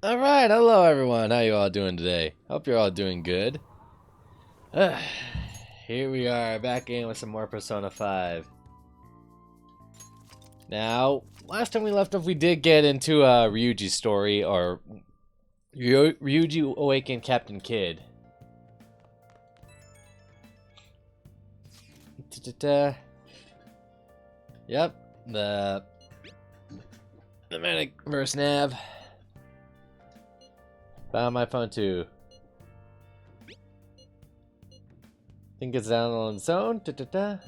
Alright, hello everyone. How you all doing today? Hope you're all doing good. Uh, Here we are, back in with some more Persona 5. Now, last time we left off, we did get into Ryuji's story, or Ryuji awakened Captain Kid. Ta-ta-ta. Yep, the Manic Verse Nav. Found my phone too. Think it's down on its own. Ta-ta-ta.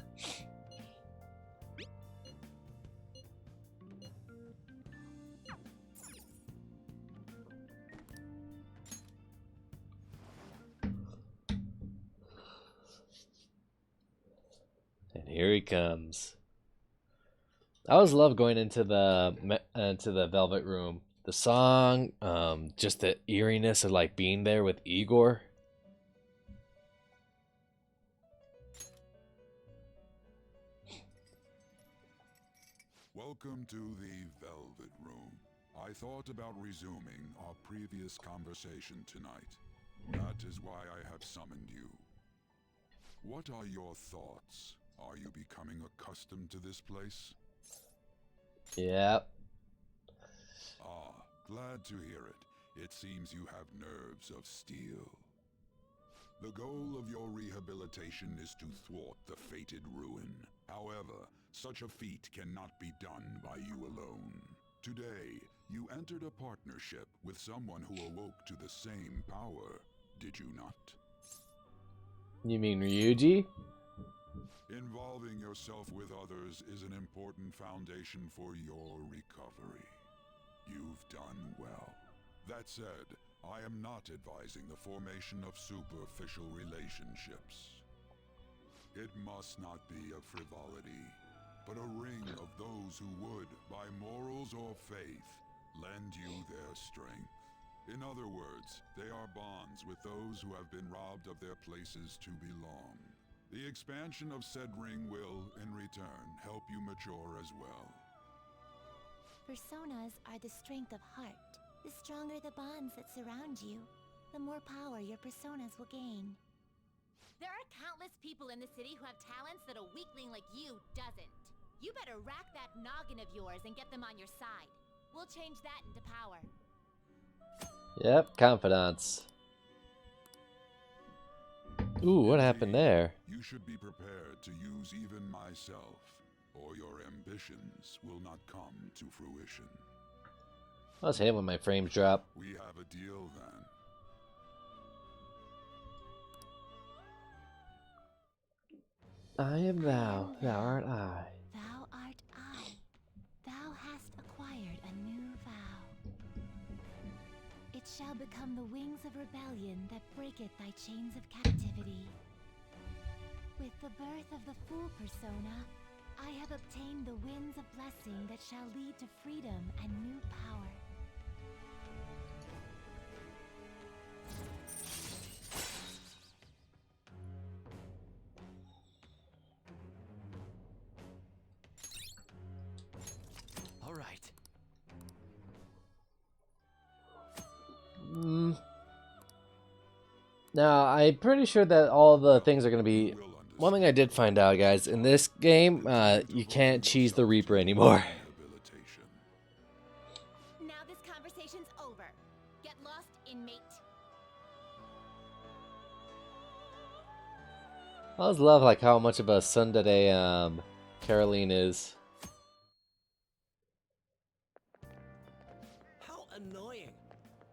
And here he comes. I always love going into the Velvet Room. The song, just the eeriness of like being there with Igor. Welcome to the Velvet Room. I thought about resuming our previous conversation tonight. That is why I have summoned you. What are your thoughts? Are you becoming accustomed to this place? Yep. Ah, glad to hear it. It seems you have nerves of steel. The goal of your rehabilitation is to thwart the fated ruin. However, such a feat cannot be done by you alone. Today, you entered a partnership with someone who awoke to the same power, did you not? You mean Ryuji? Involving yourself with others is an important foundation for your recovery. You've done well. That said, I am not advising the formation of superficial relationships. It must not be a frivolity, but a ring of those who would, by morals or faith, lend you their strength. In other words, they are bonds with those who have been robbed of their places to belong. The expansion of said ring will, in return, help you mature as well. Personas are the strength of heart. The stronger the bonds that surround you, the more power your personas will gain. There are countless people in the city who have talents that a weakling like you doesn't. You better rack that noggin of yours and get them on your side. We'll change that into power. Yep, confidants. Ooh, what happened there? You should be prepared to use even myself, or your ambitions will not come to fruition. I was hate when my frames drop. We have a deal then. I am thou, thou art I. Thou art I. Thou hast acquired a new vow. It shall become the wings of rebellion that breaketh thy chains of captivity. With the birth of the Fool persona, I have obtained the winds of blessing that shall lead to freedom and new power. All right. Now, I'm pretty sure that all the things are going to be... You will One thing I did find out, guys, in this game, you can't cheese the Reaper anymore. Rehabilitation. Now this conversation's over. Get lost, inmate. I always love like how much of a tsundere Caroline is. How annoying.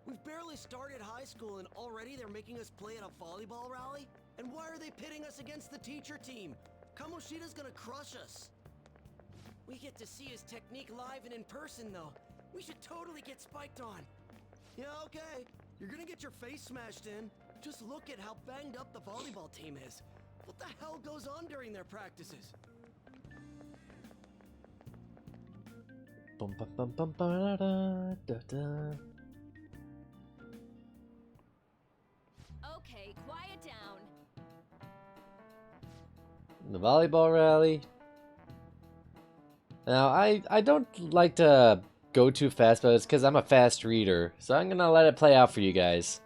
We've barely started high school and already they're making us play at a volleyball rally? And why are they pitting us against the teacher team? Kamoshida's gonna crush us. We get to see his technique live and in person though. We should totally get spiked on. Yeah, okay. You're gonna get your face smashed in. Just look at how banged up the volleyball team is. What the hell goes on during their practices? Bum, bum, bum, bum, ba-da, da, da. Okay, quiet down. The volleyball rally. Now, I don't like to go too fast, but it's because I'm a fast reader. So I'm gonna let it play out for you guys.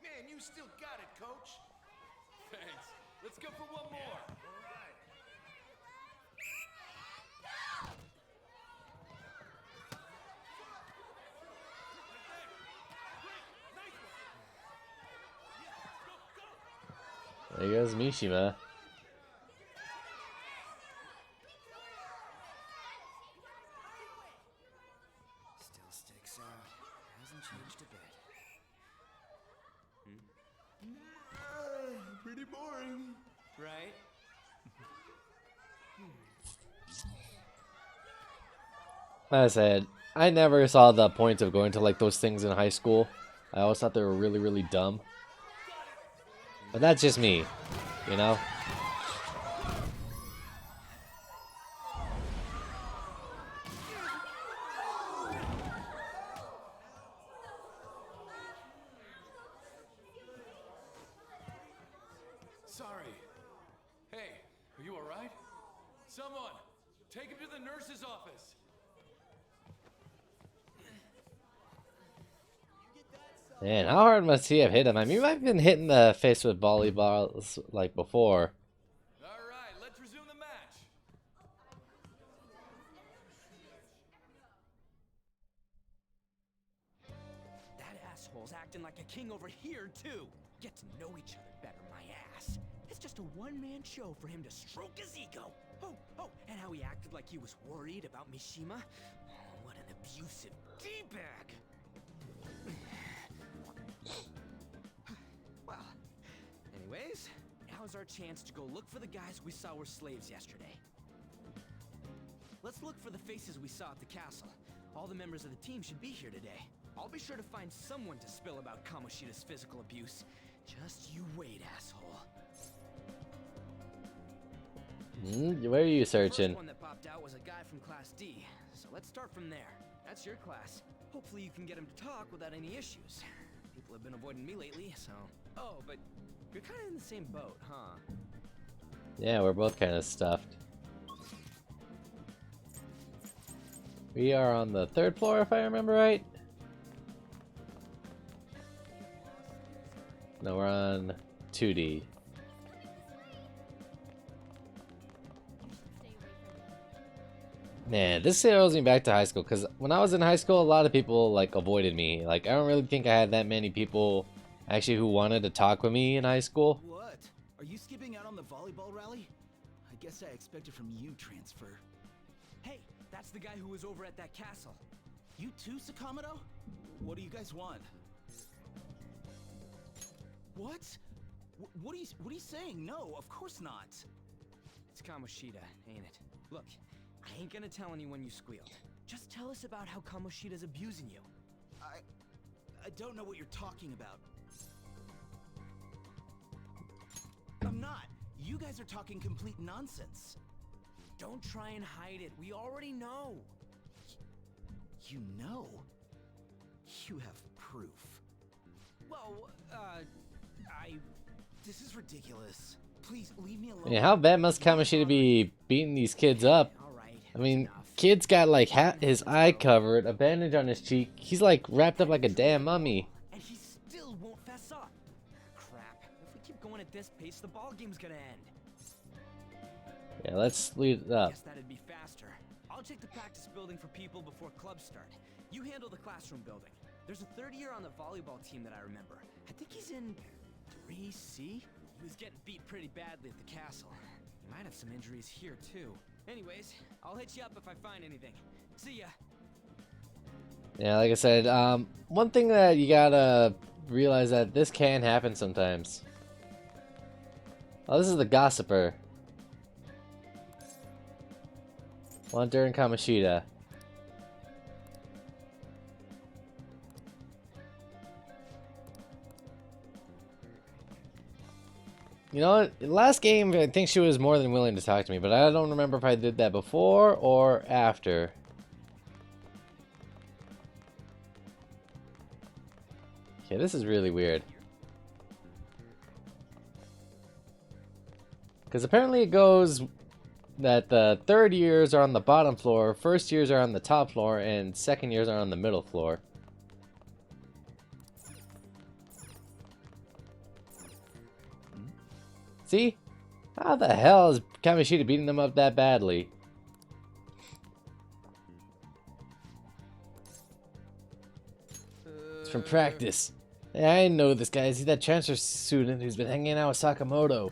Man, you still got it, coach. Thanks. Let's go for one more. There goes Mishima. Still sticks out. Hasn't changed a bit. Pretty boring. Right? Like I said, I never saw the point of going to like those things in high school. I always thought they were really, really dumb. But that's just me, you know? Sorry. Hey, are you alright? Someone, take him to the nurse's office. Man, how hard must he have hit him? I mean, I've been hitting the face with volleyballs like before. Alright, let's resume the match. That asshole's acting like a king over here, too. Get to know each other better, my ass. It's just a one-man show for him to stroke his ego. Oh, and how he acted like he was worried about Mishima. Oh, what an abusive D-bag. Well, anyways, now's our chance to go look for the guys we saw were slaves yesterday. Let's look for the faces we saw at the castle. All the members of the team should be here today. I'll be sure to find someone to spill about Kamoshida's physical abuse. Just you wait, asshole. Where are you The searching? first one that popped out was a guy from Class D, so let's start from there. That's your class. Hopefully you can get him to talk without any issues. People have been avoiding me lately, so... Oh, but you're kind of in the same boat, huh? Yeah, we're both kind of stuffed. We are on the 3rd floor, if I remember right. No, we're on 2D. Man, this throws me back to high school, because when I was in high school, a lot of people, like, avoided me. Like, I don't really think I had that many people, actually, who wanted to talk with me in high school. What? Are you skipping out on the volleyball rally? I guess I expected from you transfer. Hey, that's the guy who was over at that castle. You too, Sakamoto? What do you guys want? What? What are you saying? No, of course not. It's Kamoshida, ain't it? Look, I ain't gonna tell anyone you squealed. Just tell us about how Kamoshida's abusing you. I don't know what you're talking about. I'm not. You guys are talking complete nonsense. Don't try and hide it. We already know. You know? You have proof. Well, This is ridiculous. Please leave me alone. Yeah, how bad must Kamoshida be beating these kids up? all right. I mean, enough. kid's got like his eye covered, a bandage on his cheek. He's like wrapped up like a damn mummy. And he still won't fess up. Crap. If we keep going at this pace, the ball game's gonna end. Yeah, let's lead it up. Guess that'd be faster. I'll check the practice building for people before clubs start. You handle the classroom building. There's a third year on the volleyball team that I remember. I think he's in 3C? He was getting beat pretty badly at the castle. He might have some injuries here too. Anyways, I'll hit you up if I find anything. See ya. Yeah, like I said, one thing that you gotta realize that this can happen sometimes. Oh, this is the gossiper. Hunter and Kamoshida. You know, last game I think she was more than willing to talk to me, but I don't remember if I did that before or after. Okay, this is really weird. Because apparently it goes that the third years are on the bottom floor, first years are on the top floor, and second years are on the middle floor. See? How the hell is Kamoshida beating them up that badly? It's from practice. Hey, I know this guy. Is he that transfer student who's been hanging out with Sakamoto?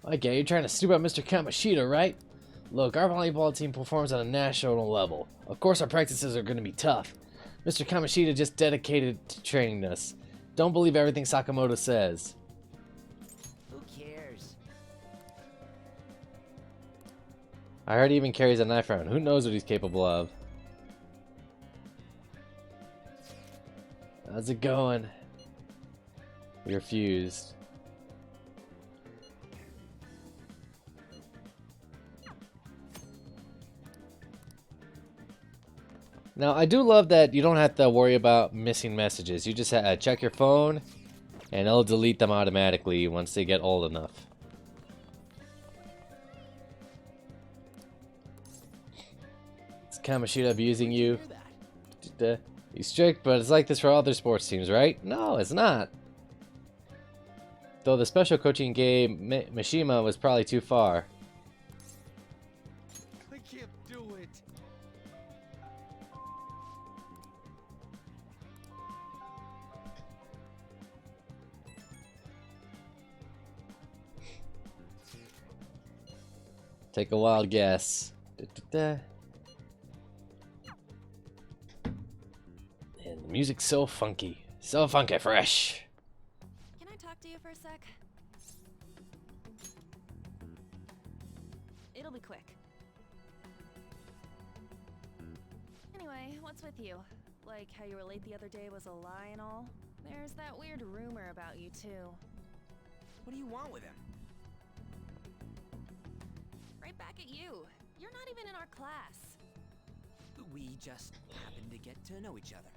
Okay, you're trying to snoop out Mr. Kamoshida, right? Look, our volleyball team performs on a national level. Of course our practices are going to be tough. Mr. Kamoshida just dedicated to training us. Don't believe everything Sakamoto says. Who cares? I heard he even carries a knife around. Who knows what he's capable of? How's it going? You're fused. Now, I do love that you don't have to worry about missing messages. You just check your phone, and it'll delete them automatically once they get old enough. Is Kamoshida abusing you? He's strict, but it's like this for other sports teams, right? No, it's not. Though the special coaching gave Mishima was probably too far. I can't do it. Take a wild guess. And the music's so funky. So funky fresh. Can I talk to you for a sec? It'll be quick. Anyway, what's with you? Like how you were late the other day was a lie and all? There's that weird rumor about you too. What do you want with him? Right back at you. You're not even in our class. We just happened to get to know each other.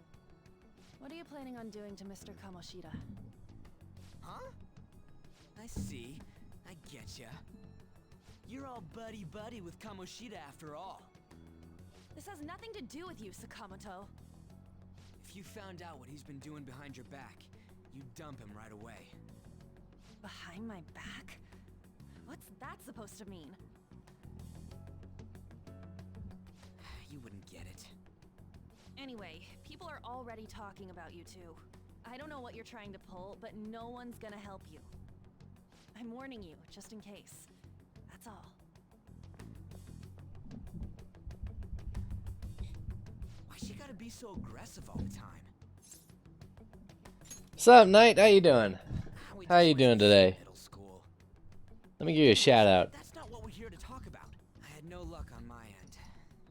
What are you planning on doing to Mr. Kamoshida? Huh? I see. I getcha. You're all buddy-buddy with Kamoshida after all. This has nothing to do with you, Sakamoto. If you found out what he's been doing behind your back, you'd dump him right away. Behind my back? What's that supposed to mean? You wouldn't get it. Anyway, people are already talking about you two. I don't know what you're trying to pull, but no one's gonna help you. I'm warning you, just in case. That's all. Why she gotta be so aggressive all the time? What's up, Knight? How you doing? We How you just doing went to today? middle school. Let me give you a shout out. That's not what we're here to talk about. I had no luck on my end.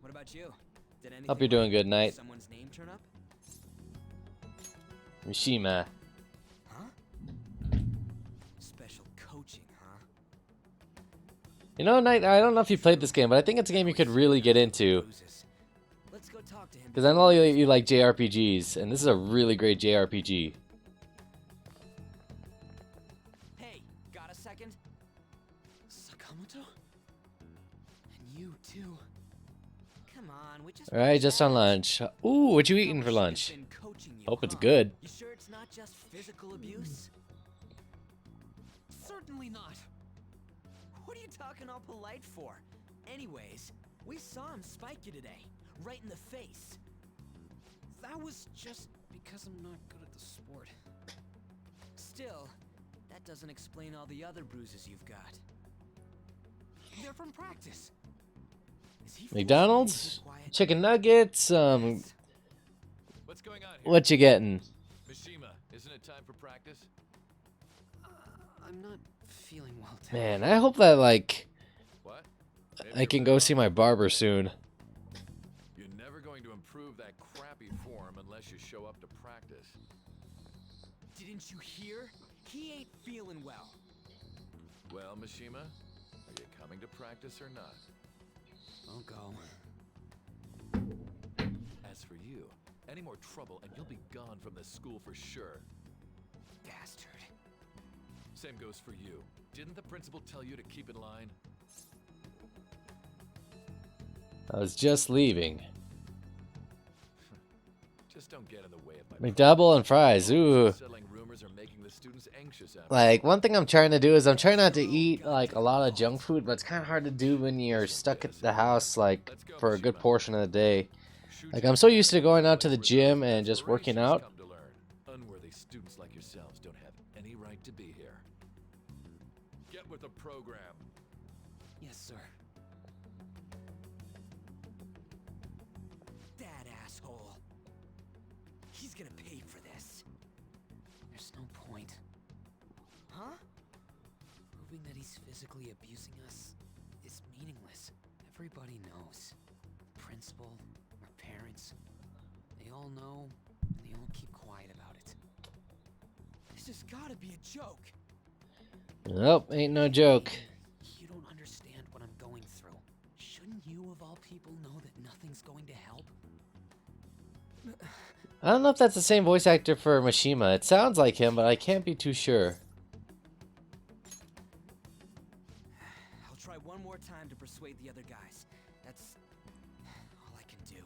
What about you? Did anything Hope you're doing good, like Knight. someone's name turn up? Mishima. Huh? Special coaching, huh? You know, Knight, I don't know if you played this game, but I think it's a game you could really get into. Bruises. Let's go talk to him. Because I know you like JRPGs, and this is a really great JRPG. Hey, got a second? Sakamoto? And you too. Come on, we just Alright, just on lunch. Ooh, what you eating for Kamoshida's lunch? been coaching you, Hope it's huh? good. You sure it's not just physical abuse? Certainly not. What are you talking all polite for? Anyways, we saw him spike you today, right in the face. That was just because I'm not good at the sport. Still, that doesn't explain all the other bruises you've got. They're from practice. Is he forcing you to McDonald's? be quiet? Chicken nuggets? What's going on here? What you getting? Mishima, isn't it time for practice? I'm not feeling well today. Man, I hope that, like, What? I can go see my barber soon. You're never going to improve that crappy form unless you show up to practice. Didn't you hear? He ain't feeling well. Well, Mishima, are you coming to practice or not? I'll go. As for you, any more trouble and you'll be gone from this school for sure. Bastard. Same goes for you. Didn't the principal tell you to keep in line? I was just leaving. Just don't get in the way of my McDouble and fries. Ooh. settling rumors are making the students anxious out. Like, one thing I'm trying to do is I'm trying not to eat, like, a lot of junk food, but it's kind of hard to do when you're stuck at the house, like, for a good portion of the day. Like, I'm so used to going out to the gym and just working out. Come to learn. Unworthy students like yourselves don't have any right to be here. Get with the program. Yes, sir. That asshole. He's gonna pay for this. There's no point. Huh? Proving that he's physically abusing us is meaningless. Everybody knows. The principal, our parents, they all know, and they all keep quiet about it. This has gotta be a joke. Nope, ain't no joke. You don't understand what I'm going through. Shouldn't you, of all people, know that nothing's going to help? I don't know if that's the same voice actor for Mishima. It sounds like him, but I can't be too sure. I'll try one more time to persuade the other guys. That's all I can do.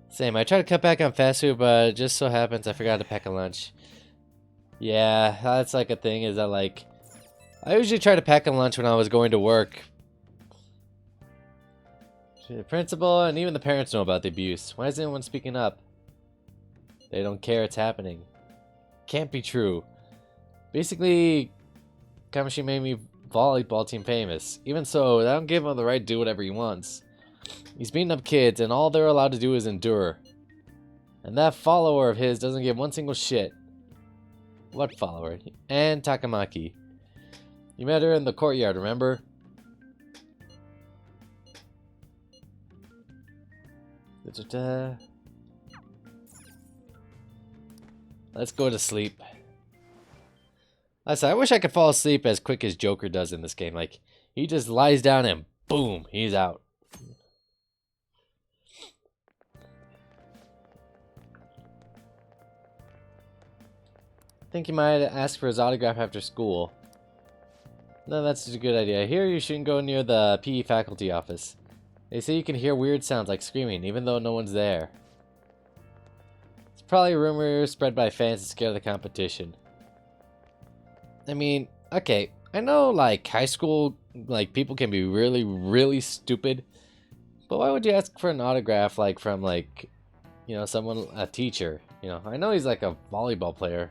Same, I try to cut back on fast food, but it just so happens I forgot to pack a lunch. Yeah, that's like a thing, is that like, I usually try to pack a lunch when I was going to work. The principal and even the parents know about the abuse. Why isn't anyone speaking up? They don't care it's happening. Can't be true. Basically, Kamoshida made me volleyball team famous. Even so, I don't give him the right to do whatever he wants. He's beating up kids, and all they're allowed to do is endure. And that follower of his doesn't give one single shit. What follower? And Takamaki. You met her in the courtyard, remember? Da-da-da. Let's go to sleep. I wish I could fall asleep as quick as Joker does in this game. Like, he just lies down and boom, he's out. Think you might ask for his autograph after school. No, that's a good idea. Here you shouldn't go near the PE faculty office. They say you can hear weird sounds like screaming, even though no one's there. It's probably a rumor spread by fans to scare the competition. I mean, okay, I know like high school, like people can be really, really stupid. But why would you ask for an autograph like from like, you know, someone, a teacher? You know, I know he's like a volleyball player.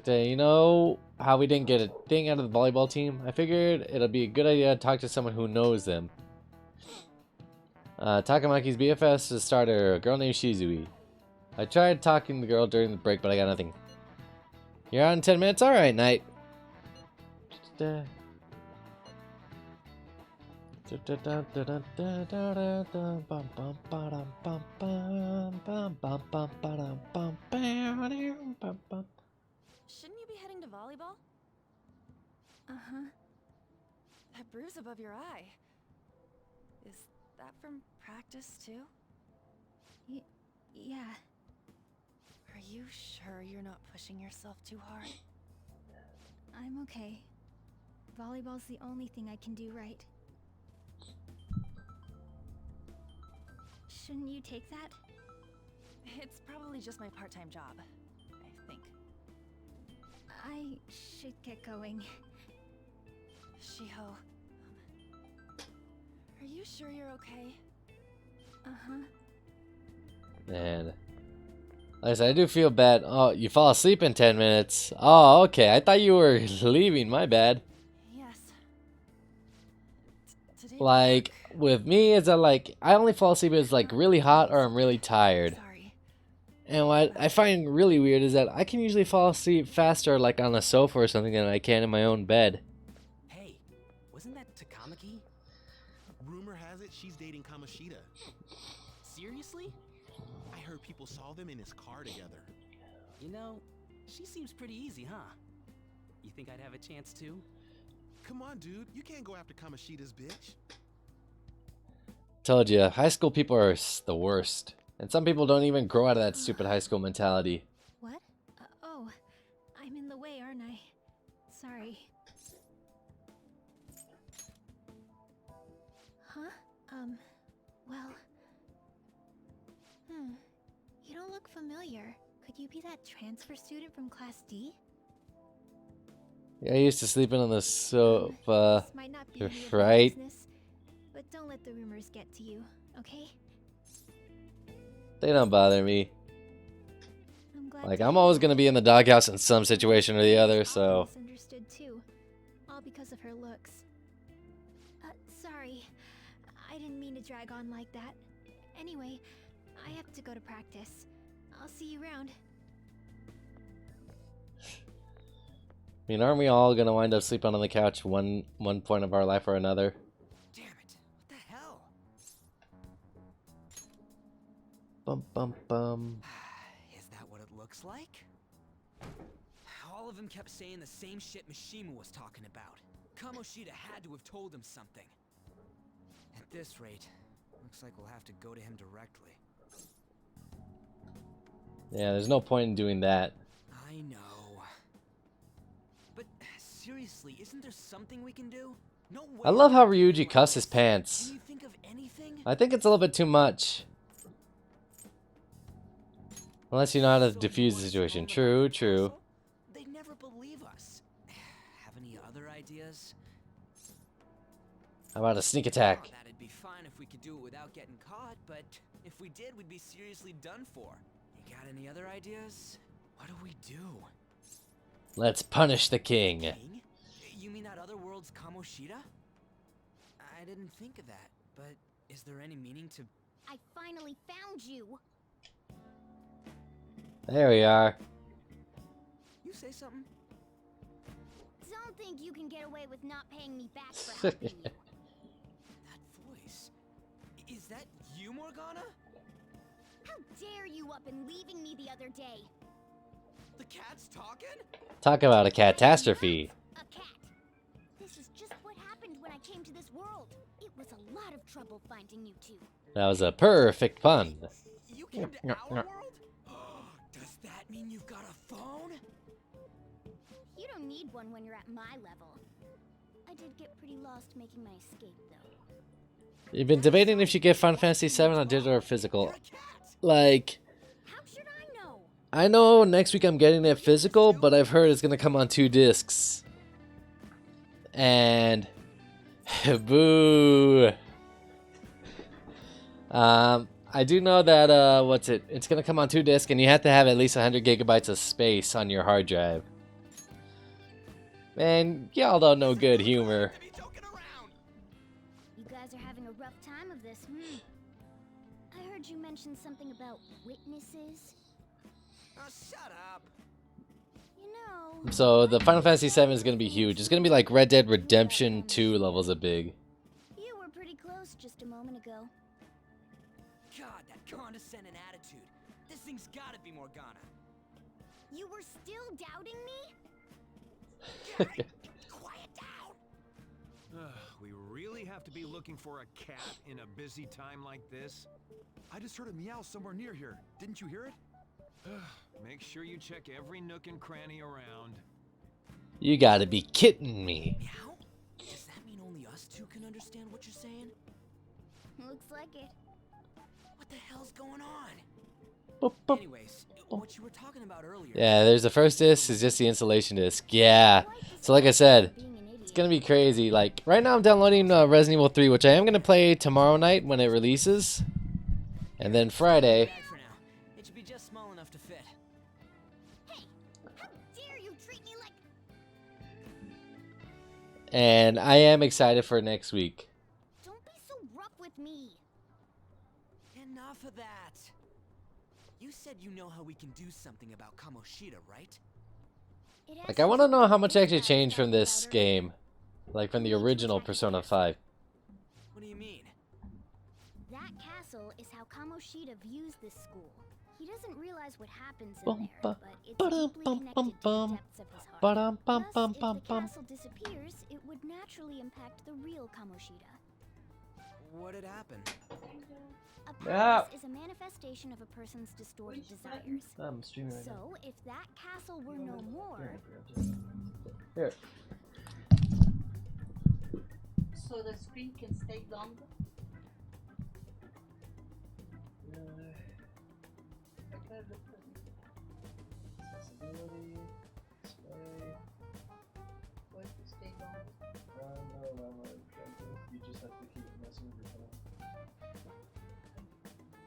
You know how we didn't get a thing out of the volleyball team? I figured it'll be a good idea to talk to someone who knows them. Takamaki's BFS is a starter, a girl named Shizui. I tried talking to the girl during the break, but I got nothing. You're out in 10 minutes? Alright, Knight. Shouldn't you be heading to volleyball? Uh-huh. That bruise above your eye. Is that from practice, too? Yeah. Are you sure you're not pushing yourself too hard? I'm okay. Volleyball's the only thing I can do right. Shouldn't you take that? It's probably just my part-time job, I think. I should get going. Shiho, are you sure you're okay? Uh-huh. Man. Like I said, I do feel bad. Oh, you fall asleep in 10 minutes. Oh, okay. I thought you were leaving. My bad. Yes. Today Like, with me, is that like, I only fall asleep if it's like really hot or I'm really tired. Sorry. And what I find really weird is that I can usually fall asleep faster like on a sofa or something than I can in my own bed. she's dating Kamoshida. Seriously? I heard people saw them in his car together. You know, she seems pretty easy, huh? You think I'd have a chance too? Come on, dude. You can't go after Kamoshida's bitch. Told you, high school people are the worst. And some people don't even grow out of that stupid high school mentality. What? Oh, I'm in the way, aren't I? Sorry. Huh? Well... You don't look familiar. Could you be that transfer student from Class D? Yeah, I used to sleeping on the sofa. This might not be You're any of my right. business, but don't let the rumors get to you, okay? They don't bother me. I'm glad Like, to I'm hear always that. gonna be in the doghouse in some situation or the other, so... Misunderstood too, all because of her looks. Sorry, I didn't mean to drag on like that. Anyway, I have to go to practice. I'll see you around. I mean, aren't we all gonna wind up sleeping on the couch one point of our life or another? Damn it. What the hell? Bum bum bum. Is that what it looks like? All of them kept saying the same shit Mishima was talking about. Kamoshida had to have told him something. At this rate, looks like we'll have to go to him directly. Yeah, there's no point in doing that. I know. But seriously, isn't there something we can do? No way. I love how Ryuji cussed his pants. Can you think of anything? I think it's a little bit too much. Unless you know how to So defuse you the wanna situation. storm True, the true. castle? They'd never believe us. Have any other ideas? How about a sneak Oh, attack? that'd be fine if we could do it without getting caught, but if we did, we'd be seriously done for. You got any other ideas? What do we do? Let's punish the king. King? You mean that other world's Kamoshida? I didn't think of that, but is there any meaning to... I finally found you. There we are. You say something? Don't think you can get away with not paying me back for helping you. That voice. Is that you, Morgana? How dare you up and leaving me the other day? The cat's talking? Talk about a catastrophe. A cat. This is just what happened when I came to this world. It was a lot of trouble finding you two. That was a perfect pun. You came to our world? Does that mean you've got a phone? You don't need one when you're at my level. I did get pretty lost making my escape, though. You've been debating if you get Final Fantasy VII on digital or physical. You're a cat. Like, How should I know? I know next week I'm getting it physical, but I've heard it's gonna come on 2 discs. And boo. I do know that it's gonna come on 2 discs, and you have to have at least 100 gigabytes of space on your hard drive. Man, y'all don't know good humor. To be joking around. You guys are having a rough time of this, I heard you mention something about witnesses. Oh, shut up. You know, So the Final Fantasy VII is gonna be huge. It's gonna be like Red Dead Redemption 2 levels of big. you were pretty close just a moment ago. God, that condescending attitude. This thing's gotta be Morgana. You were still doubting me? Quiet down. We really have to be looking for a cat in a busy time like this? I just heard a meow somewhere near here. Didn't you hear it? Make sure you check every nook and cranny around. You gotta be kidding me. Meow? Does that mean only us two can understand what you're saying? Looks like it. What the hell's going on? Boop, boop. Anyways, what you were talking about earlier. Yeah, there's the first disc is just the installation disc. Yeah. So like I said, it's gonna be crazy. Like right now I'm downloading Resident Evil 3, which I am gonna play tomorrow night when it releases. And then Friday. Bag for now. It should be just small enough to fit. Hey, how dare you treat me like... And I am excited for next week. Don't be so rough with me. Enough of that. You said you know how we can do something about Kamoshida, right? It has Like I wanna something know to how do much with actually that changed from stuff this about her. game. Like from the original Persona 5. What do you mean? Kamoshida views this school. He doesn't realize what happens in Bum, there, ba- but it's ba-dum, deeply bum, bum, connected to the bum. depths of his heart. Ba-dum, bum, Thus, bum, if bum, the bum. castle disappears, it would naturally impact the real Kamoshida. What'd happen? A Yeah. palace is a manifestation of a person's distorted desires. I'm streaming right now. So, if that castle were no more, Here. So the screen can stay longer? Accessibility, display. For it to stay longer? No, you just have to keep messing with your phone.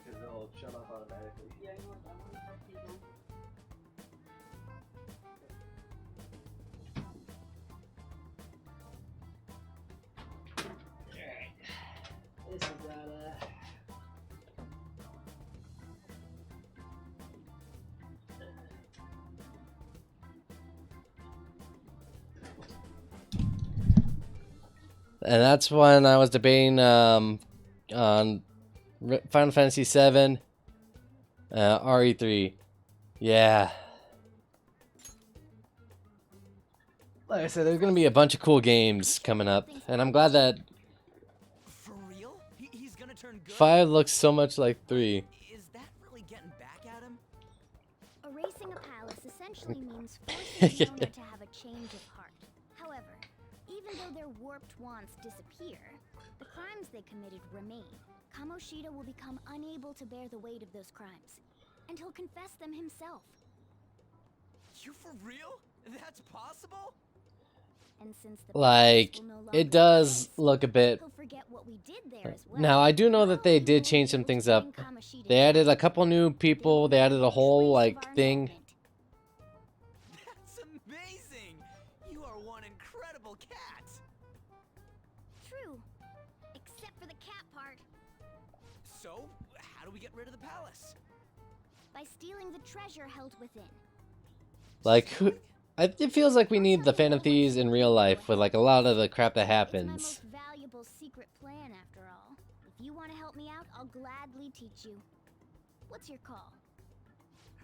Because it'll shut off automatically. Yeah, I want it to stay longer. This is and that's when I was debating on Final Fantasy VII, RE3. Yeah. Like I said, there's gonna be a bunch of cool games coming up, and I'm glad that For real? He's gonna turn good? 5 looks so much like 3. Is that really getting back at him? erasing a palace essentially means forcing the owner to have a change of heart. However, even though their warped wants disappear, the crimes they committed remain. Kamoshida will become unable to bear the weight of those crimes, and he'll confess them himself. You for real? That's possible? And since the Like, palace will no longer it does exist, look a bit. he'll forget what we did there as well. Now, I do know that they Not did only change will some we things bring up. Kamoshida They down, added a couple new people. They added a whole, like, thing. That's amazing! You are one incredible cat! True. Except for the cat part. So, how do we get rid of the palace? By stealing the treasure held within. Like, who. It feels like we need the Phantom Thieves in real life with, like, a lot of the crap that It's my happens. most valuable secret plan, after all. If you want to help me out, I'll gladly teach you. What's your call?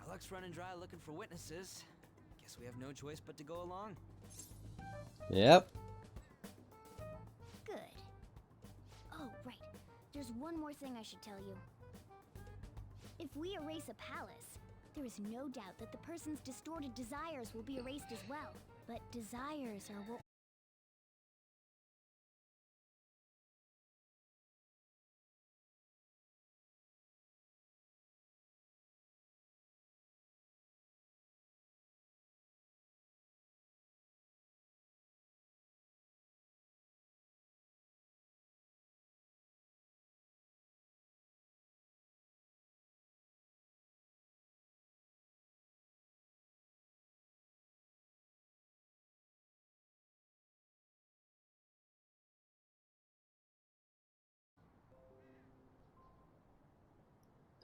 Our luck's running dry looking for witnesses. Guess we have no choice but to go along. Yep. Good. Oh, right. There's one more thing I should tell you. If we erase a palace, there is no doubt that the person's distorted desires will be erased as well. But desires are what...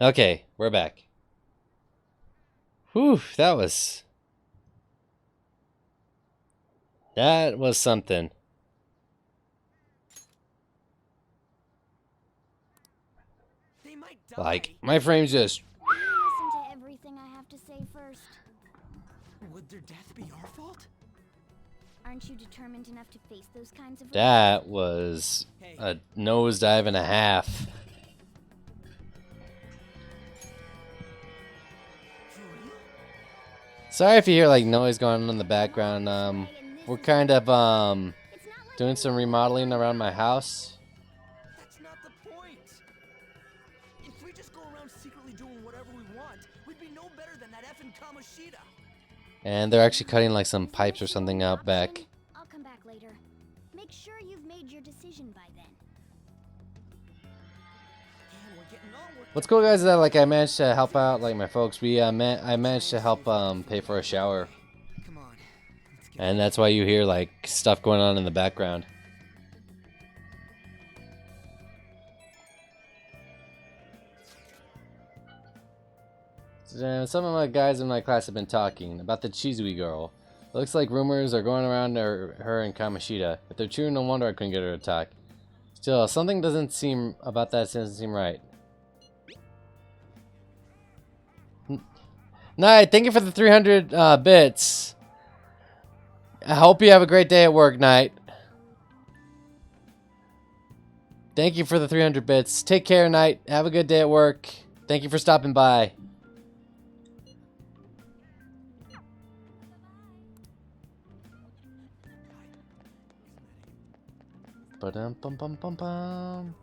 Okay, we're back. Whew, that was something. They might die. Like, my frame's just. Listen to everything I have to say first. Would their death be our fault? Aren't you determined enough to face those kinds of... That was a nosedive and a half. Sorry if you hear like noise going on in the background. We're kind of doing some remodeling around my house. That's not the point. If we just go around secretly doing whatever we want, we'd be no better than that effing Kamoshida. And they're actually cutting like some pipes or something out back. I'll come back later. Make sure you've made your decision by then. Man, we're getting all worked What's cool, guys, is that like I managed to help out like my folks. I managed to help pay for a shower, Come on. Let's get and that's why you hear like stuff going on in the background. Some of my guys in my class have been talking about the Chizui girl. It looks like rumors are going around her and Kamoshida. If they're true, no wonder I couldn't get her to talk. Still, something doesn't seem right. Night, thank you for the 300 bits. I hope you have a great day at work, Night. Thank you for the 300 bits. Take care, Night. Have a good day at work. Thank you for stopping by. Ba-dum, bum, bum, bum, bum.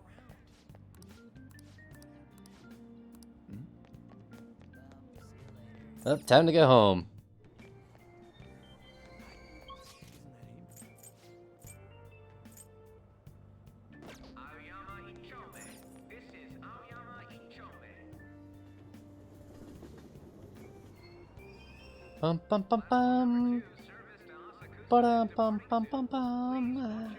Oh, time to go home. Bum bum bum bum. Ba-dum, bum bum bum bum.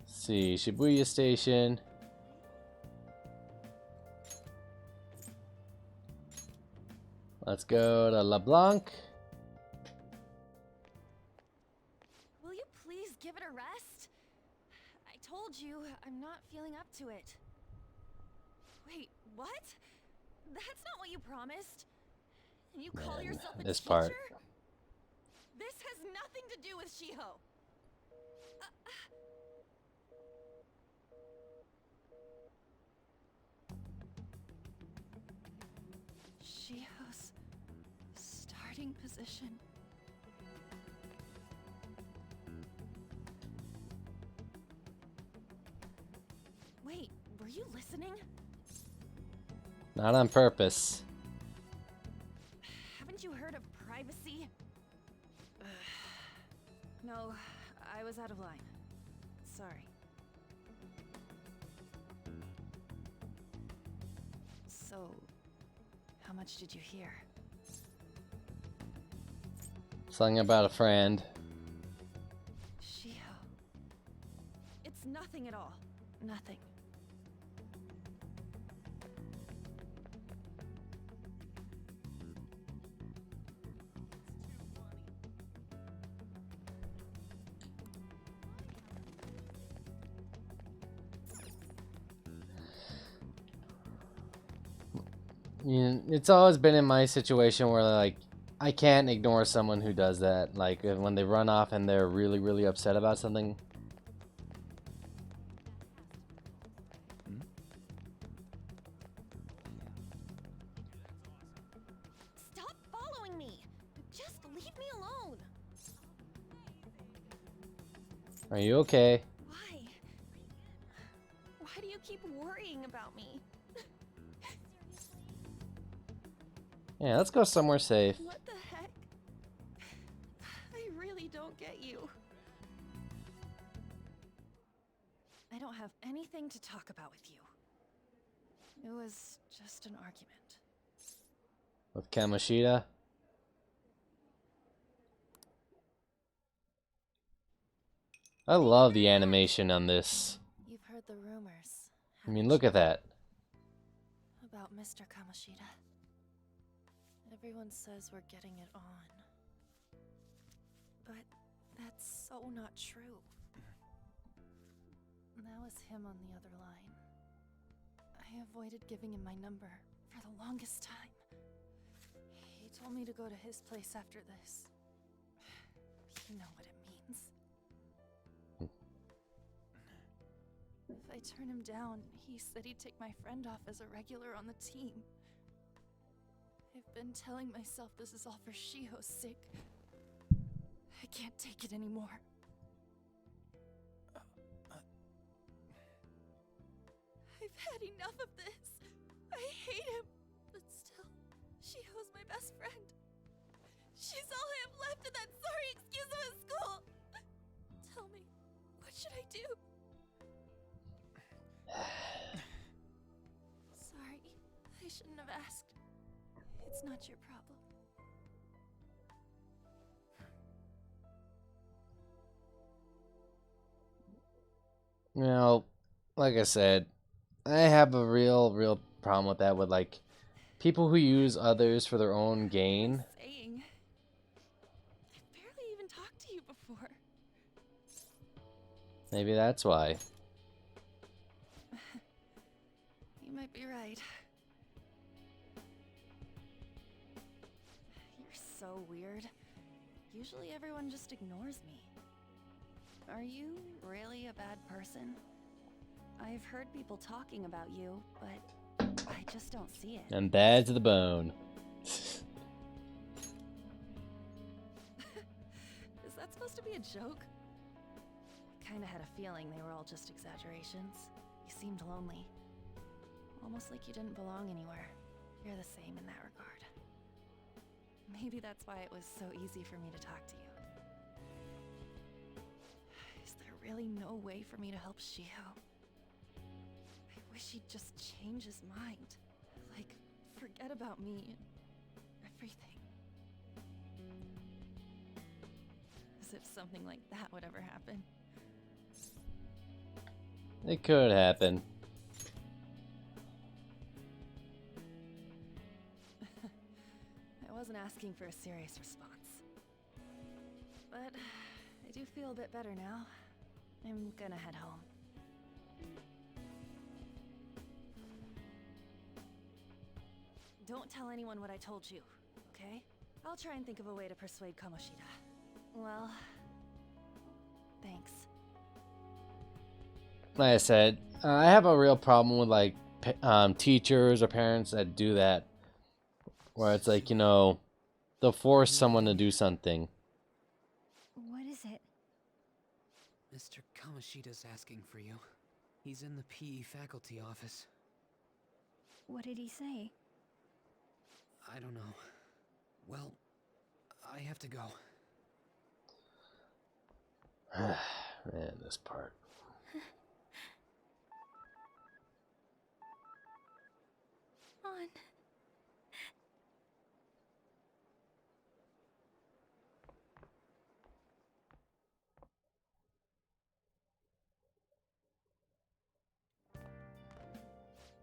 See, Shibuya Station. Let's go to LeBlanc. Will you please give it a rest? I told you I'm not feeling up to it. Wait, what? That's not what you promised. And you call yourself a This teacher? part. This has nothing to do with Shiho. Shiho's starting position. Wait, were you listening? Not on purpose. Haven't you heard of privacy? No, I was out of line. Sorry. So, how much did you hear? Something about a friend. Shiho. It's nothing at all. Nothing. It's always been in my situation where, like, I can't ignore someone who does that. Like, when they run off and they're really, really upset about something. Stop following me! Just leave me alone! Are you okay? Why? Why do you keep worrying about me? Yeah, let's go somewhere safe. What the heck? I really don't get you. I don't have anything to talk about with you. It was just an argument. With Kamoshida. I love the animation on this. You've heard the rumors. I mean, look at that. About Mr. Kamoshida. Everyone says we're getting it on. But that's so not true. That was him on the other line. I avoided giving him my number for the longest time. He told me to go to his place after this. You know what it means. If I turn him down, he said he'd take my friend off as a regular on the team. I've been telling myself this is all for Shiho's sake. I can't take it anymore. I've had enough of this. I hate him. But still, Shiho's my best friend. She's all I have left in that sorry excuse of a school. Tell me, what should I do? Sorry, I shouldn't have asked. It's not your problem. You know, like I said, I have a real problem with that, with, like, people who use others for their own gain. Saying, I barely even talked to Maybe that's why. You might be right. You're so weird. Usually everyone just ignores me. Are you really a bad person? I've heard people talking about you, but I just don't see it. I'm bad to the bone. Is that supposed to be a joke? Kinda had a feeling they were all just exaggerations. You seemed lonely. Almost like you didn't belong anywhere. You're the same in that regard. Maybe that's why it was so easy for me to talk to you. Is there really no way for me to help Shiho? I wish he'd just change his mind. Like, forget about me and everything. As if something like that would ever happen. It could happen. I wasn't asking for a serious response. But I do feel a bit better now. I'm gonna head home. Don't tell anyone what I told you, okay? I'll try and think of a way to persuade Kamoshida. Well, thanks. Like I said, I have a real problem with like teachers or parents that do that, where it's like, you know, they'll force someone to do something. What is it? Mr. Kamoshida's asking for you. He's in the PE faculty office. What did he say? I don't know. Well, I have to go. Man, this part. On.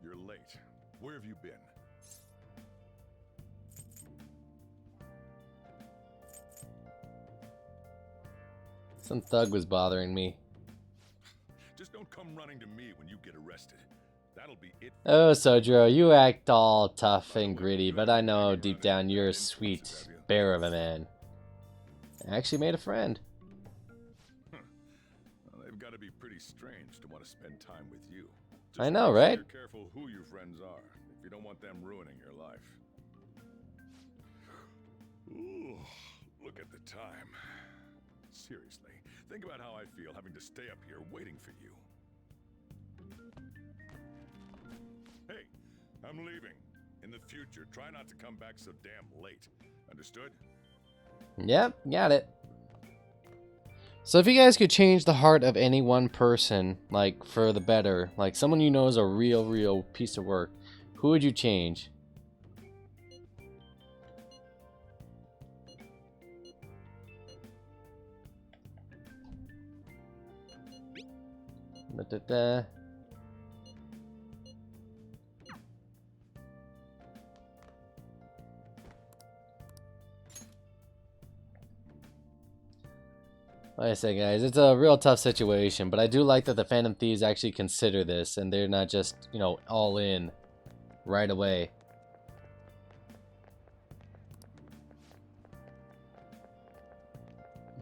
You're late. Where have you been? Some thug was bothering me. Just don't come running to me when you get arrested. That'll be it. Oh, Sojiro, you act all tough and gritty, but I know deep down you're a sweet bear of a man. I actually made a friend. Well, they've got to be pretty strange to want to spend time with you. Just I know, make sure right? You're careful who your friends are, if you don't want them ruining your life. Ooh, look at the time. Seriously, think about how I feel having to stay up here waiting for you. Hey, I'm leaving. In the future, try not to come back so damn late. Understood? Yep, got it. So if you guys could change the heart of any one person, like for the better, like someone you know is a real piece of work, who would you change? Da-da-da. Like I said, guys, it's a real tough situation, but I do like that the Phantom Thieves actually consider this, and they're not just, you know, all in right away.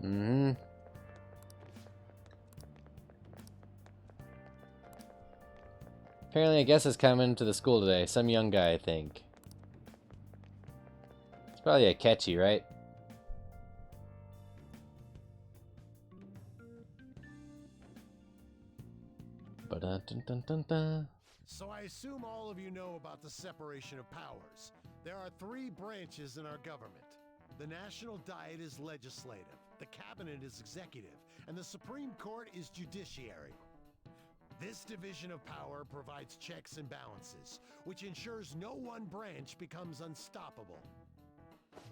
Mm-hmm. Apparently, I guess it's coming to the school today. Some young guy, I think. It's probably a catchy, right? Ba-dun-dun-dun-dun-dun. So I assume all of you know about the separation of powers. There are three branches in our government. The National Diet is legislative, the Cabinet is executive, and the Supreme Court is judiciary. This division of power provides checks and balances, which ensures no one branch becomes unstoppable.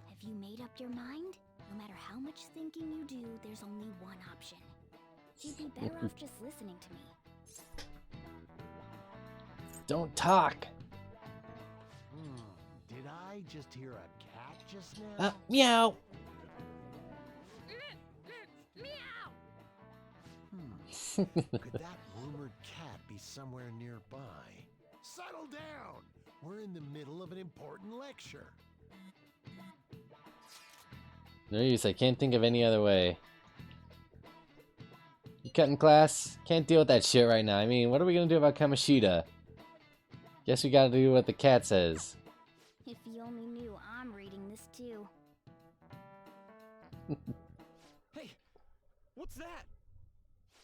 Have you made up your mind? No matter how much thinking you do, there's only one option. You'd be better off just listening to me. Don't talk. Did I just hear a cat just now? Meow. Meow! Could that rumored cat be somewhere nearby? Settle down! We're in the middle of an important lecture. No use, I can't think of any other way. You cutting class? Can't deal with that shit right now. I mean, what are we gonna do about Kamoshida? Guess we gotta do what the cat says. If you only knew I'm reading this too. Hey, what's that?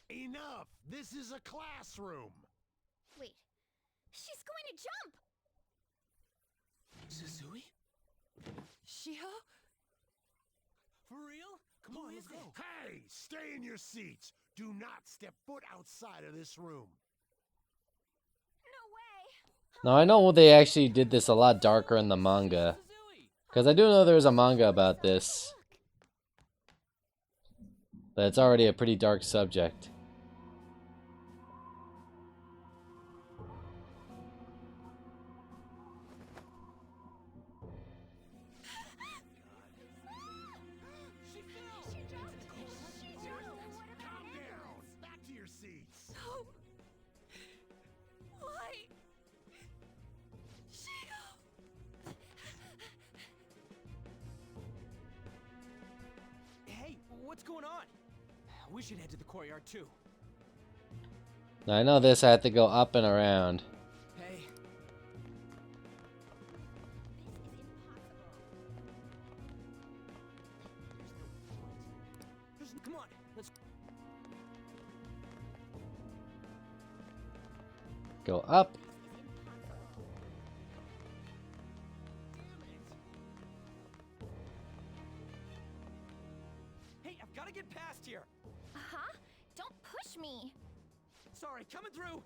Enough! This is a classroom! Wait, she's going to jump! Suzui? Shiho? For real? Come on, let's go. Hey, stay in your seats. Do not step foot outside of this room. No way! Now I know they actually did this a lot darker in the manga, because I do know there was a manga about this. But it's already a pretty dark subject. Calm down. Back to your seats. No. Why? Shiho! Hey, what's going on? We should head to the courtyard too. Now I know this, I have to go up and around. Hey. Come on, let's Go up. Hey, I've got to get past here. Uh-huh. Don't push me. Sorry, coming through.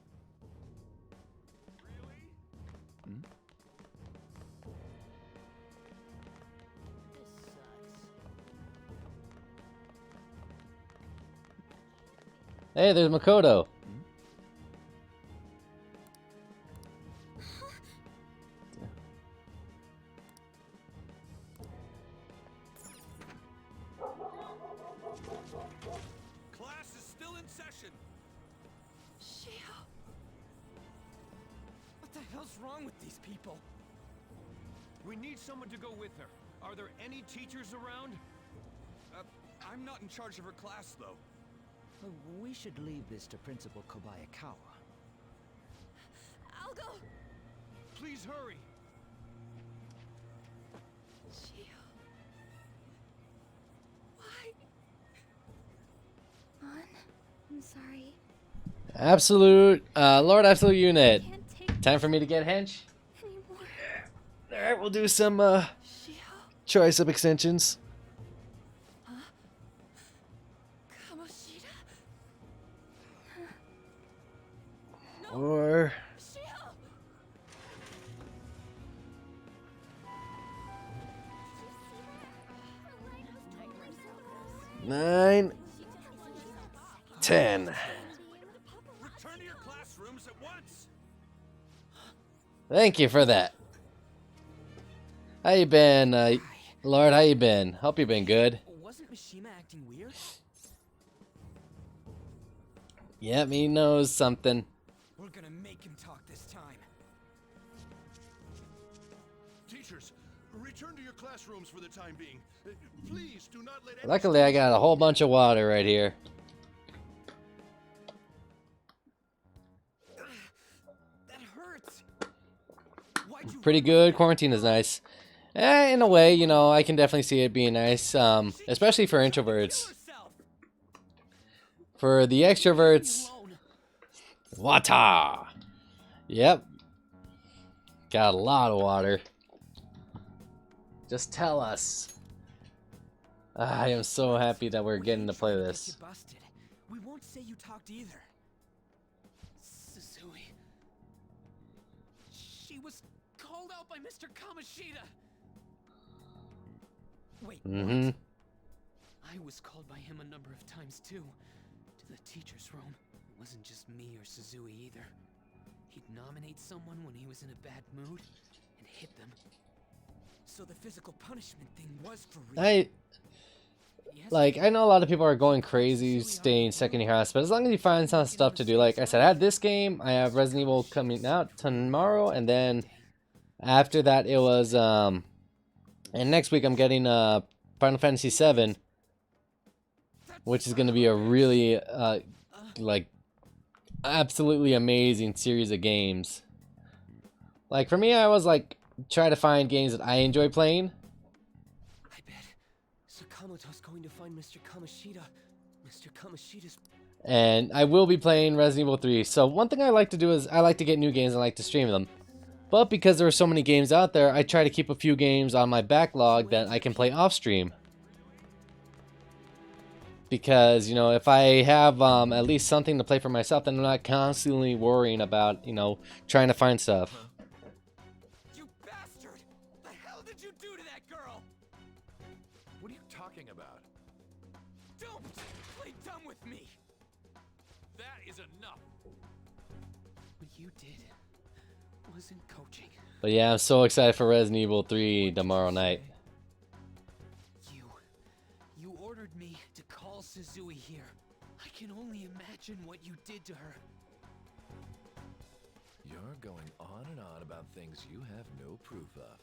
This sucks. Hey, there's Makoto. Class is still in session. Shiho! What the hell's wrong with these people? We need someone to go with her. Are there any teachers around? I'm not in charge of her class, though. We should leave this to Principal Kobayakawa. I'll go! Please hurry. Shiho. Why? I'm sorry. Absolute, Lord Absolute Unit. Can't take Time for me to get hench? anymore. Alright, we'll do some, Shiho. tricep extensions. Kamoshida? Or... Shiho! 9, 10. Return to your classrooms at once. Thank you for that. How you been, Lord? How you been? Hope you been good. Wasn't Mishima acting weird? Yep, he knows something. We're gonna make him talk this time. Teachers, return to your classrooms for the time being. Please do not let any Luckily, I got a whole bunch of water right here. That hurts. Why'd you Pretty good. Quarantine is nice. In a way, you know, I can definitely see it being nice, especially for introverts. yourself? For the extroverts, Alone. water. Yep. Got a lot of water. Just tell us. I am so happy that we're getting to play Get this. you busted. We won't say you talked either. Suzui. She was called out by Mr. Kamoshida. Wait, Mm-hmm. what? I was called by him a number of times too. To the teacher's room. It wasn't just me or Suzui either. He'd nominate someone when he was in a bad mood and hit them. So the physical punishment thing was for real. Like, I know a lot of people are going crazy staying second year house, but as long as you find some stuff to do, like I said, I have this game, I have Resident Evil coming out tomorrow, and then after that it was, and next week I'm getting, Final Fantasy VII, which is going to be a really, like, absolutely amazing series of games. Like, for me, I was, like, try to find games that I enjoy playing. I bet Sakamoto's going to find Mr. Kamoshida. Mr. Kamoshida's... And I will be playing Resident Evil 3. So one thing I like to do is I like to get new games and I like to stream them. But because there are so many games out there, I try to keep a few games on my backlog that I can play off stream. Because, you know, if I have at least something to play for myself, then I'm not constantly worrying about, you know, trying to find stuff. You bastard! The hell did you do to that girl? What are you talking about? Don't play dumb with me! That is enough. What you did wasn't coaching. But yeah, I'm so excited for Resident Evil 3 tomorrow night. You ordered me to call Suzui here. I can only imagine what you did to her. You're going on and on about things you have no proof of.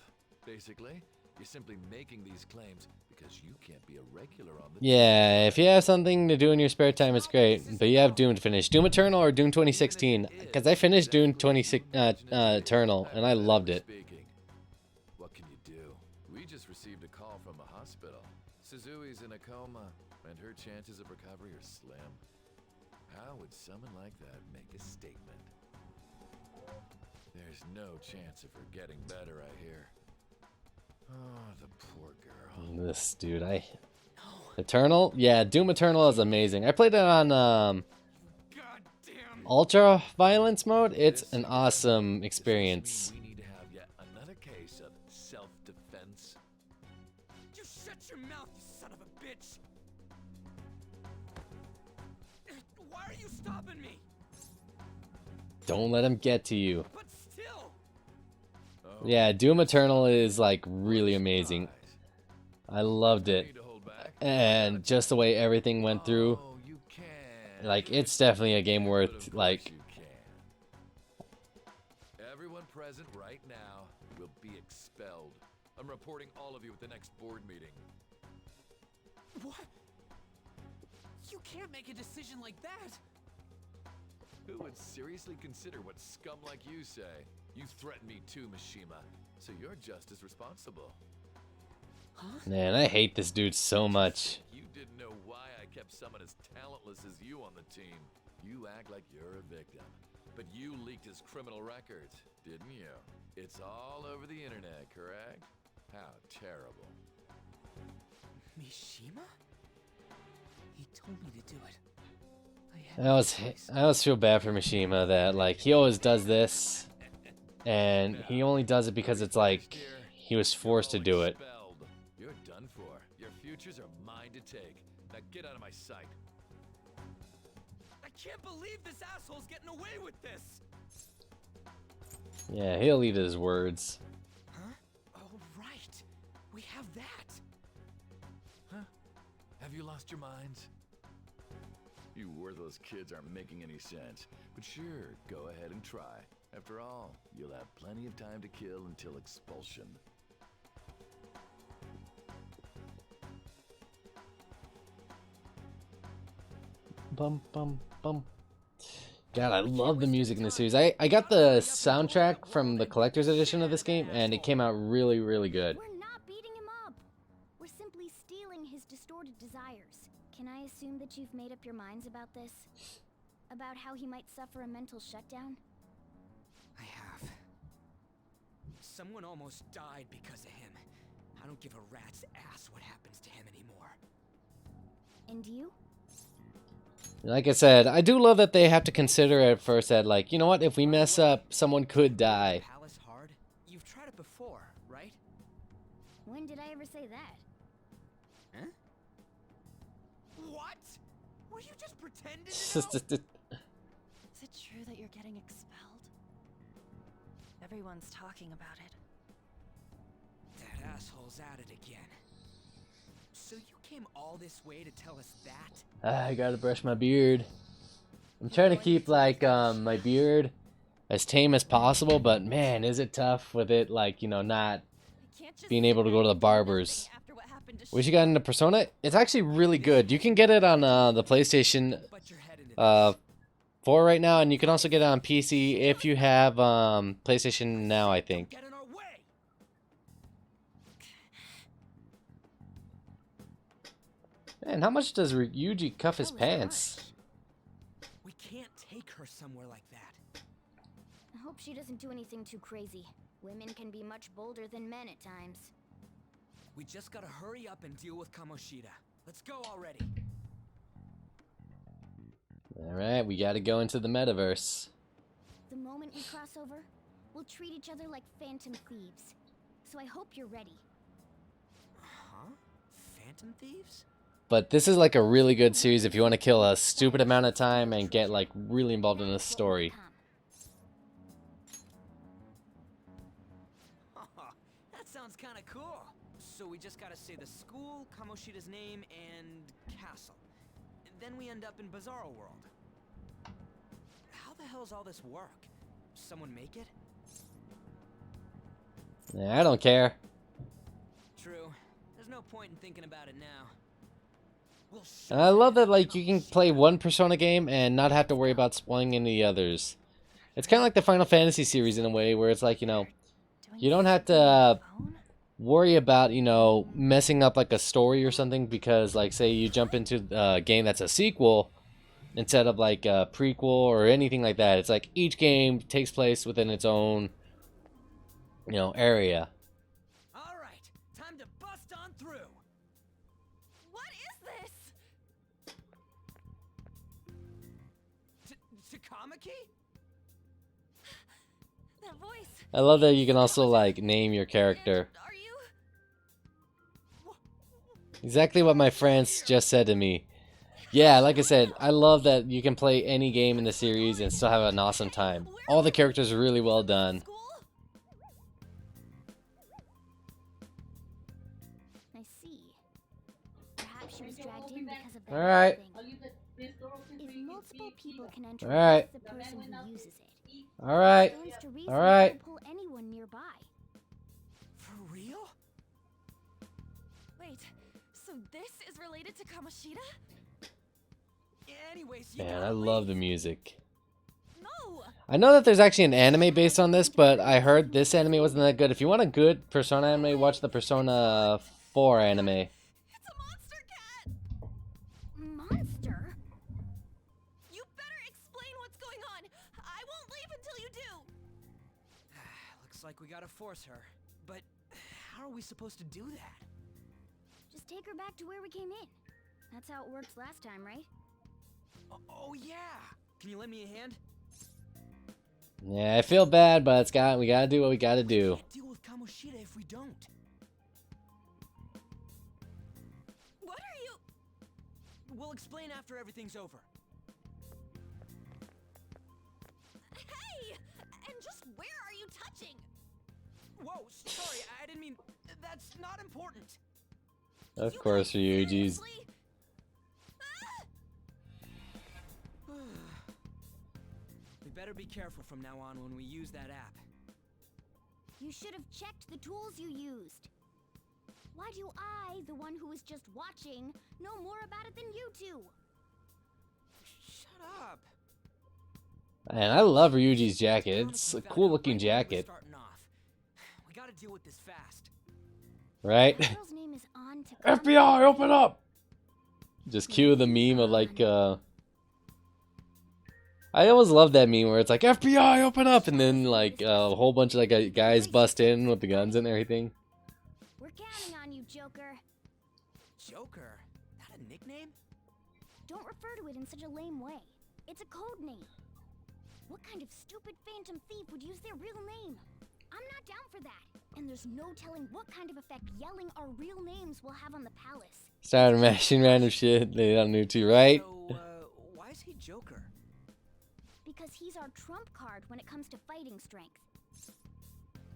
Basically, you're simply making these claims because you can't be a regular on the Yeah, if you have something to do in your spare time, it's great. But you have Doom to finish. Doom Eternal or Doom 2016? Because I finished Doom 2016 Eternal, and I loved it. What can you do? We just received a call from the hospital. Suzui's in a coma, and her chances of recovery are slim. How would someone like that make a statement? There's no chance of her getting better, I hear. Oh, the poor girl. This dude, Eternal? Yeah, Doom Eternal is amazing. I played it on Ultra Violence mode. It's an awesome experience. We need to have yet another case of self-defense. You shut your mouth, you son of a bitch! Why are you stopping me? Don't let him get to you. But still! Yeah, Doom Eternal is like really amazing. I loved it. And just the way everything went through. Like, it's definitely a game worth, like... Everyone present right now will be expelled. I'm reporting all of you at the next board meeting. What? You can't make a decision like that! Who would seriously consider what scum like you say? You threatened me too, Mishima, so you're just as responsible. Man, I hate this dude so much. You didn't know why I kept someone as talentless as you on the team. You act like you're a victim. But you leaked his criminal records, didn't you? It's all over the internet, correct? How terrible. Mishima? He told me to do it. I always feel bad for Mishima that, like, he always does this. And he only does it because it's like, he was forced to do it. You're done for. Your futures are mine to take. Now get out of my sight. I can't believe this asshole's getting away with this! Yeah, he'll eat his words. Huh? Oh, right. We have that. Huh? Have you lost your minds? You worthless kids aren't making any sense. But sure, go ahead and try. After all, you'll have plenty of time to kill until expulsion. Bum, bum, bum. God, I love the music in this series. I got the soundtrack from the collector's edition of this game, and it came out really, really good. We're not beating him up. We're simply stealing his distorted desires. Can I assume that you've made up your minds about this? About how he might suffer a mental shutdown? I have. Someone almost died because of him. I don't give a rat's ass what happens to him anymore. And you? Like I said, I do love that they have to consider at first that, like, you know what, if we mess up, someone could die. Palace hard? You've tried it before, right? When did I ever say that? Huh? What? Were you just pretending to know? Is it true that you're getting expelled? Everyone's talking about it. That asshole's at it again. So you came all this way to tell us that? I gotta brush my beard. I'm trying to keep like my beard as tame as possible, but man, is it tough with it, like, you know, not being able to go to the barbers. Wish you got into Persona. It's actually really good. You can get it on the PlayStation 4 right now, and you can also get it on PC if you have PlayStation Now, I think. Get in our way. Man, how much does Ryuji cuff his pants? We can't take her somewhere like that. I hope she doesn't do anything too crazy. Women can be much bolder than men at times. We just gotta hurry up and deal with Kamoshida. Let's go already. Alright, we gotta go into the metaverse. The moment we cross over, we'll treat each other like phantom thieves. So I hope you're ready. Huh? Phantom thieves? But this is like a really good series if you want to kill a stupid amount of time and get like really involved in the story. That sounds kind of cool. So we just gotta say the school, Kamoshida's name, and castle. And then we end up in Bizarro World. How the hell's all this work? Someone make it? Yeah, I don't care. True. There's no point in thinking about it now. And I love that like you can play one Persona game and not have to worry about spoiling any others. It's kind of like the Final Fantasy series in a way where it's like, you know, you don't have to worry about, you know, messing up like a story or something because like say you jump into a game that's a sequel instead of like a prequel or anything like that. It's like each game takes place within its own, you know, area. All right, time to bust on through. What is this? Takamaki? That voice. I love that you can also like name your character. Are you? Exactly what my friends just said to me. Yeah, like I said, I love that you can play any game in the series and still have an awesome time. All the characters are really well done. I see. Perhaps she was dragged in because of that Alright. thing. If multiple people can enter Alright. the person who uses it, Alright. stands to reason Alright. it will pull anyone nearby. For real? Wait, so this is related to Kamoshida? Anyways, you Man, gotta I love the music. No! I know that there's actually an anime based on this, but I heard this anime wasn't that good. If you want a good Persona anime, watch the Persona 4 anime. It's a monster cat! Monster? You better explain what's going on! I won't leave until you do! Looks like we gotta force her. But how are we supposed to do that? Just take her back to where we came in. That's how it worked last time, right? Oh yeah! Can you lend me a hand? Yeah, I feel bad, but we gotta do what we gotta do. Can't deal with Kamoshida if we don't. What are you? We'll explain after everything's over. Hey! And just where are you touching? Whoa, sorry, I didn't mean... That's not important. Of course, Ryuji's. Seriously? We better be careful from now on when we use that app. You should have checked the tools you used. Why do I, the one who was just watching, know more about it than you two? Shut up. And I love Ryuji's jacket. It's a cool looking jacket. Starting off. We gotta deal with this fast. Right? That girl's name is On to FBI, open up! Just cue the meme of like, I always love that meme where it's like, FBI, open up! And then like a whole bunch of like guys bust in with the guns and everything. We're counting on you, Joker. Joker? That a nickname? Don't refer to it in such a lame way. It's a code name. What kind of stupid phantom thief would use their real name? I'm not down for that. And there's no telling what kind of effect yelling our real names will have on the palace. Started mashing random shit they don't need to, right? So, why is he Joker? Because he's our trump card when it comes to fighting strength.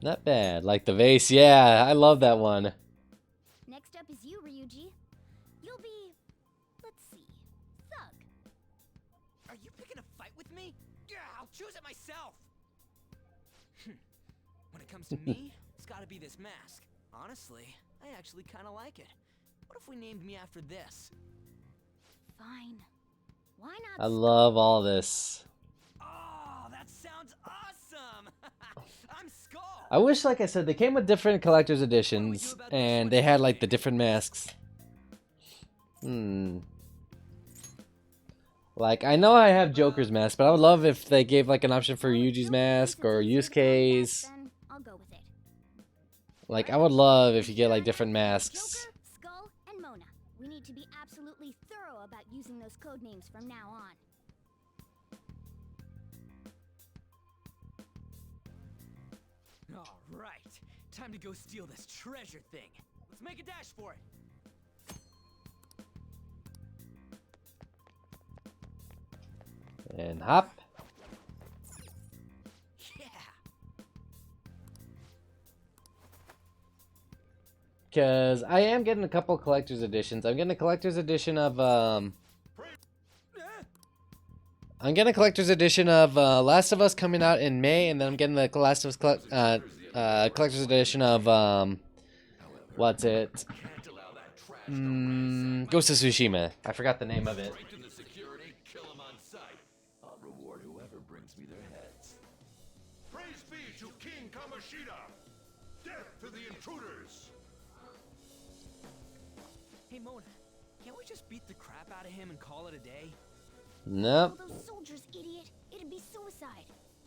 Not bad. Like the vase, yeah, I love that one. Next up is you, Ryuji. You'll be, let's see, Thug. Are you picking a fight with me? Yeah, I'll choose it myself. When it comes to me, it's gotta be this mask. Honestly, I actually kinda like it. What if we named me after this? Fine. Why not? I love all this. Oh, that sounds awesome! I'm Skull! I wish, like I said, they came with different collector's editions, and they had like the different masks. Like, I know I have Joker's mask, but I would love if they gave like an option for Yuji's mask or Yusuke's. Then I'll go with it. Like, I would love if you get like different masks. Joker, Skull, and Mona. We need to be absolutely thorough about using those code names from now on. All right, time to go steal this treasure thing. Let's make a dash for it. And hop. Yeah. Because I am getting a couple collector's editions. I'm getting a collector's edition of Last of Us coming out in May, and then I'm getting the Last of Us collector's edition of what's it? Ghost of Tsushima. I forgot the name of it. Break into security, kill them on sight. I'll reward whoever brings me their heads. Praise be to King Kamoshida! Death to the intruders! Hey, Mona, can't we just beat the crap out of him and call it a day? Nope. All those soldiers, idiot. It'd be suicide.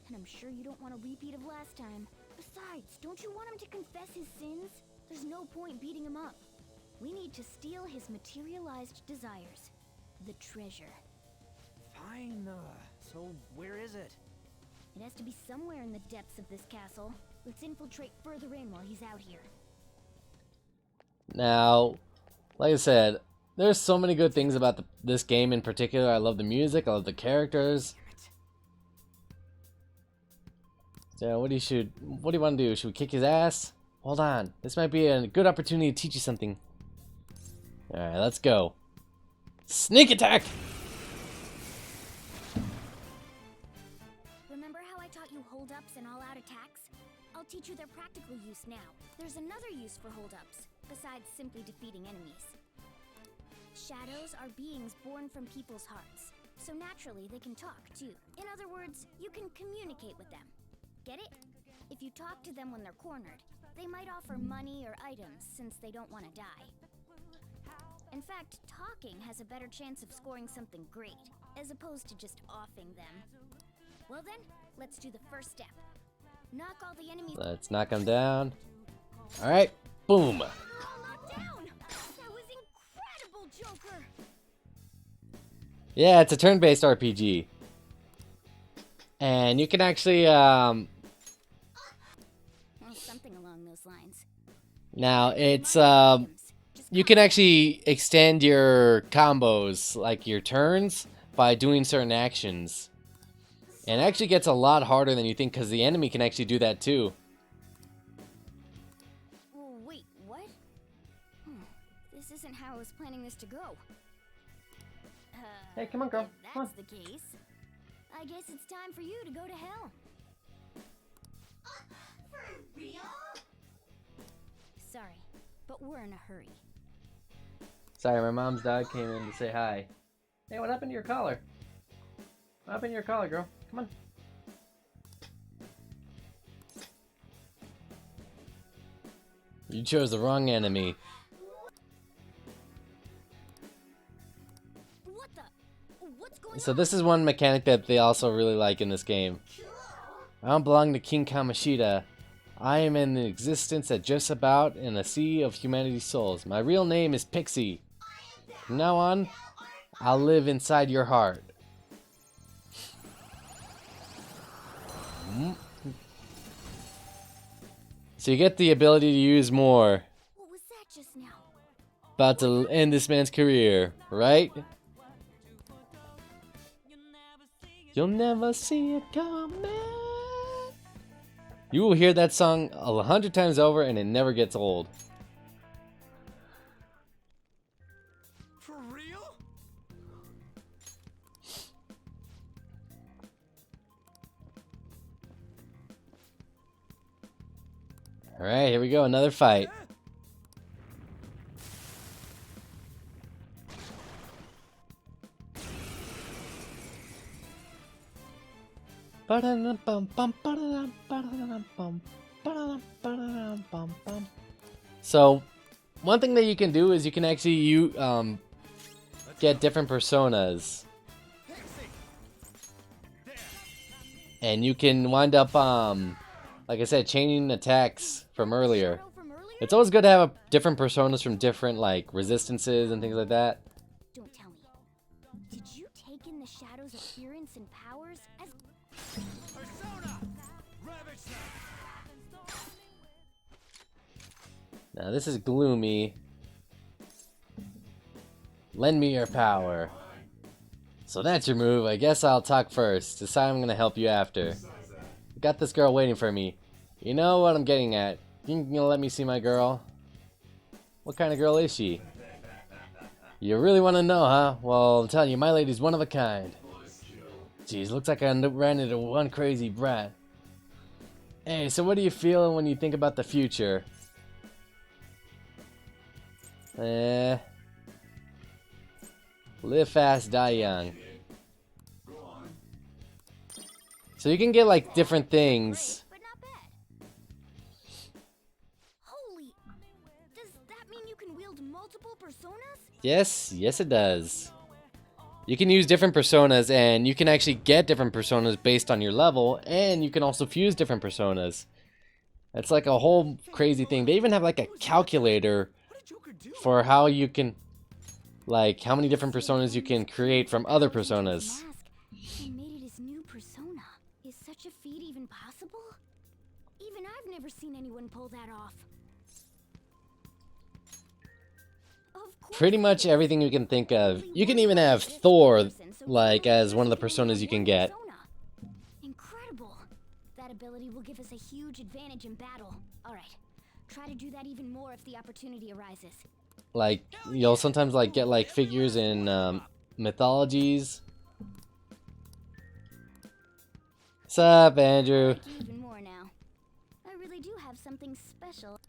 And I'm sure you don't want a repeat of last time. Besides, don't you want him to confess his sins? There's no point beating him up. We need to steal his materialized desires. The treasure. Fine, so where is it? It has to be somewhere in the depths of this castle. Let's infiltrate further in while he's out here. Now, like I said, there's so many good things about this game in particular. I love the music. I love the characters. So what do you want to do? Should we kick his ass? Hold on. This might be a good opportunity to teach you something. Alright, let's go. Sneak attack! Remember how I taught you hold-ups and all-out attacks? I'll teach you their practical use now. There's another use for hold-ups, besides simply defeating enemies. Shadows are beings born from people's hearts, so naturally they can talk too. In other words, you can communicate with them. Get it? If you talk to them when they're cornered, they might offer money or items since they don't want to die. In fact, talking has a better chance of scoring something great, as opposed to just offing them. Well then, let's do the first step. Knock all the enemies. Let's knock him down. Alright, boom! All knocked down! That was incredible, Joker! Yeah, it's a turn-based RPG. And you can actually, Well, something along those lines. now it's, you can actually extend your combos, like your turns, by doing certain actions. And it actually gets a lot harder than you think, because the enemy can actually do that too. Wait, what? This isn't how I was planning this to go. Hey, come on, girl. If Come on. that's the case, I guess it's time for you to go to hell. For real? Sorry, but we're in a hurry. Sorry, my mom's dog came in to say hi. Hey, what happened to your collar? What happened to your collar, girl? Come on. You chose the wrong enemy. What the? What's going So on? this is one mechanic that they also really like in this game. I don't belong to King Kamoshida. I am in existence at just about in a sea of humanity's souls. My real name is Pixie. From now on, I'll live inside your heart. So you get the ability to use more. What was that just now? About to end this man's career, right? You'll never see it coming. You will hear that song 100 times over and it never gets old. Alright, here we go, another fight. So, one thing that you can do is you can actually get different personas. And you can wind up, like I said, changing attacks from earlier. It's always good to have different personas from different, like, resistances and things like that. Don't tell me. Did you take in the Shadow's appearance and powers as... Now this is gloomy. Lend me your power. So that's your move. I guess I'll talk first. Decide I'm gonna help you after. Got this girl waiting for me. You know what I'm getting at. You gonna let me see my girl? What kind of girl is she? You really want to know, huh? Well, I'm telling you, my lady's one of a kind. Jeez, looks like I ran into one crazy brat. Hey, so what are you feeling when you think about the future? Live fast, die young. So you can get like different things. But not bad. Holy... Does that mean you can wield multiple personas? Yes, yes it does. You can use different personas, and you can actually get different personas based on your level, and you can also fuse different personas. It's like a whole crazy thing. They even have like a calculator for how you can, like, how many different personas you can create from other personas. He made it his new persona. Is such a feat even possible? Even I've never seen anyone pull that off. Of course Pretty much it is. everything you can think of. Only You can one even way have to get Thor, this person, so like, we only as one of the need personas you can one get. persona. Incredible. That ability will give us a huge advantage in battle. Alright. Try to do that even more if the opportunity arises. Like, you'll sometimes like get like figures in mythologies. What's up, Andrew? I like you even more now. I really do have something special.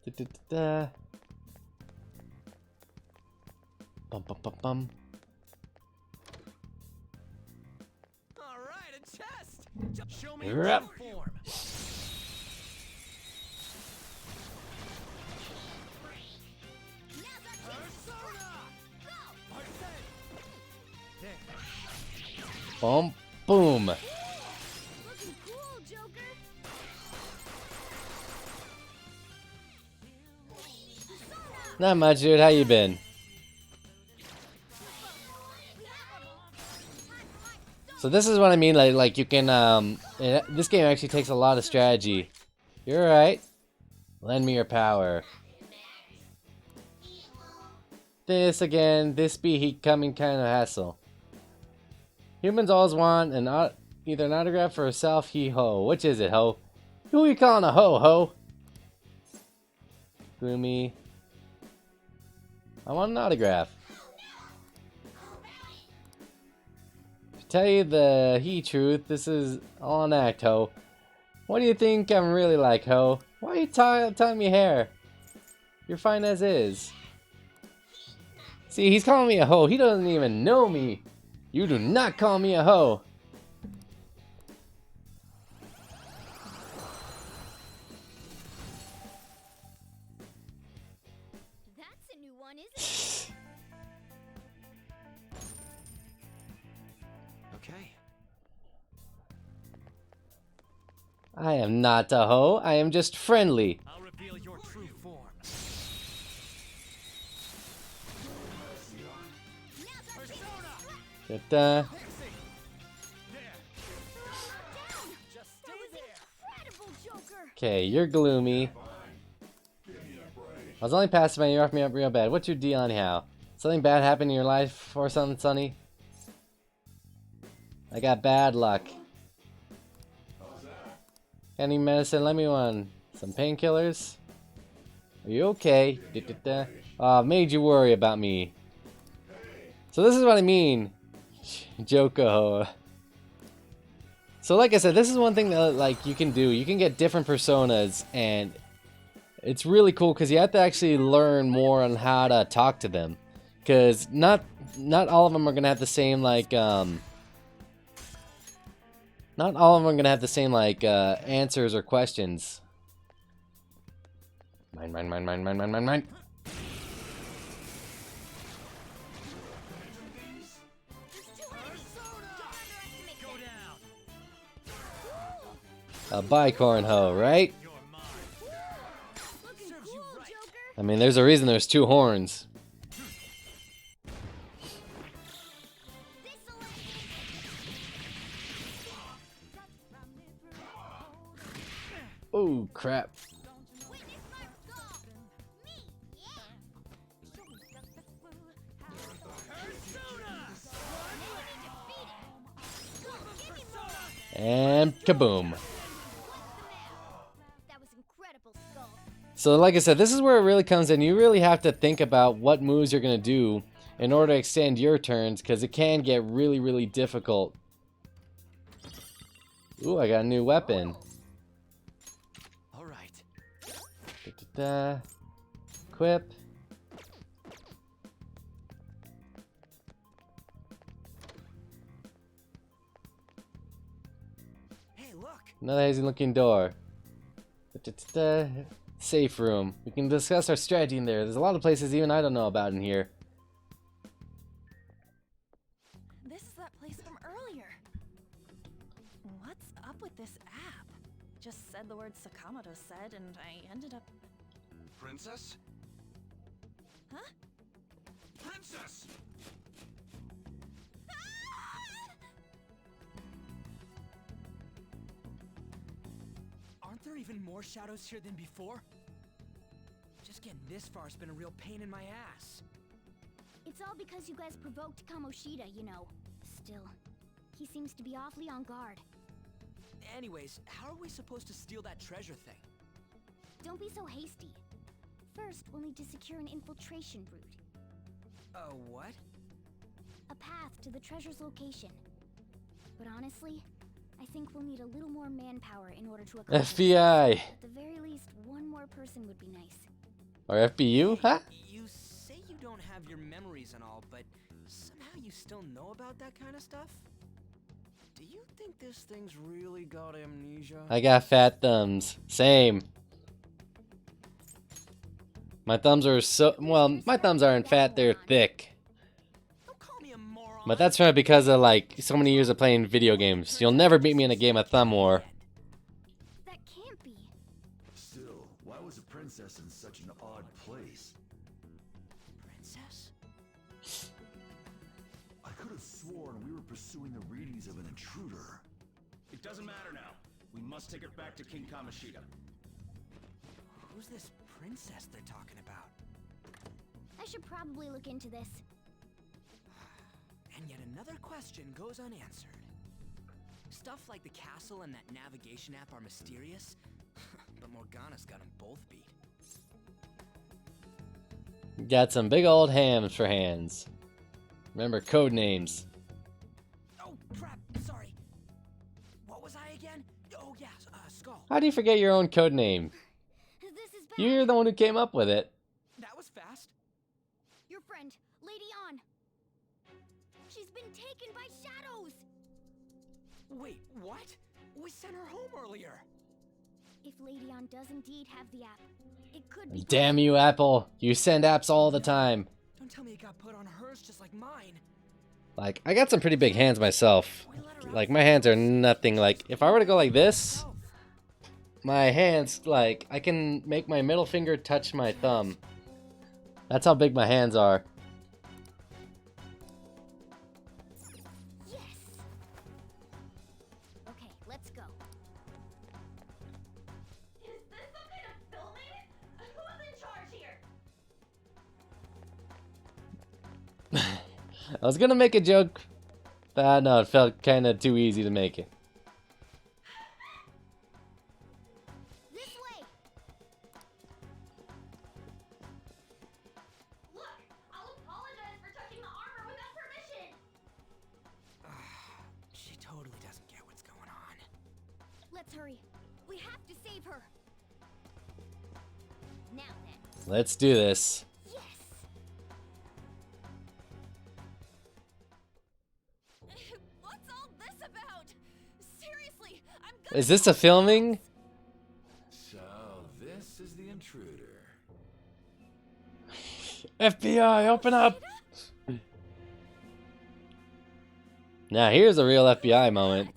Da-da-da-da. Bum bum bum bum. All right, a test. Show me Yep. your form. Boom, boom. Looking cool, Joker. Not much, dude. How you been? So this is what I mean. Like you can this game actually takes a lot of strategy. You're right. Lend me your power. This again. This be he coming kind of hassle. Humans always want either an autograph or a selfie. Ho, which is it, ho? Who are you calling a ho? Gloomy. I want an autograph. To tell you the truth, this is all an act, ho. What do you think I'm really like, ho? Why are you tying me hair? You're fine as is. See, he's calling me a ho. He doesn't even know me. You do not call me a hoe. That's a new one, isn't it? Okay. I am not a hoe. I am just friendly. I'll reveal your true form. Da-da. Just stay there. Incredible, Joker. Okay, you're gloomy. I was only passive and you roughed me up real bad. What's your deal anyhow? Something bad happened in your life or something, Sonny? I got bad luck. Any medicine? Let me one. Some painkillers? Are you okay? Da-da-da. Oh, made you worry about me. So this is what I mean. Joko. So like I said, this is one thing that like you can do. You can get different personas, and it's really cool because you have to actually learn more on how to talk to them, because not all of them are gonna have the same like not all of them are gonna have the same like answers or questions. Mine, mine, mine, mine, mine, mine, mine, mine. A bicorn hoe, right? I mean, there's a reason there's two horns. Oh, crap. And kaboom. That was incredible, Skull. So like I said, this is where it really comes in. You really have to think about what moves you're going to do in order to extend your turns, because it can get really, really difficult. Ooh, I got a new weapon. All right. Da-da-da. Equip. Hey, look. Another hazy looking door. Da-da-da-da. Safe room. We can discuss our strategy in there. There's a lot of places even I don't know about in here. This is that place from earlier. What's up with this app? Just said the word Sakamoto said, and I ended up. Princess? Huh? Princess! Aren't there even more shadows here than before? Just getting this far's been a real pain in my ass. It's all because you guys provoked Kamoshida, you know. Still, he seems to be awfully on guard. Anyways, how are we supposed to steal that treasure thing? Don't be so hasty. First, we'll need to secure an infiltration route. What? A path to the treasure's location. But honestly, I think we'll need a little more manpower in order to accomplish this. FBI. At the very least, one more person would be nice. Or FBU, huh? You say you don't have your memories and all, but somehow you still know about that kind of stuff? Do you think this thing's really got amnesia? I got fat thumbs. Same. My thumbs are so... Well, my thumbs aren't fat, they're thick. Don't call me a moron. But that's right because of, like, so many years of playing video games. You'll never beat me in a game of thumb war. That can't be. Still, why was a princess in such an odd place? Princess? I could have sworn we were pursuing the readings of an intruder. It doesn't matter now. We must take it back to King Kamoshida. Who's this princess they're talking about? I should probably look into this. And yet another question goes unanswered. Stuff like the castle and that navigation app are mysterious, but Morgana's got them both beat. Got some big old hams for hands. Remember code names. Oh, crap, sorry. What was I again? Oh, yeah, Skull. How do you forget your own code name? This is bad. You're the one who came up with it. That was fast. Your friend, Lady On. She's been taken by shadows. Wait, what? We sent her home earlier. If Lady On does indeed have the app, it could be. Damn you, Apple. You send apps all the time. Don't tell me it got put on hers just like mine. Like, I got some pretty big hands myself. Like, my hands are nothing. Like, if I were to go like this, my hands, like, I can make my middle finger touch my thumb. That's how big my hands are. Yes. Okay, let's go. Is this some kind of filming? Who's in charge here? I was gonna make a joke, but no, it felt kind of too easy to make it. This way. Look, I'll apologize for touching the armor without permission. She totally doesn't get what's going on. Let's hurry. We have to save her. Now then. Let's do this. Yes. What's all this about? Seriously, I'm gonna Is this a filming? So, this is the intruder. FBI, open up! Now here's a real FBI moment.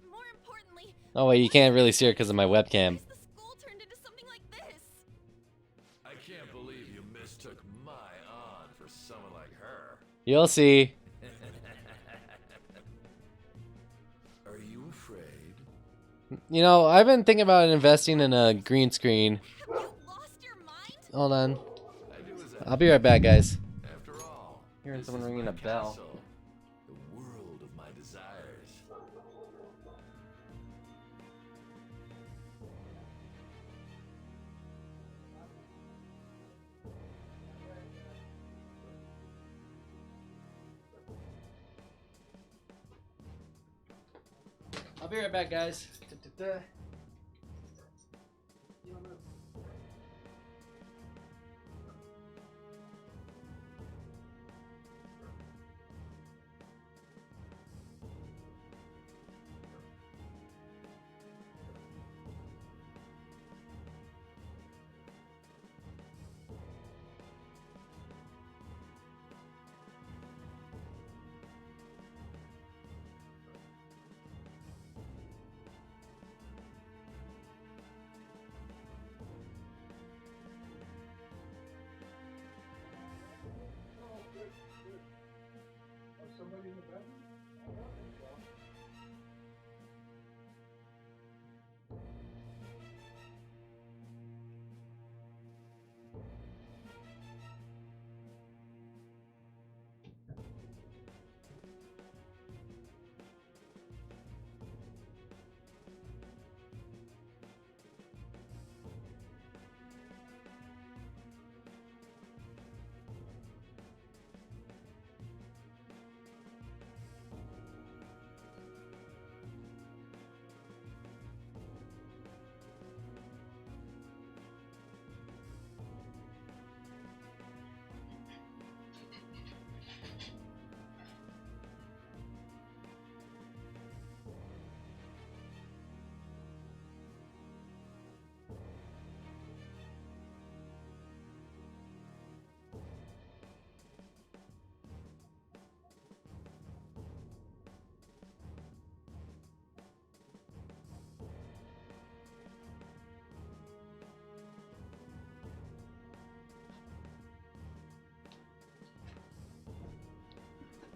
More importantly, Oh wait, you can't really see her because of my webcam. the school turned into something like this. I can't believe you mistook my aunt for someone like her. You'll see. Are you afraid? You know, I've been thinking about investing in a green screen. Have you lost your mind? Hold on. I do as I I'll be right back, guys. After all, Hearing this someone is ringing my a bell. castle, the world of my desires. I'll be right back, guys.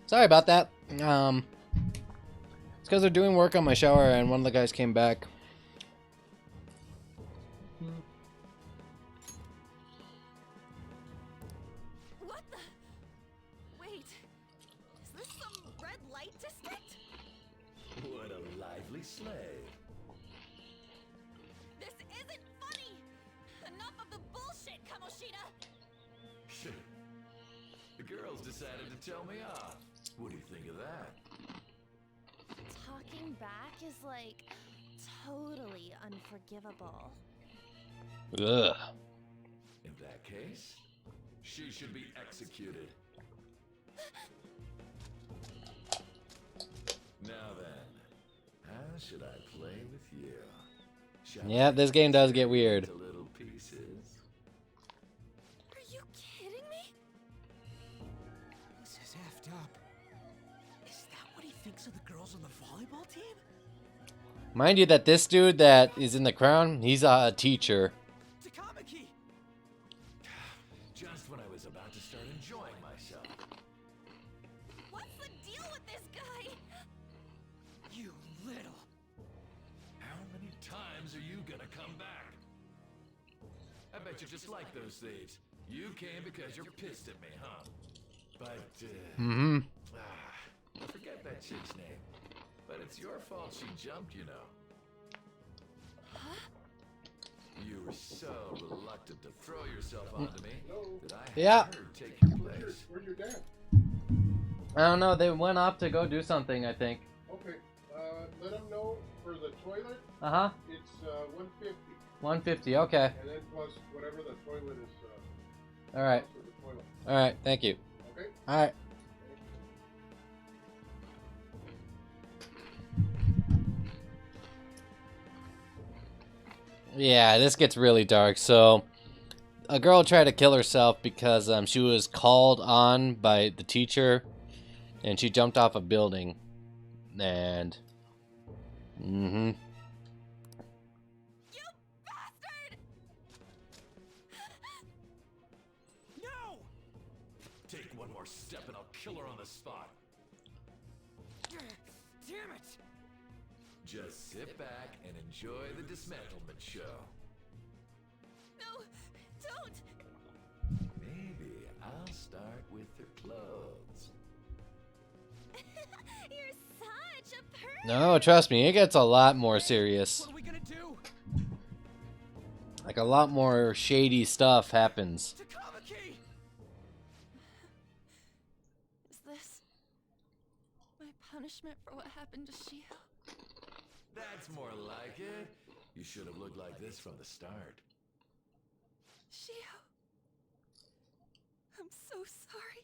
Sorry about that. It's because they're doing work on my shower and one of the guys came back. What the? Wait, is this some red light district? What a lively slave. This isn't funny! Enough of the bullshit, Kamoshida! The girls decided to tell me off. What do you think of that? Talking back is like totally unforgivable. Ugh. In that case, she should be executed. Now then, how should I play with you? Shall Yeah, this game does get weird. into little pieces? Are you kidding me? This is effed up. Is that what he thinks of the girls on the volleyball team? Mind you that this dude that is in the crown, he's a teacher. Takamaki! Just when I was about to start enjoying myself. What's the deal with this guy? You little. How many times are you gonna come back? I bet you just like those thieves. You came because you're pissed at me, huh? But, Mm-hmm. I forget that chick's name. But it's your fault she jumped, you know. You were so reluctant to throw yourself onto me that I had her take your place. Where's your dad? I don't know, they went off to go do something, I think. Okay, let him know for the toilet, Uh-huh. it's 150. 150, okay. And then plus whatever the toilet is. Alright. For the toilet. Alright, thank you. Okay. Alright. Yeah, this gets really dark. So, a girl tried to kill herself because she was called on by the teacher, and she jumped off a building. And, You bastard! No! Take one more step and I'll kill her on the spot. Damn it! Just sit back and enjoy the dismantlement show. No, don't! Maybe I'll start with her clothes. You're such a pervert! no, trust me, it gets a lot more serious. What are we gonna do? Like, a lot more shady stuff happens. Takamaki! Is this my punishment for what happened to Shiho? That's more like it. You should have looked like this from the start. Shiho, I'm so sorry.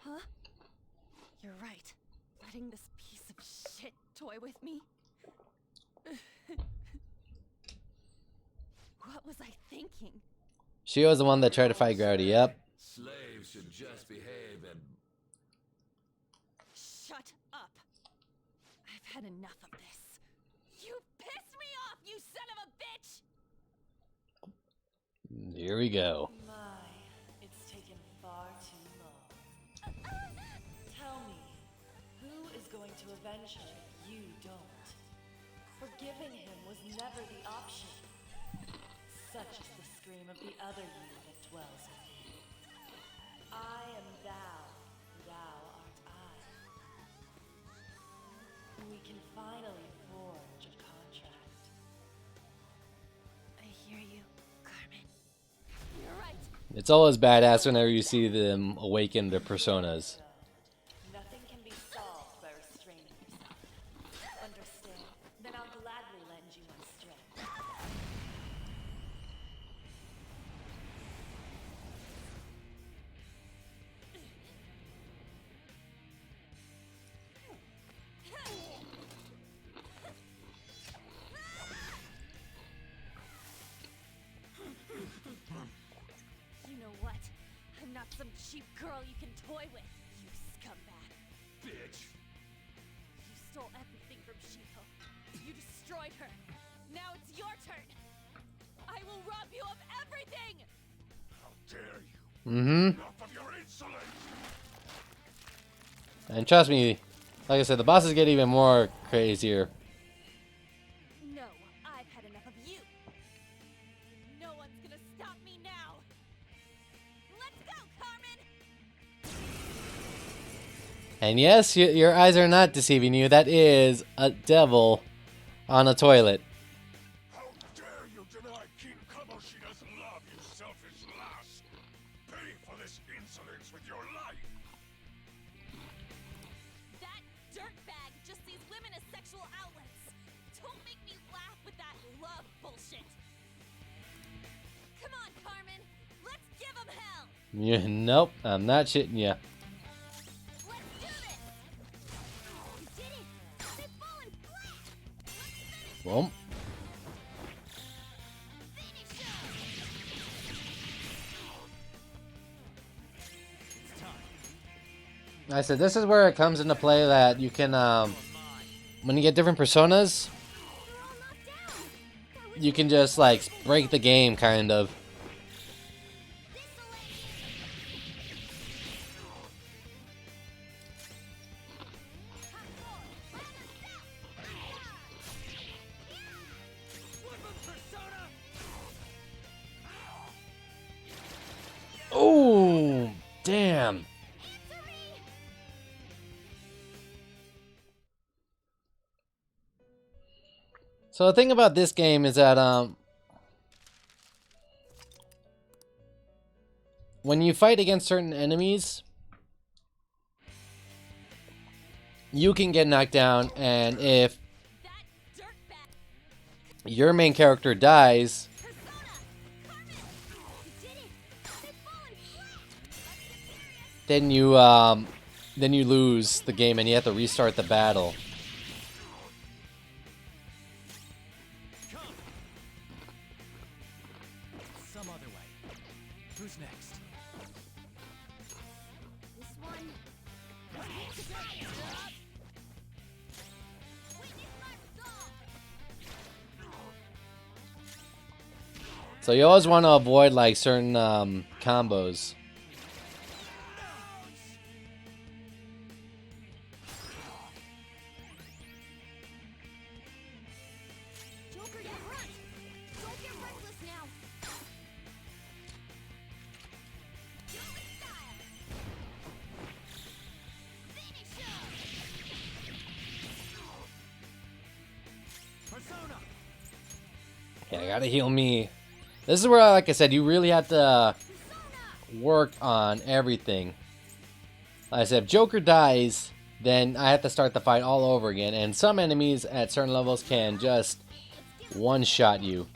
Huh? You're right. Letting this piece of shit toy with me. What was I thinking? She was the one that tried to fight Gravity, yep. Slaves should just behave and... Shut up! I've had enough of this. You pissed me off, you son of a bitch! Here we go. My, it's taken far too long. Tell me, who is going to avenge her if you don't? Forgiving him was never the option. Such is the scream of the other you that dwells with me. I am thou, thou art I. We can finally forge a contract. I hear you, Carmen. You're right. It's always badass whenever you see them awaken their personas. Nothing can be solved by restraining yourself. Understand? Then I'll gladly lend you my strength. You know what? I'm not some cheap girl you can toy with, you scumbag. Bitch! You stole everything from Shiho. You destroyed her. Now it's your turn. I will rob you of everything! How dare you? Mm-hmm. Enough of your insolence! And trust me, like I said, the bosses get even more crazier. No, I've had enough of you. No one's gonna stop me now. Let's go, Carmen! And yes, your eyes are not deceiving you. That is a devil on a toilet. How dare you deny King Kamoshida's love, you selfish lass! Pay for this insolence with your life! That dirtbag just sees women as sexual outlets. Don't make me laugh with that love bullshit. Come on, Carmen. Let's give him hell. Yeah, nope, I'm not shitting ya. Let's do this. You did it. They've fallen flat. Let's finish Well, him. I said this is where it comes into play that you can, when you get different personas, you can just like break the game, kind of. Oh, damn. So the thing about this game is that when you fight against certain enemies, you can get knocked down, and if your main character dies, then you lose the game and you have to restart the battle. Some other way. Who's next? This one. So you always want to avoid like certain combos. Joker, you front! Don't get reckless now! Joker style! Finish him! Persona! Yeah, I gotta heal me. This is where, like I said, you really have to work on everything. Like I said, if Joker dies, then I have to start the fight all over again. And some enemies at certain levels can just one-shot you.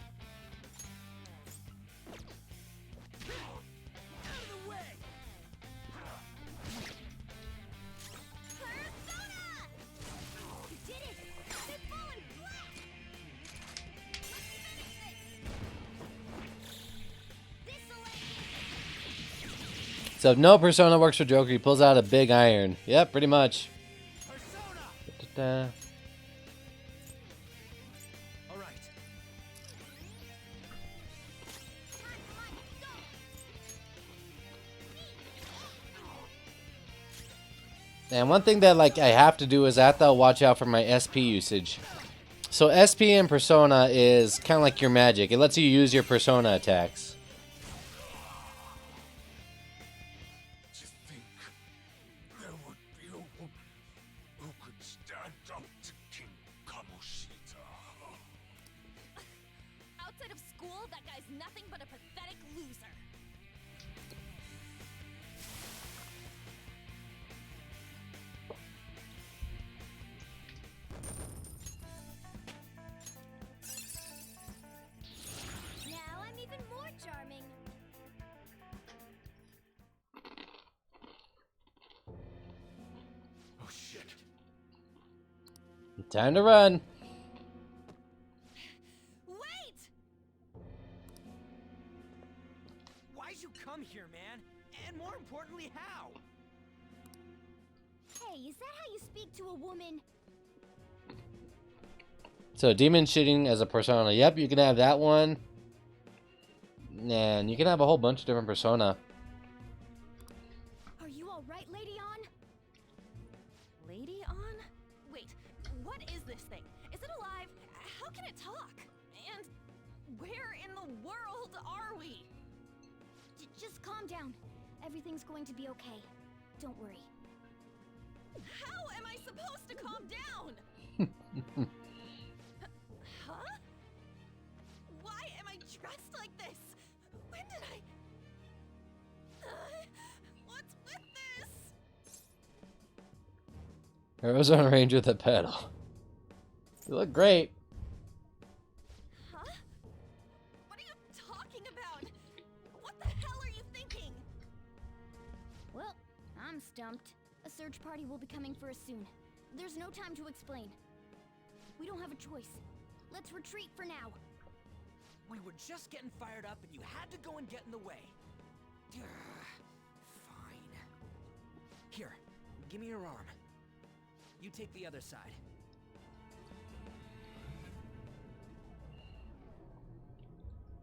So if no Persona works for Joker, he pulls out a big iron. Yep, pretty much. Da-da-da. All right. And one thing that like I have to do is I have to watch out for my SP usage. So SP in Persona is kind of like your magic. It lets you use your Persona attacks. To think there would be a woman who could stand up to King Kamoshida. Outside of school, that guy's nothing but a pathetic loser. Now I'm even more charming. Oh shit. Time to run. Wait! Why'd you come here, man? And more importantly, how? Hey, is that how you speak to a woman? So demon shooting as a Persona. Yep, you can have that one. And you can have a whole bunch of different Persona. Are you alright, Lady On? Lady on? Wait, what is this thing? Is it alive? How can it talk? And where in the world are we? Just calm down. Everything's going to be okay. Don't worry. How am I supposed to calm down? Huh? Why am I dressed like this? When did I... what's with this? Arizona Ranger the pedal. You look great. Huh? What are you talking about? What the hell are you thinking? Well, I'm stumped. A search party will be coming for us soon. There's no time to explain. We don't have a choice. Let's retreat for now. We were just getting fired up and you had to go and get in the way. Fine. Here, give me your arm. You take the other side.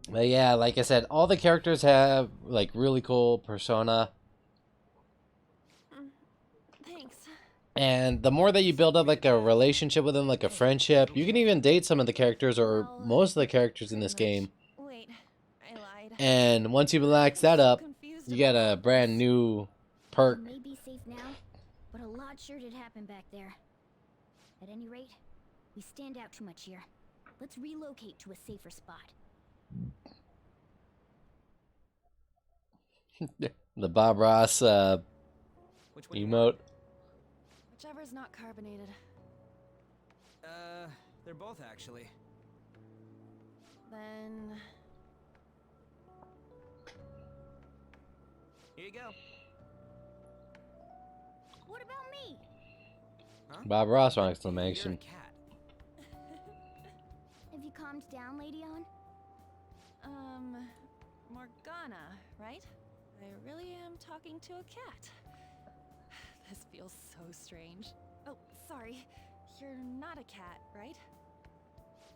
But yeah, like I said, all the characters have like really cool persona. Thanks. And the more that you build up like a relationship with them, like a friendship, you can even date some of the characters or most of the characters in this game. Wait, I lied. And once you relax that up, you get a brand new perk. We may be safe now, but a lot sure did happen back there. At any rate, we stand out too much here. Let's relocate to a safer spot. The Bob Ross Which one you want? emote. Whichever's not carbonated. They're both actually. Then... Here you go. What about me? Bob Ross You're a exclamation. cat. Have you calmed down, Lady On? Morgana, right? I really am talking to a cat. This feels so strange. Oh, sorry. You're not a cat, right?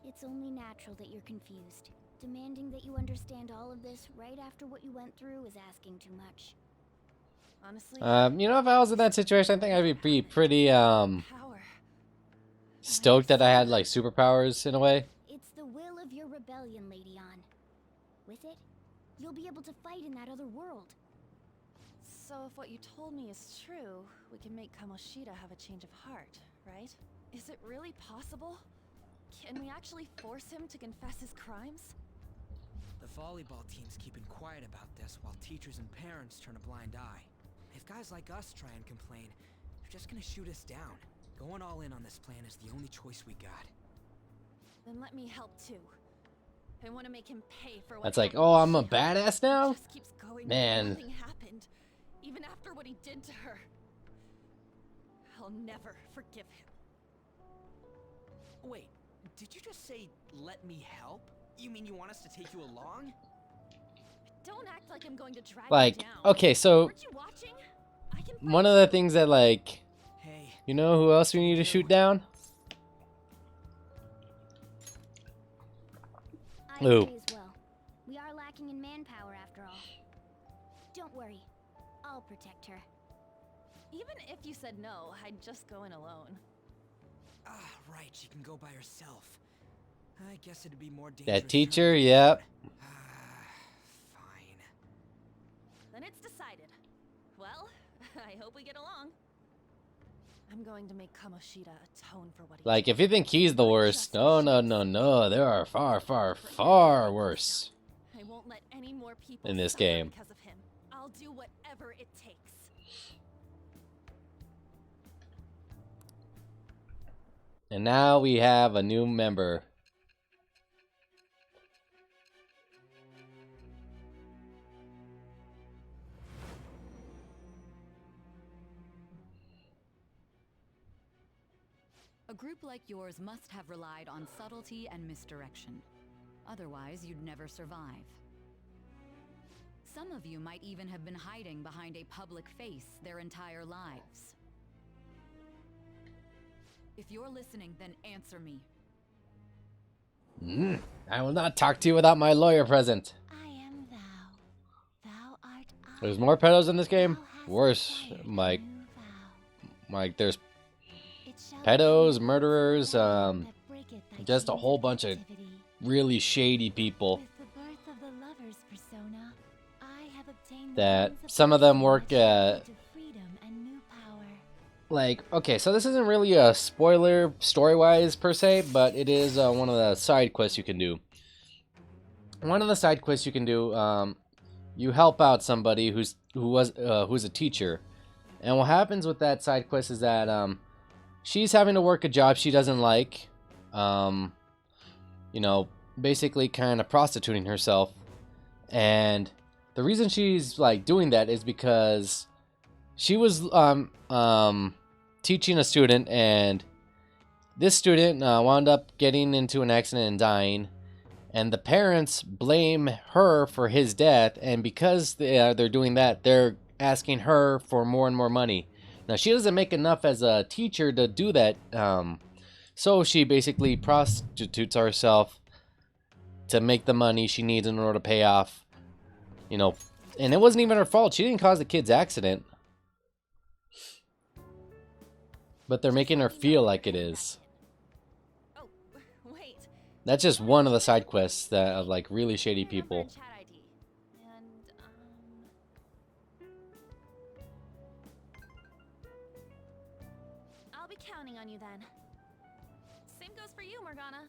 It's only natural that you're confused. Demanding that you understand all of this right after what you went through is asking too much. Honestly, You know, if I was in that situation, I think I'd be pretty power. stoked that I had like superpowers in a way. It's the will of your rebellion, Lady On. With it, you'll be able to fight in that other world. So if what you told me is true, we can make Kamoshida have a change of heart, right? Is it really possible? Can we actually force him to confess his crimes? The volleyball team's keeping quiet about this while teachers and parents turn a blind eye. If guys like us try and complain, they're just gonna shoot us down. Going all in on this plan is the only choice we got. Then let me help too. I want to make him pay for what That's like, happened oh, to I'm a Shayla. badass now? He just keeps going. Man. Nothing happened, even after what he did to her. I'll never forgive him. Wait, did you just say, let me help? You mean you want us to take you along? Don't act like I'm going to drag Like, you down. okay, so Weren't you watching? I can one of the things that like, Hey, you know who else we need to shoot down? I Ooh. agree as well. We are lacking in manpower after all. Don't worry. I'll protect her. Even if you said no, I'd just go in alone. Ah, right, she can go by herself. I guess it'd be more dangerous. That teacher, trying to- yep. Fine. Then it's decided. Well, I hope we get along. I'm going to make Kamoshida atone for what he Like, did. if you think he's the worst, no, no, no, no. There are far, far, far worse I won't let any more people in this suffer game. because of him. I'll do whatever it takes. And now we have a new member. A group like yours must have relied on subtlety and misdirection. Otherwise, you'd never survive. Some of you might even have been hiding behind a public face their entire lives. If you're listening, then answer me. I will not talk to you without my lawyer present. I am thou. Thou art I. There's more pedos in this game. Thou hast Worse, acquired a Mike. new vow. Like, there's It shall pedos, become murderers, the rebellion that breaketh thy just a chains whole bunch of captivity. really shady people With the birth of the lover's persona, I have obtained the that wings of some of them blessing work that shall at. lead to freedom and new power. Like, okay, so this isn't really a spoiler story-wise per se, but it is one of the side quests you can do. One of the side quests you can do, you help out somebody who's a teacher, and what happens with that side quest is that she's having to work a job she doesn't like, you know, basically kind of prostituting herself, and the reason she's like doing that is because she was teaching a student, and this student wound up getting into an accident and dying, and the parents blame her for his death, and because they're doing that, they're asking her for more and more money. Now, she doesn't make enough as a teacher to do that, so she basically prostitutes herself to make the money she needs in order to pay off, you know, and it wasn't even her fault. She didn't cause the kid's accident. But they're making her feel like it is. Oh, wait. That's just one of the side quests that of like really shady people. Chat ID. And, I'll be counting on you then. Same goes for you, Morgana.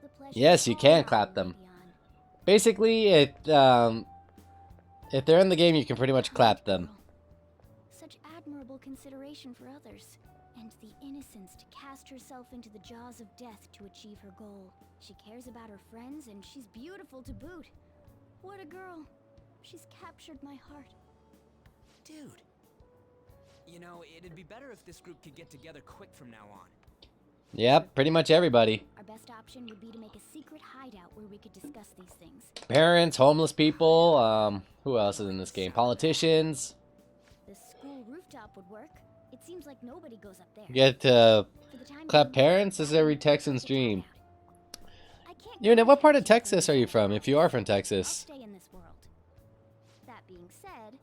The pleasure Yes, is you all can mine, clap them. Lady On. Basically, if they're in the game, you can pretty much clap them. Such admirable incredible consideration for others, and the innocence to cast herself into the jaws of death to achieve her goal. She cares about her friends, and she's beautiful to boot. What a girl. She's captured my heart. Dude. You know, it'd be better if this group could get together quick from now on. Yep, pretty much everybody. Our best option would be to make a secret hideout where we could discuss these things. Parents, homeless people, who else is in this game? Politicians. The school rooftop would work. It seems like nobody goes up there. You get to clap parents. This is every Texan's dream. Unit, what part of Texas are you from, if you are from Texas? I'll stay in this world. That being said,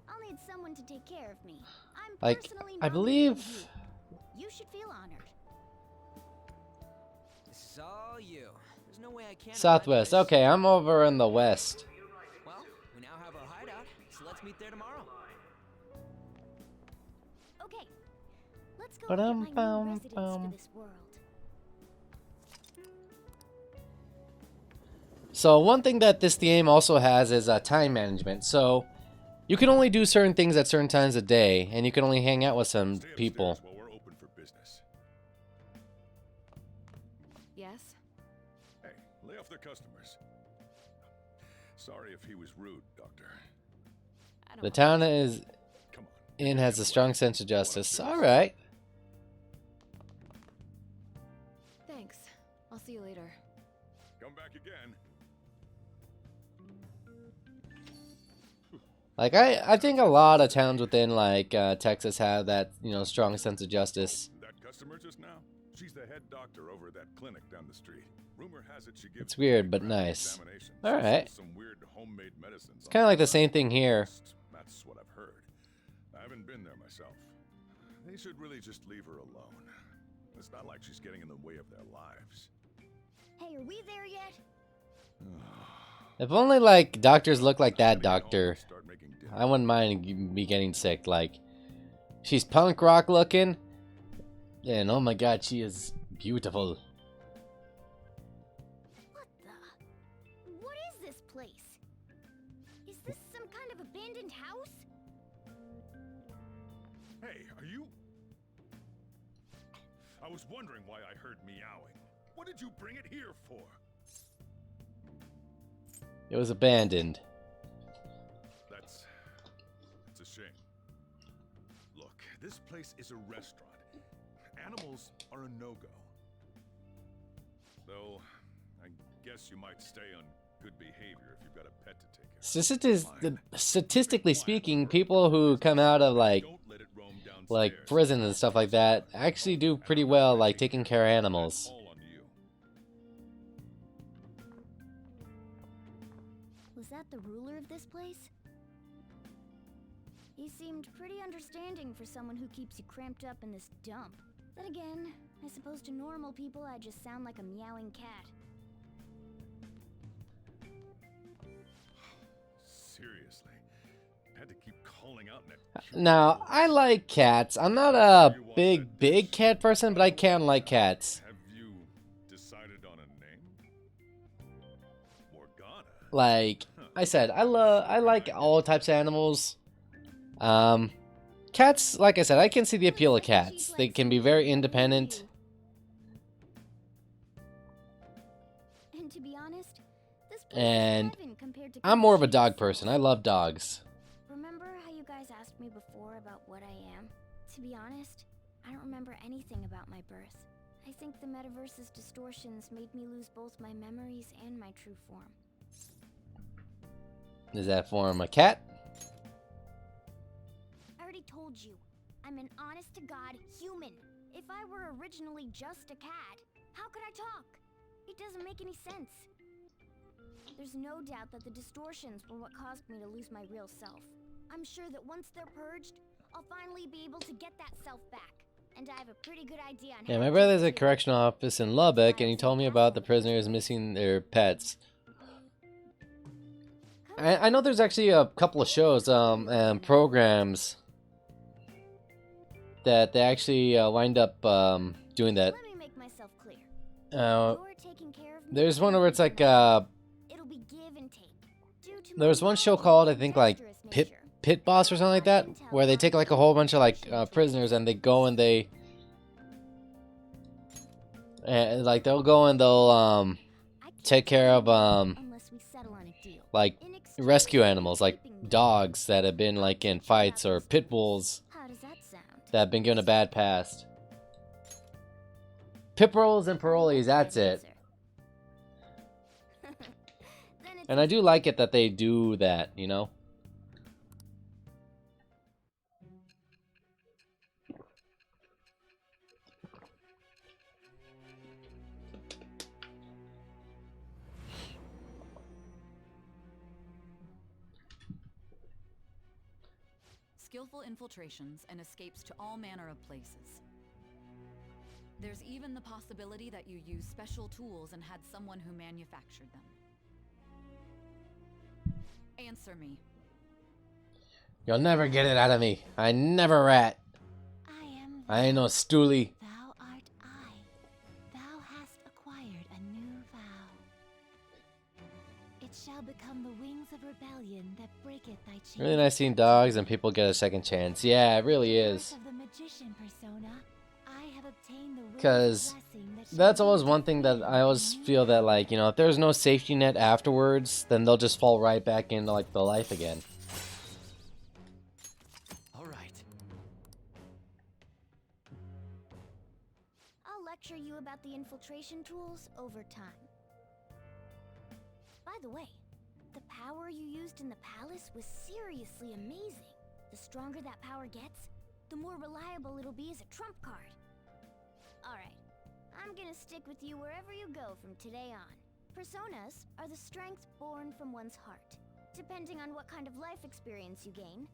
I'll need someone to take care of me. I'm Like, personally I believe... You should feel honored. This is all you. There's no way I can. Southwest. Okay, I'm over in the west. Well, we now have our hideout, so let's meet there tomorrow. Okay, let's go get my new residence for this world. So one thing that this game also has is time management. So you can only do certain things at certain times of day, and you can only hang out with some people. While we're open for business. Yes? Hey, lay off the customers. Sorry if he was rude, Doctor. The town is in has a strong sense of justice. All right. Thanks. I'll see you later. Come back again. Like I think a lot of towns within like Texas have that, you know, strong sense of justice. That customer just now? She's the head doctor over at that clinic down the street. Rumor has it she gives It's weird but nice. examinations. All right. Some weird homemade medicines. It's kind of like the same thing here. That's what I've heard. I haven't been there myself. They should really just leave her alone. It's not like she's getting in the way of their lives. Hey, are we there yet? If only like doctors look like that doctor, I wouldn't mind me getting sick. Like, she's punk rock looking, and oh my god, she is beautiful. What is this place? Is this some kind of abandoned house? Hey, are you... I was wondering why I heard meowing. What did you bring it here for? It was abandoned. It's a shame. Look, this place is a restaurant. Animals are a no-go. Though, I guess you might stay on good behavior if you've got a pet to take care of. Statistically speaking, people who come out of like prison and stuff like that actually do pretty well, like taking care of animals. Was that the ruler of this place? He seemed pretty understanding for someone who keeps you cramped up in this dump. Then again, I suppose to normal people I just sound like a meowing cat. Seriously, had to keep calling out that. Now, I like cats. I'm not a big cat person, but I can like cats. Have you decided on a name? Morgana. Like I said, I like all types of animals. Cats, like I said, I can see the appeal of cats. They can be very independent. And to be honest, this place And is heaven compared to I'm more of a dog person. I love dogs. Remember how you guys asked me before about what I am? To be honest, I don't remember anything about my birth. I think the metaverse's distortions made me lose both my memories and my true form. Is that form a cat? I already told you, I'm an honest-to-God human. If I were originally just a cat, how could I talk? It doesn't make any sense. There's no doubt that the distortions were what caused me to lose my real self. I'm sure that once they're purged, I'll finally be able to get that self back. And I have a pretty good idea on how Yeah, to my do brother's it. at correctional office in Lubbock, and he told me about the prisoners missing their pets. I know there's actually a couple of shows and programs that they actually wind up doing that. Let me make myself clear. Uh, You're taking care of me. there's one where it's like It'll be give and take. Due to there was my one show moral called I and think like dexterous Pip nature, pit boss or something like that, where they take like a whole bunch of like prisoners and they go and they like they'll go and they'll take care of unless we settle on a deal. like rescue animals like dogs that have been like in fights or pit bulls How does that sound? that have been given a bad past. Pit rolls and parolees, that's it. And I do like it that they do that, you know? Skillful infiltrations and escapes to all manner of places. There's even the possibility that you use special tools and had someone who manufactured them. Answer me. You'll never get it out of me. I never rat. I ain't no stoolie. Thou art I. Thou hast acquired a new vow. It shall become the wings of rebellion that breaketh thy chains. Really nice seeing dogs and people get a second chance. Yeah, it really is. Of the magician persona, I have obtained the Because that's always one thing that I always feel that, like, you know, if there's no safety net afterwards, then they'll just fall right back into like the life again. All right. I'll lecture you about the infiltration tools over time. By the way, the power you used in the palace was seriously amazing. The stronger that power gets, the more reliable it'll be as a trump card. Alright, I'm gonna stick with you wherever you go from today on. Personas are the strength born from one's heart. Depending on what kind of life experience you gain,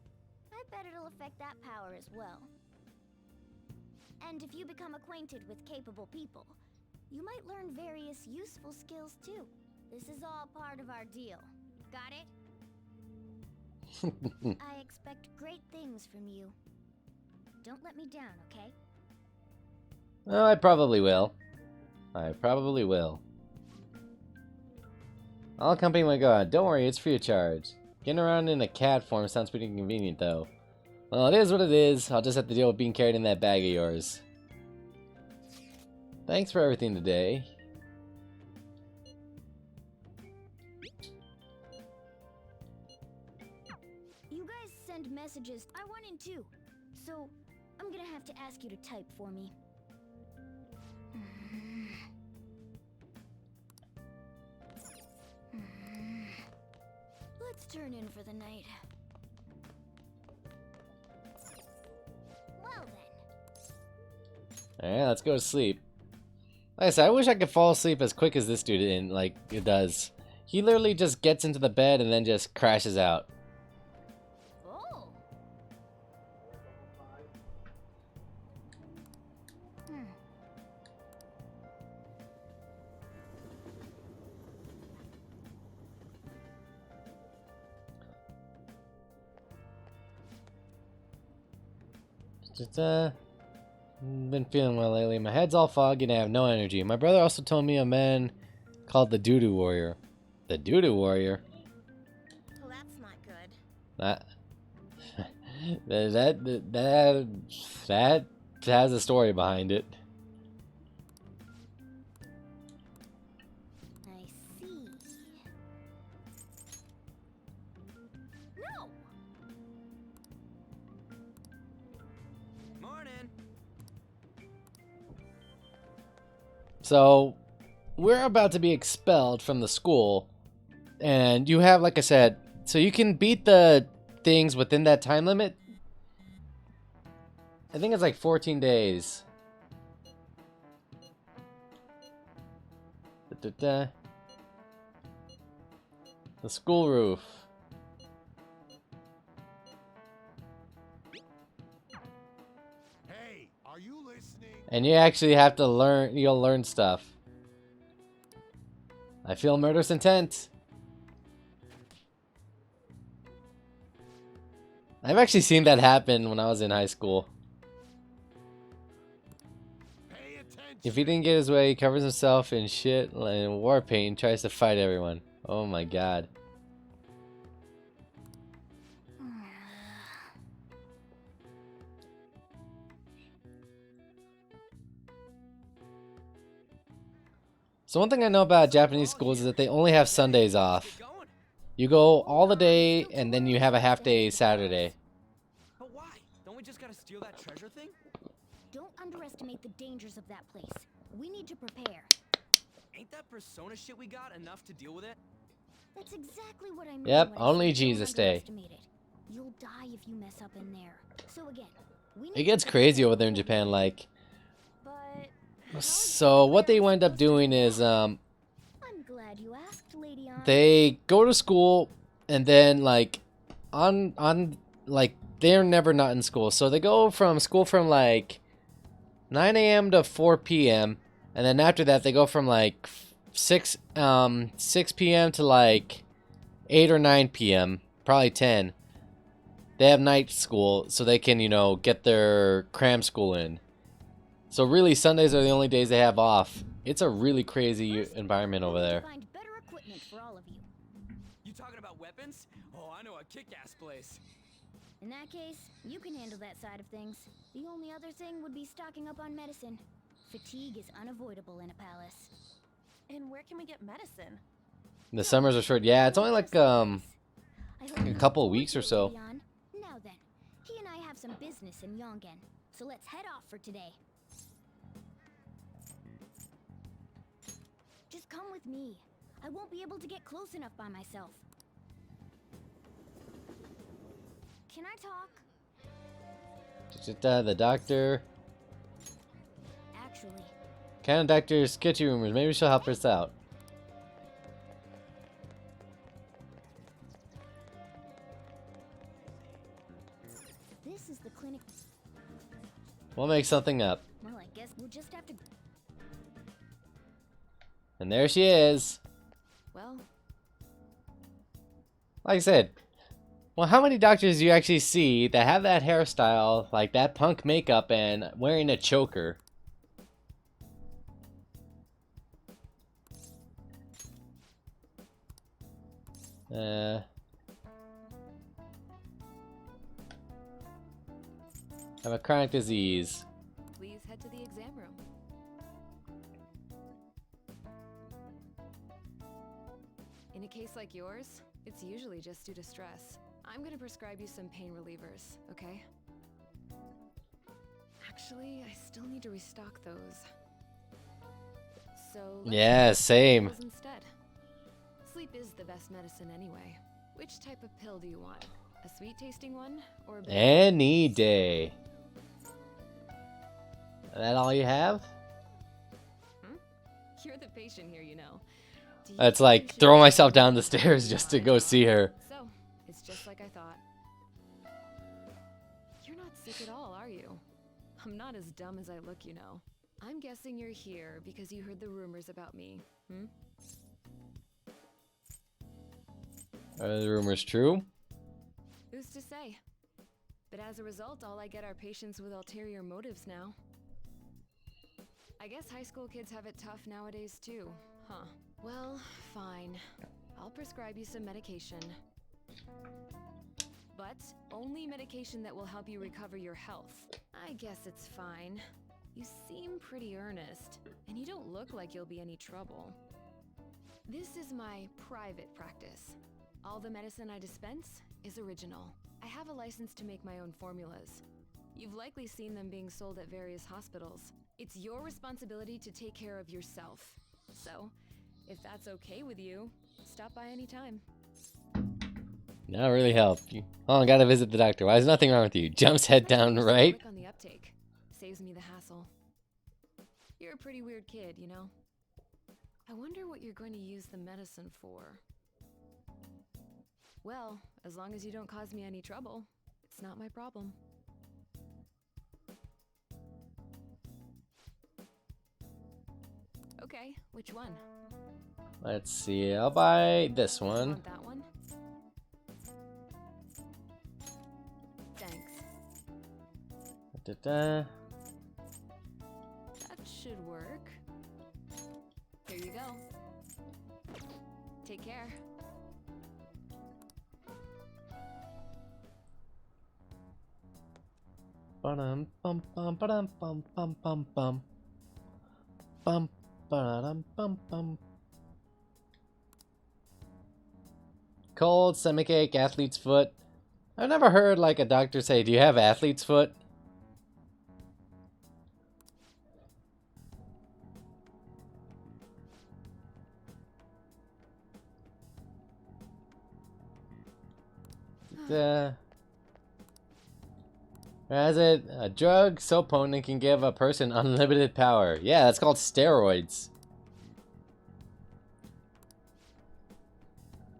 I bet it'll affect that power as well. And if you become acquainted with capable people, you might learn various useful skills too. This is all part of our deal. Got it? I expect great things from you. Don't let me down, okay? Well, I probably will. I probably will. I'll accompany my god. Don't worry, it's free of charge. Getting around in a cat form sounds pretty inconvenient, though. Well, it is what it is. I'll just have to deal with being carried in that bag of yours. Thanks for everything today. You guys send messages. I want in too. So, I'm gonna have to ask you to type for me. Let's turn in for the night. Well then. Alright, let's go to sleep. Like I said, I wish I could fall asleep as quick as this dude in, like, it does. He literally just gets into the bed and then just crashes out. Oh. Just, been feeling well lately. My head's all foggy and I have no energy. My brother also told me a man called the Doo-Doo Warrior. The Doo-Doo Warrior? Well, that's not good. That has a story behind it. I see. No. Morning. So, we're about to be expelled from the school, and you have, like I said, so you can beat the things within that time limit. I think it's like 14 days. The school roof. Hey, are you listening? And you actually have to learn, you'll learn stuff. I feel murderous intent. I've actually seen that happen when I was in high school. If he didn't get his way, he covers himself in shit and war paint, tries to fight everyone. Oh my god. So one thing I know about Japanese schools is that they only have Sundays off. You go all the day, and then you have a half day Saturday. But why? Don't we just gotta steal that treasure thing? Don't underestimate the dangers of that place. We need to prepare. Ain't that persona shit we got enough to deal with it? That's exactly what I mean. Yep, when I only say don't Jesus Day. underestimate it. You'll die if you mess up in there. So again, we It need gets to crazy prepare over there in for Japan. Like, But so what they wind up doing is I'm glad you asked, Lady Ann. they go to school, and then like on like they're never not in school. So they go from school from like 9 a.m. to 4 p.m. and then after that they go from like 6 p.m. to like 8 or 9 p.m. probably 10. They have night school so they can, you know, get their cram school in. So really Sundays are the only days they have off. It's a really crazy environment over there. Find better equipment for all of you. You talking about weapons? Oh, I know a kick-ass place. In that case, you can handle that side of things. The only other thing would be stocking up on medicine. Fatigue is unavoidable in a palace. And where can we get medicine? The summers are short. Yeah, it's only like a couple of weeks or so. Now then, he and I have some business in Yongen, so let's head off for today. Just come with me. I won't be able to get close enough by myself. Can I talk? The doctor. Actually, Kind of doctor's sketchy rumors. Maybe she'll help us out. this is the clinic. We'll make something up. Well, I guess we'll just have to. And there she is. Well, Like I said, well, how many doctors do you actually see that have that hairstyle, like that punk makeup, and wearing a choker? Have a chronic disease. please head to the exam room. In a case like yours, it's usually just due to stress. I'm gonna prescribe you some pain relievers, okay? Actually, I still need to restock those. So let's Yeah, take same. pills instead. Sleep is the best medicine anyway. Which type of pill do you want? A sweet tasting one or a bitter? Any day. That all you have? You're the patient here, you know. Do you That's think we like should throw go myself to down the stairs just to go see her. So, it's just like I thought. You're not sick at all, are you? I'm not as dumb as I look, you know. I'm guessing you're here because you heard the rumors about me, hmm? Are the rumors true? Who's to say? But as a result, all I get are patients with ulterior motives now. I guess high school kids have it tough nowadays too, huh? Well, fine. I'll prescribe you some medication. But only medication that will help you recover your health. I guess it's fine. You seem pretty earnest, and you don't look like you'll be any trouble. This is my private practice. All the medicine I dispense is original. I have a license to make my own formulas. You've likely seen them being sold at various hospitals. It's your responsibility to take care of yourself. So, if that's okay with you, stop by anytime. That really helped. Oh, I gotta visit the doctor. Why? There's nothing wrong with you. Jumps head down, right? Quick on the uptake. Saves me the hassle. You're a pretty weird kid, you know? I wonder what you're going to use the medicine for. Well, as long as you don't cause me any trouble, it's not my problem. Okay, which one? Let's see. I'll buy this You one. want that one? Thanks. Da-da. That should work. Here you go. Take care. Ba-dum, bum, bum, ba-dum, bum, bum, bum, bum. Bum, Ba-dum-bum-bum. Cold, stomachache, athlete's foot. I've never heard like a doctor say, "Do you have athlete's foot?" As it a drug so potent it can give a person unlimited power. Yeah, that's called steroids.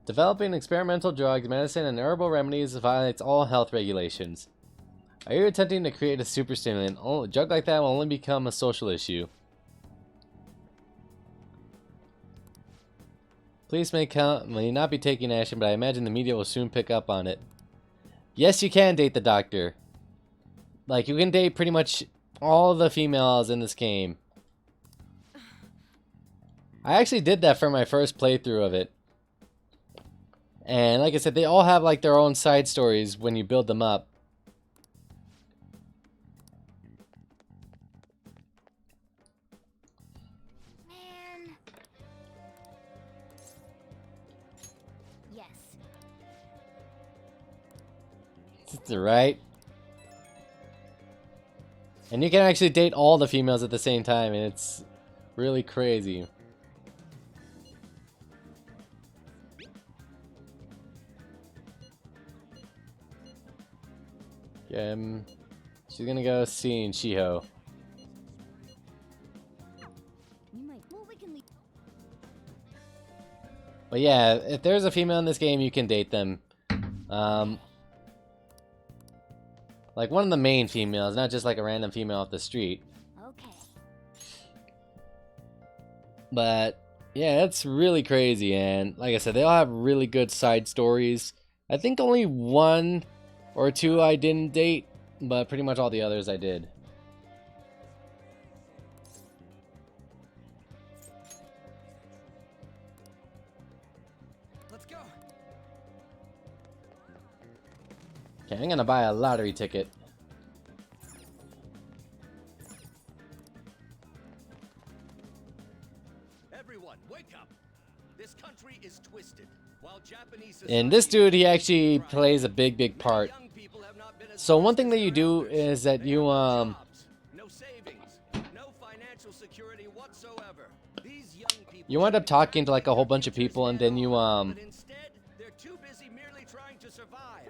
Developing experimental drugs, medicine, and herbal remedies violates all health regulations. Are you attempting to create a super stimulant? A drug like that will only become a social issue. Police may not be taking action, but I imagine the media will soon pick up on it. Yes, you can date the doctor. Like, you can date pretty much all the females in this game. I actually did that for my first playthrough of it. And like I said, they all have like their own side stories when you build them up. Man. Yes. Right? And you can actually date all the females at the same time, and it's really crazy. She's gonna go see Shiho. But yeah, if there's a female in this game, you can date them. Like one of the main females, not just like a random female off the street. Okay. But yeah, that's really crazy, and like I said, they all have really good side stories. I think only one or two I didn't date, but pretty much all the others I did. Let's go. Okay, I'm gonna buy a lottery ticket. Everyone, wake up. This country is twisted. While Japanese And this dude, he actually plays a big part. So one thing that you do is that you no savings, no financial security whatsoever. These young people you wind up talking to like a whole bunch of people, and then you but instead, they're too busy merely trying to survive.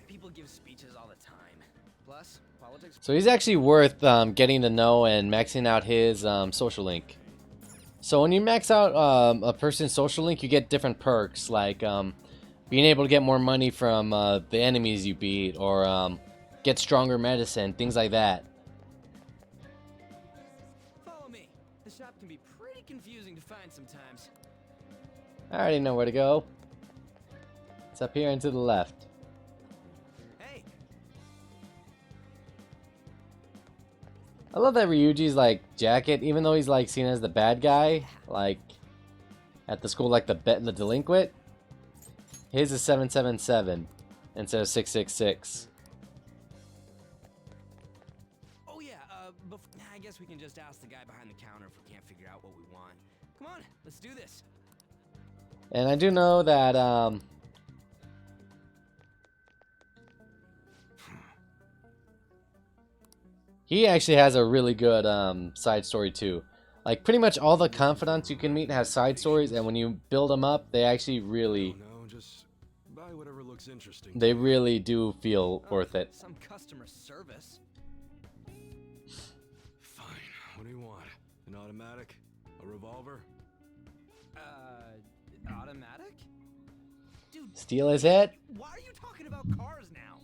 People give speeches all the time. Plus, politics. So he's actually worth getting to know and maxing out his social link. So when you max out a person's social link, you get different perks, like being able to get more money from the enemies you beat, or get stronger medicine, things like that. Follow me. The shop can be pretty confusing to find sometimes. I already know where to go. It's up here and to the left. Hey. I love that Ryuji's like jacket, even though he's like seen as the bad guy, like at the school, like the delinquent. His is 777 instead of 666. Oh yeah, I guess we can just ask the guy behind the counter if we can't figure out what we want. Come on, let's do this. And I do know that he actually has a really good side story too. Like pretty much all the confidants you can meet have side stories, and when you build them up, they actually really Buy whatever looks interesting. they really do feel worth it. Some customer service. Fine. What do you want? An automatic? A revolver? Automatic? Dude, Steal his head? why are you talking about cars now?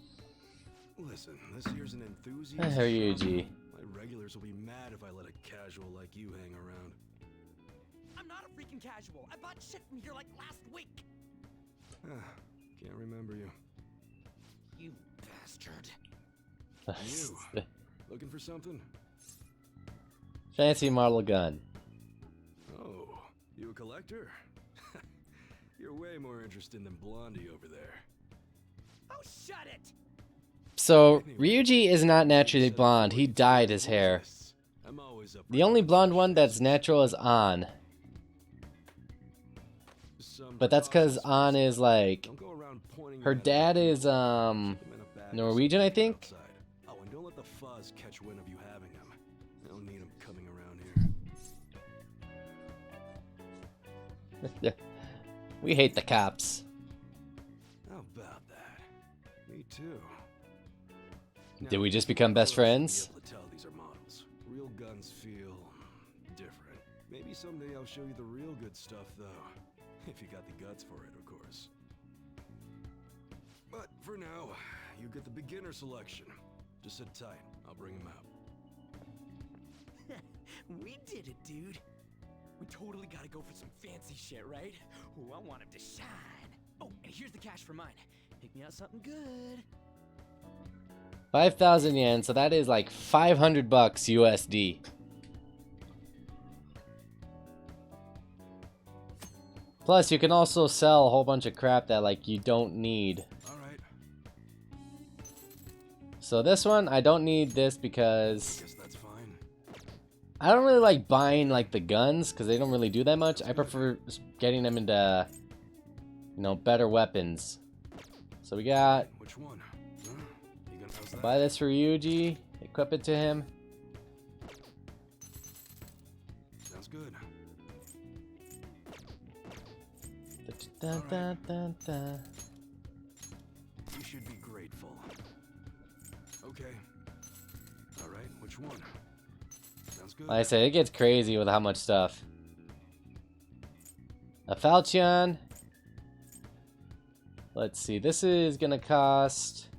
Listen, this here's an enthusiast. Ryuji. My regulars will be mad if I let a casual like you hang around. I'm not a freaking casual. I bought shit from here like last week. Can't remember you. You bastard. You looking for something? Fancy model gun. Oh, you a collector? You're way more interested than Blondie over there. Oh, shut it! So Ryuji is not naturally blonde. He dyed his hair. I'm always always up for The only helping blonde fresh one that's faces. natural is An. Some But that's because precautions An first. is like, Don't go around pointing her them at dad other is people. Keep 'em in a bag or Norwegian, I something think. outside. Oh, and don't let the fuzz catch wind of you having them. I don't need them coming around here. We hate the cops. How about that? Me too. Did we just become best friends? Be able to tell these are models. Real guns feel different. Maybe someday I'll show you the real good stuff, though. If you got the guts for it, of course. But for now, you get the beginner selection. Just sit tight. I'll bring them out. We did it, dude. We totally gotta go for some fancy shit, right? Ooh, I want him to shine. Oh, and here's the cash for mine. Pick me out something good. 5,000 yen, so that is like 500 bucks USD. Plus, you can also sell a whole bunch of crap that like you don't need. All right. So this one, I don't need this because Guess that's fine. I don't really like buying like the guns because they don't really do that much. I prefer getting them into, you know, better weapons. So we got, Which one? Huh? You gonna house that? buy this for Yuji, equip it to him. Sounds good. Dun, dun, dun, dun. You should be grateful. Okay. All right. Which one? Sounds good. Like I said, it gets crazy with how much stuff. A Falchion. Let's see, this is gonna cost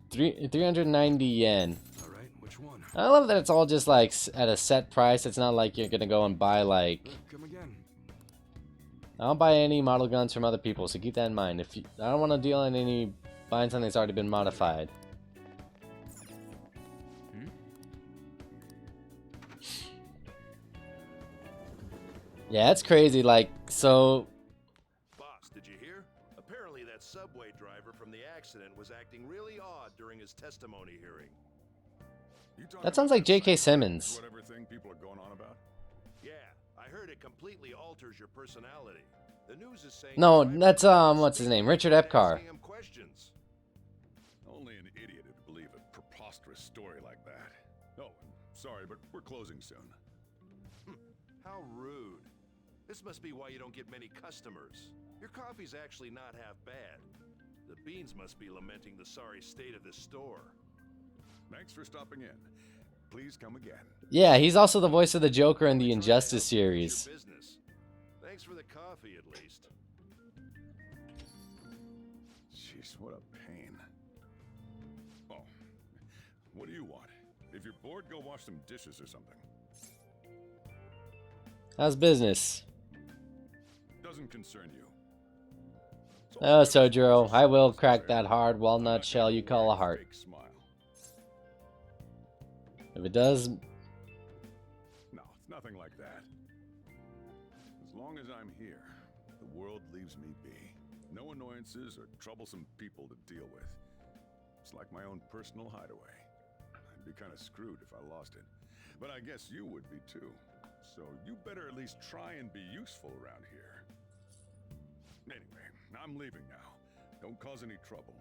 390 yen. All right. Which one? I love that it's all just like at a set price. It's not like you're gonna go and buy like. Come again. I don't buy any model guns from other people, so keep that in mind. If you, I don't want to deal in any buying something that's already been modified. Yeah, it's crazy. Like, so Boss, did you hear? Apparently that subway driver from the accident was acting really odd during his testimony hearing. that sounds like J.K. Simmons. Whatever thing people are going on about. Yeah, I heard it completely alters your personality. The news is saying No, the driver that's was what's his name? speaking Richard and Epcar. asking him questions. Only an idiot would believe a preposterous story like that. Oh, sorry, but we're closing soon. How rude. This must be why you don't get many customers. Your coffee's actually not half bad. The beans must be lamenting the sorry state of this store. Thanks for stopping in. Please come again. Yeah, he's also the voice of the Joker in the Injustice series. Your business. Thanks for the coffee, at least. Jeez, what a pain. Oh, what do you want? If you're bored, go wash some dishes or something. How's business? Doesn't concern you. Oh, Sojiro, I will crack that hard walnut shell you call a heart. Fake smile. If it does, No, it's nothing like that. As long as I'm here, the world leaves me be. No annoyances or troublesome people to deal with. It's like my own personal hideaway. I'd be kind of screwed if I lost it. But I guess you would be too. So you better at least try and be useful around here. Anyway, I'm leaving now. Don't cause any trouble.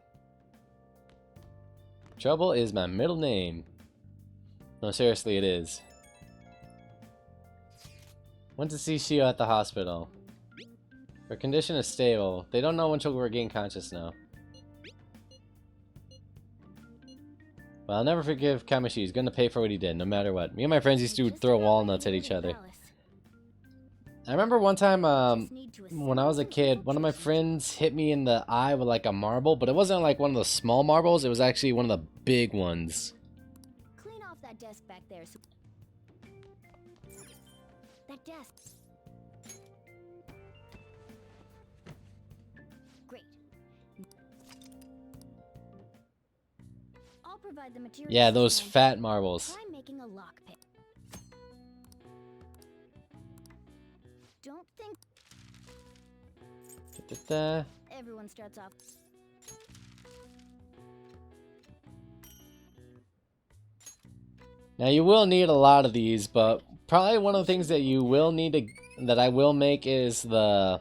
Trouble is my middle name. No, seriously, it is. Went to see Shio at the hospital. Her condition is stable. They don't know when she'll regain consciousness now. Well, I'll never forgive Kamoshida. He's gonna pay for what he did, no matter what. Me and my friends used to throw walnuts at each other. I remember one time, when I was a kid, one of my friends hit me in the eye with like a marble, but it wasn't like one of the small marbles. It was actually one of the big ones. Clean off that desk back there. That desk. Great. I'll provide the materials. Yeah, those and fat marbles. try making a lockpick. Don't think Da-da-da. everyone starts off. Now you will need a lot of these, but probably one of the things that you will need to, that I will make is the...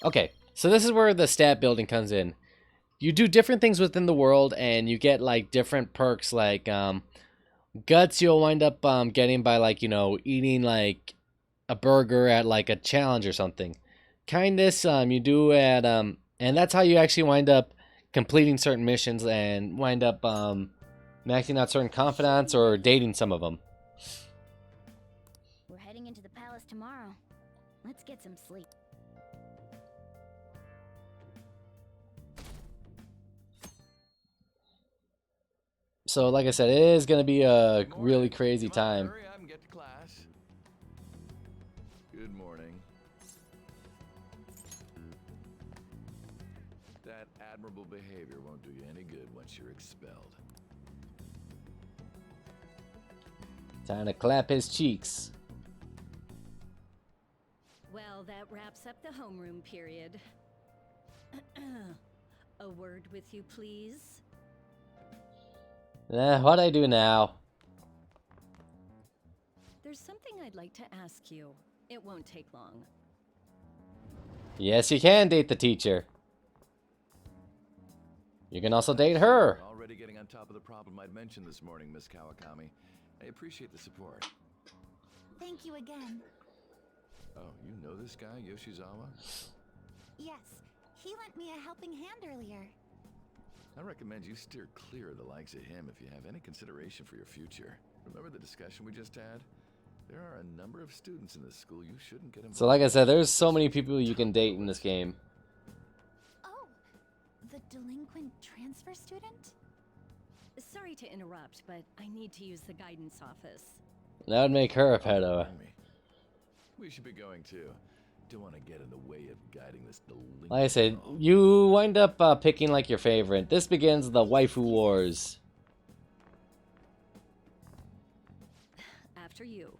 Okay, so this is where the stat building comes in. You do different things within the world, and you get like different perks, like guts you'll wind up getting by, like, you know, eating like a burger at like a challenge or something. Kindness you do at and that's how you actually wind up completing certain missions and wind up maxing out certain confidants or dating some of them. We're heading into the palace tomorrow. Let's get some sleep. So like I said, it is going to be a really crazy time. Hurry up and get to class. Good morning. That admirable behavior won't do you any good once you're expelled. Time to clap his cheeks. Well, that wraps up the homeroom period. A word with you, please? What'd I do now? There's something I'd like to ask you. It won't take long. Yes, you can date the teacher. You can also date her. Already getting on top of the problem I'd mentioned this morning, Miss Kawakami. I appreciate the support. Thank you again. Oh, you know this guy, Yoshizawa? Yes, he lent me a helping hand earlier. I recommend you steer clear of the likes of him if you have any consideration for your future. Remember the discussion we just had? There are a number of students in this school you shouldn't get involved. So like I said, there's so many people you can date in this game. Oh, the delinquent transfer student? Sorry to interrupt, but I need to use the guidance office. That would make her a pedo. We should be going too. Don't want to get in the way of guiding this delinquent. Like I said, you wind up picking like your favorite. This begins the waifu wars. After you.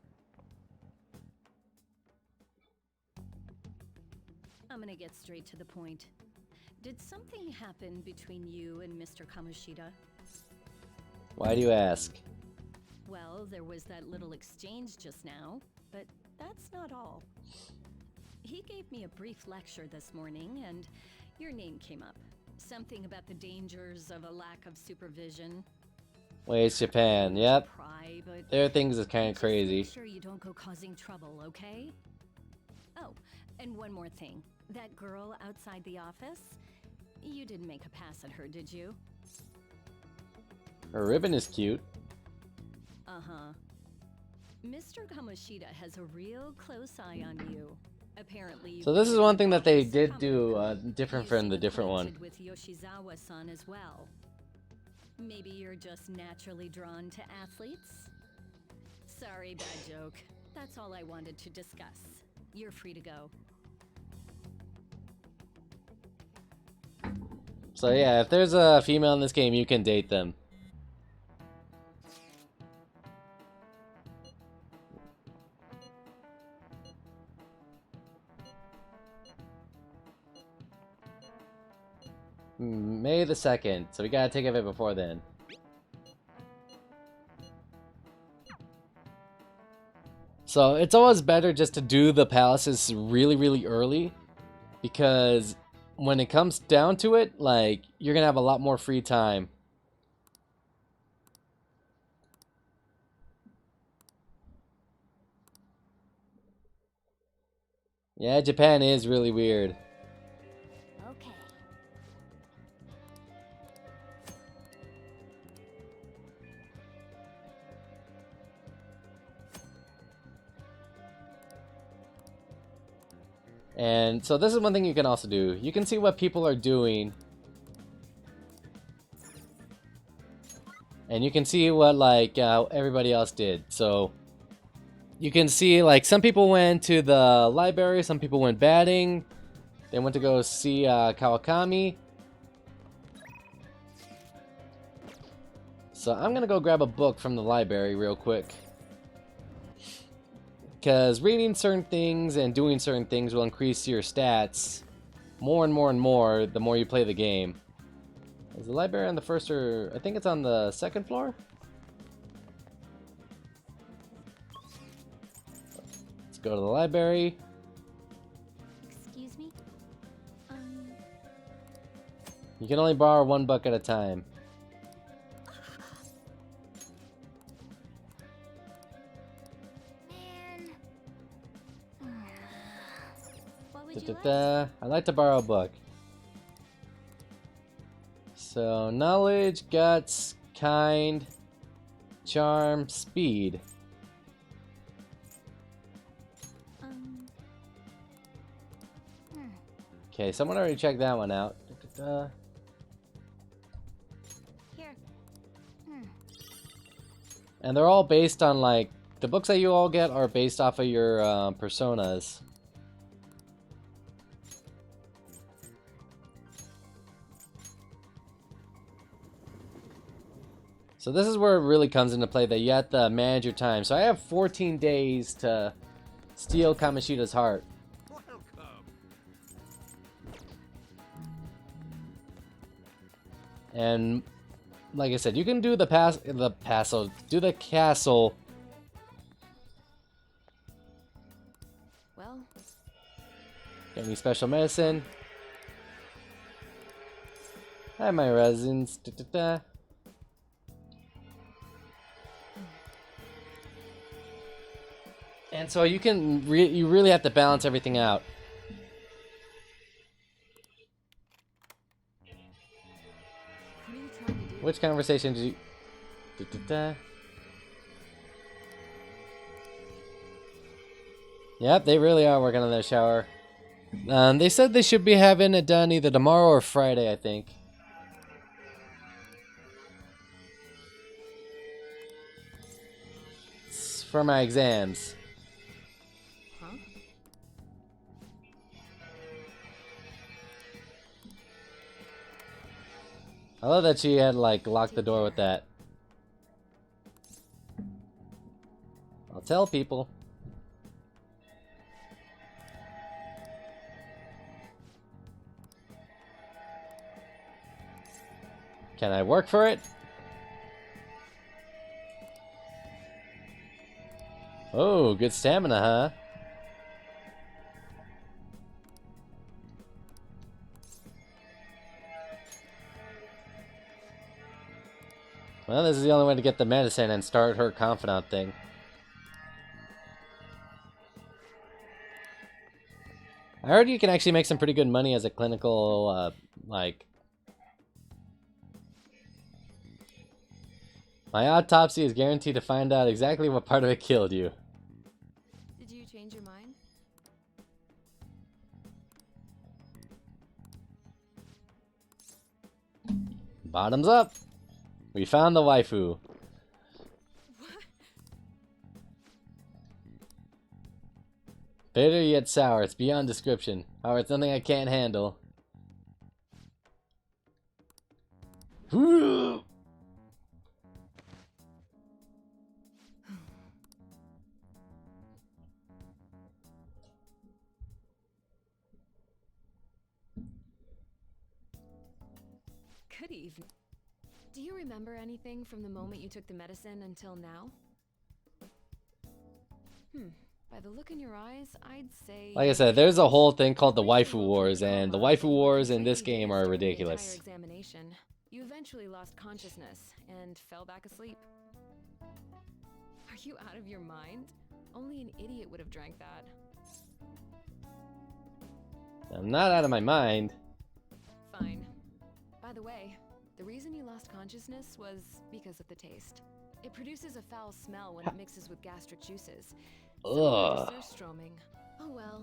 I'm gonna get straight to the point. Did something happen between you and Mr. Kamoshida? Why do you ask? Well, there was that little exchange just now, but that's not all. He gave me a brief lecture this morning, and your name came up. Something about the dangers of a lack of supervision. Wait, it's Japan. Yep. Pry, but Their things is kind of crazy. make sure you don't go causing trouble, okay? Oh, and one more thing. That girl outside the office? You didn't make a pass at her, did you? Her ribbon is cute. Uh-huh. Mr. Kamoshida has a real close eye on you. Apparently. So this is one thing that they did do different from the different one. With Yoshizawa-san as well. Maybe you're just naturally drawn to athletes? Sorry, bad joke. That's all I wanted to discuss. You're free to go. So yeah, if there's a female in this game, you can date them. May the 2nd, so we gotta take of it before then. So it's always better just to do the palaces really, really early, because when it comes down to it, like, you're gonna have a lot more free time. Yeah, Japan is really weird. Okay. And so this is one thing you can also do. You can see what people are doing. And you can see what, like, everybody else did. So you can see, like, some people went to the library, some people went batting. They went to go see Kawakami. So I'm gonna go grab a book from the library real quick. Because reading certain things and doing certain things will increase your stats more and more and more the more you play the game. Is the library on the first or... I think it's on the second floor? go to the library. Excuse me? You can only borrow one book at a time. Man. What would you like? Da-da-da. I'd like to borrow a book. So, knowledge, guts, kind, charm, speed. Okay, someone already checked that one out. Da-da-da. Here. And they're all based on, like, the books that you all get are based off of your personas. So this is where it really comes into play that you have to manage your time. So I have 14 days to steal Kamoshida's heart. And like I said, you can do the castle. Well, Get me special medicine. Hi, my residents. Da-da-da. And so you can you really have to balance everything out. what are you trying to do? Which conversation did you... Da-da-da. Yep, they really are working on their shower. They said they should be having it done either tomorrow or Friday, I think. It's for my exams. Huh? I love that she had, like, locked the door with that. I'll tell people. Can I work for it? Oh, good stamina, huh? Well, this is the only way to get the medicine and start her confidant thing. I heard you can actually make some pretty good money as a clinical, like... My autopsy is guaranteed to find out exactly what part of it killed you. Did you change your mind? Bottoms up! We found the waifu. Bitter yet sour, it's beyond description. However, it's something I can't handle. Good evening. Do you remember anything from the moment you took the medicine until now? By the look in your eyes, I'd say... Like I said, there's a whole thing called the waifu wars, and the waifu wars in this game are ridiculous. Examination. You eventually lost consciousness and fell back asleep. Are you out of your mind? Only an idiot would have drank that. I'm not out of my mind. Fine. By the way, the reason you lost consciousness was because of the taste. It produces a foul smell when it mixes with gastric juices. Ugh. Surstroming. Oh well.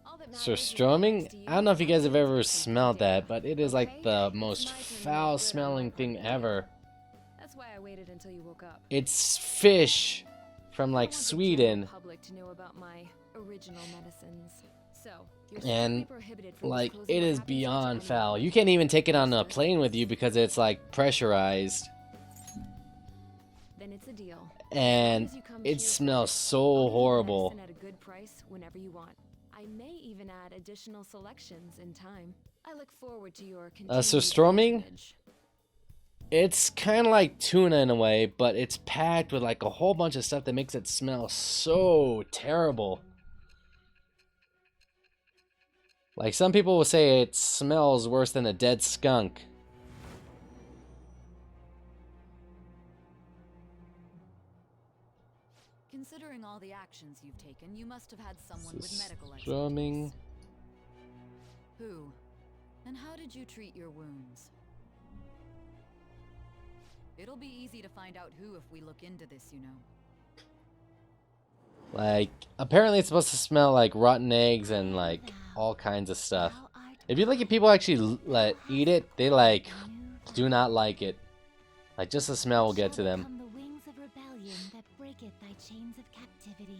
All that matters Surstroming? is I don't know if you guys have ever smelled that, but it is like the most foul smelling thing ever. That's why I waited until you woke up. It's fish from like Sweden. Public to know about my original medicines. So, and like it is beyond foul. You can't even take it on a plane with you because it's like pressurized. Then it's a deal. And it smells so horrible. At a good price whenever you want. I may even add additional selections in time. I look forward to your surstroming? It's kind of like tuna in a way, but it's packed with like a whole bunch of stuff that makes it smell so terrible. Like, some people will say it smells worse than a dead skunk. Considering all the actions you've taken, you must have had someone with medical Strumming. expertise. Who? And how did you treat your wounds? It'll be easy to find out who if we look into this, you know. Like, apparently it's supposed to smell like rotten eggs and like all kinds of stuff. If you look at people actually eat it, they like do not like it. Like, just the smell will get to them. The wings of rebellion that breaketh thy chains of captivity.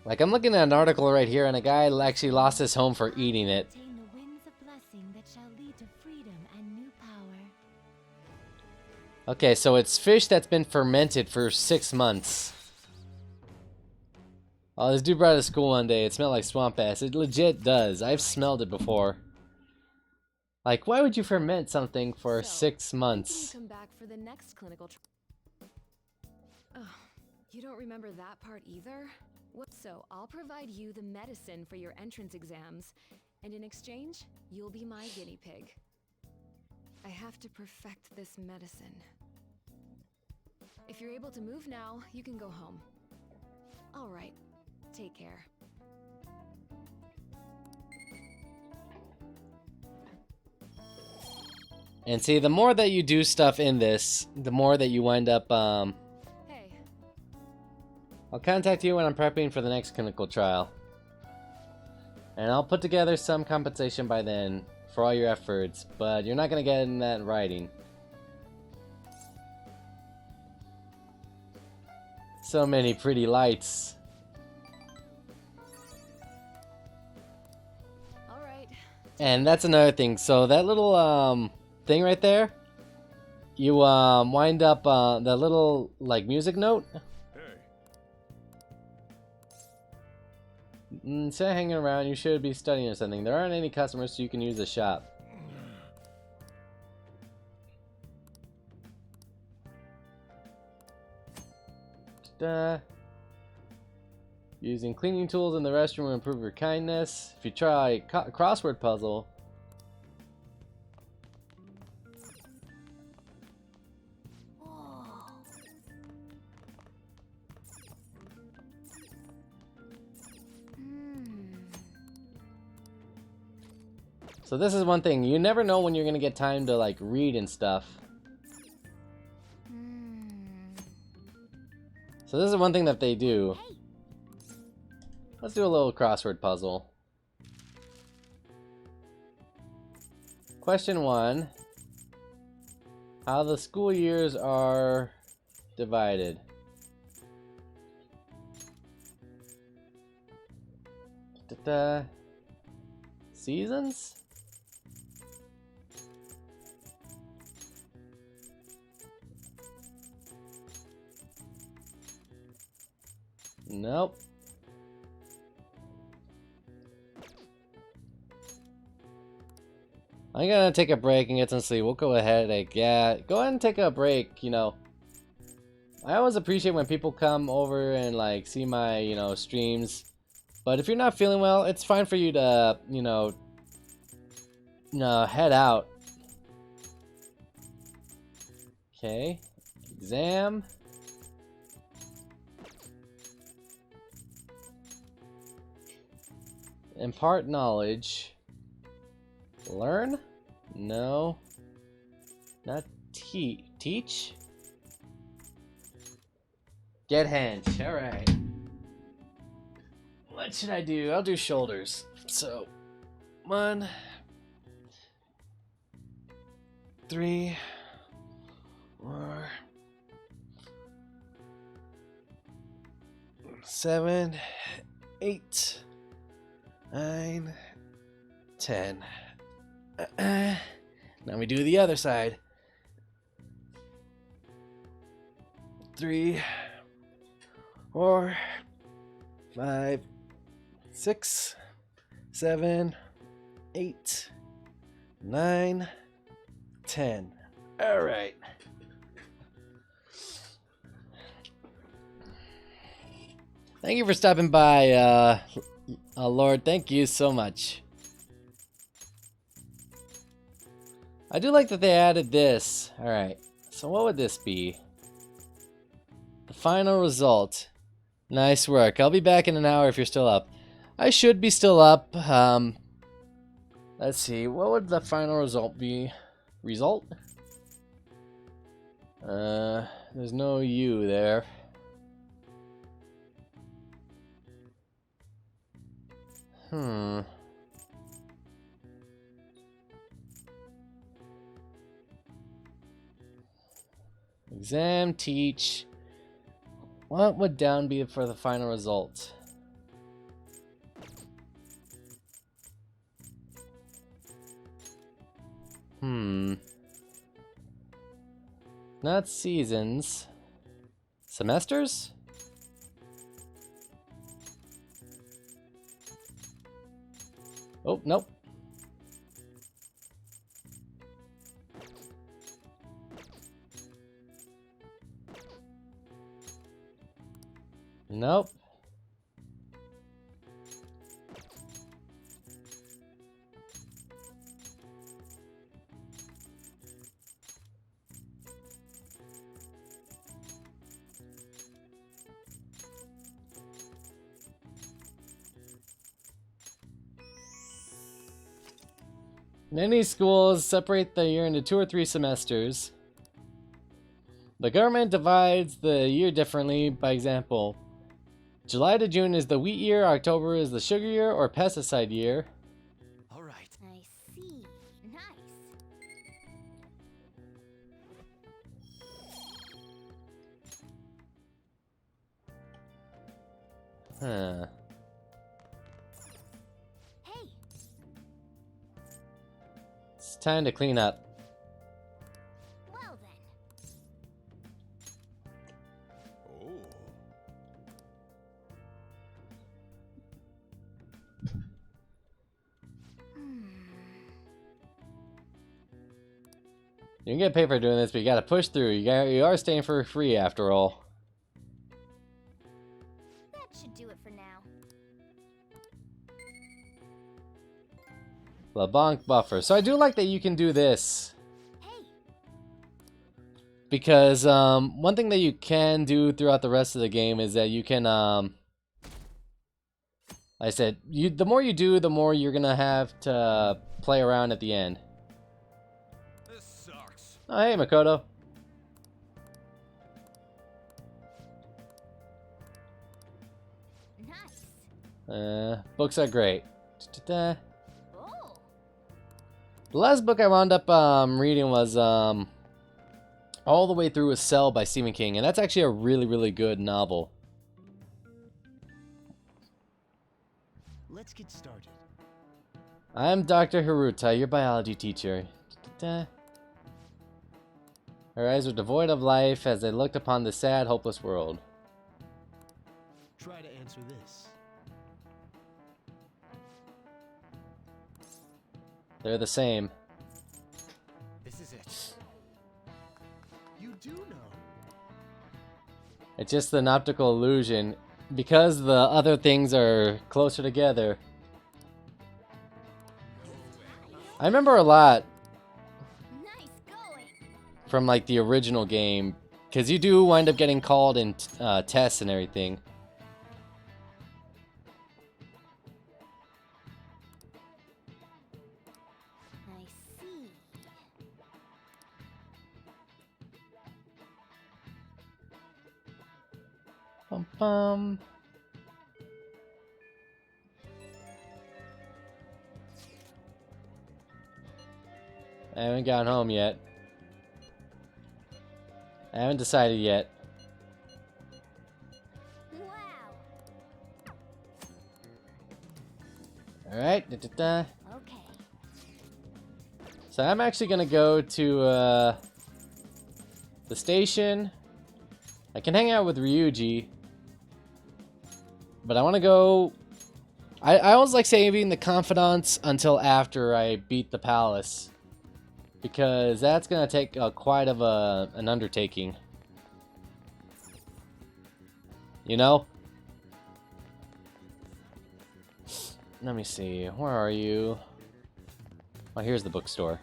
Like, I'm looking at an article right here, and a guy actually lost his home for eating it. Obtain the winds of blessing that shall lead to freedom and new power. Okay, so it's fish that's been fermented for 6 months. Oh, this dude brought it to school one day. It smelled like swamp ass. It legit does. I've smelled it before. Like, why would you ferment something for 6 months? Come back for the next clinical Oh, you don't remember that part either? So I'll provide you the medicine for your entrance exams, and in exchange, you'll be my guinea pig. I have to perfect this medicine. If you're able to move now, you can go home. All right, take care. And see, the more that you do stuff in this, the more that you wind up, Hey. I'll contact you when I'm prepping for the next clinical trial. And I'll put together some compensation by then for all your efforts, but you're not going to get in that in writing. So many pretty lights. All right. And that's another thing. So that little, thing right there, you wind up the little like music note. Instead of hanging around, you should be studying or something. There aren't any customers, so you can use the shop. Using cleaning tools in the restroom will improve your kindness. If you try a crossword puzzle. So this is one thing. You never know when you're gonna get time to like read and stuff. So this is one thing that they do. Let's do a little crossword puzzle. Question 1. How the school years are divided. Seasons? Nope. I'm gonna take a break and get some sleep. We'll go ahead. Like, yeah, go ahead and take a break. You know, I always appreciate when people come over and like see my, you know, streams. But if you're not feeling well, it's fine for you to, you know, head out. Okay, exam. Impart knowledge. Learn? No. Not teach? Get hands. Alright. What should I do? I'll do shoulders. So, 1, 3, 4, 7, 8, 9, 10. Now we do the other side. 3, 4, 5, 6, 7, 8, 9, 10. All right. Thank you for stopping by, Lord. Thank you so much. I do like that they added this. Alright, so what would this be? The final result. Nice work. I'll be back in an hour if you're still up. I should be still up. Let's see. What would the final result be? Result? There's no U there. Exam, teach. What would down be for the final result? Not seasons. Semesters? Oh, nope. Nope. Many schools separate the year into 2 or 3 semesters. The government divides the year differently. By example, July to June is the wheat year, October is the sugar year or pesticide year. All right. I see. Nice. Huh. Hey. It's time to clean up. Well then. You can get paid for doing this, but you gotta push through. You are staying for free after all. That should do it for now. LeBlanc buffer. So I do like that you can do this. Because one thing that you can do throughout the rest of the game is that you can like I said, the more you do, the more you're gonna have to play around at the end. This sucks. Oh, hey, Makoto. Nice. Books are great. Oh. The last book I wound up reading was all the way through a Cell by Stephen King, and that's actually a really, really good novel. Let's get started. I'm Dr. Haruta, your biology teacher. Her eyes were devoid of life as they looked upon the sad, hopeless world. Try to answer this. They're the same. This is it. You do know. It's just an optical illusion. Because the other things are closer together. I remember a lot from like the original game, because you do wind up getting called in tests and everything. I see. Bum bum. I haven't gotten home yet. I haven't decided yet. Wow. Alright. Okay. So I'm actually gonna go to the station. I can hang out with Ryuji. But I want to go... I always like saving the confidants until after I beat the palace. Because that's going to take quite of an undertaking. You know? Let me see. Where are you? Oh, here's the bookstore.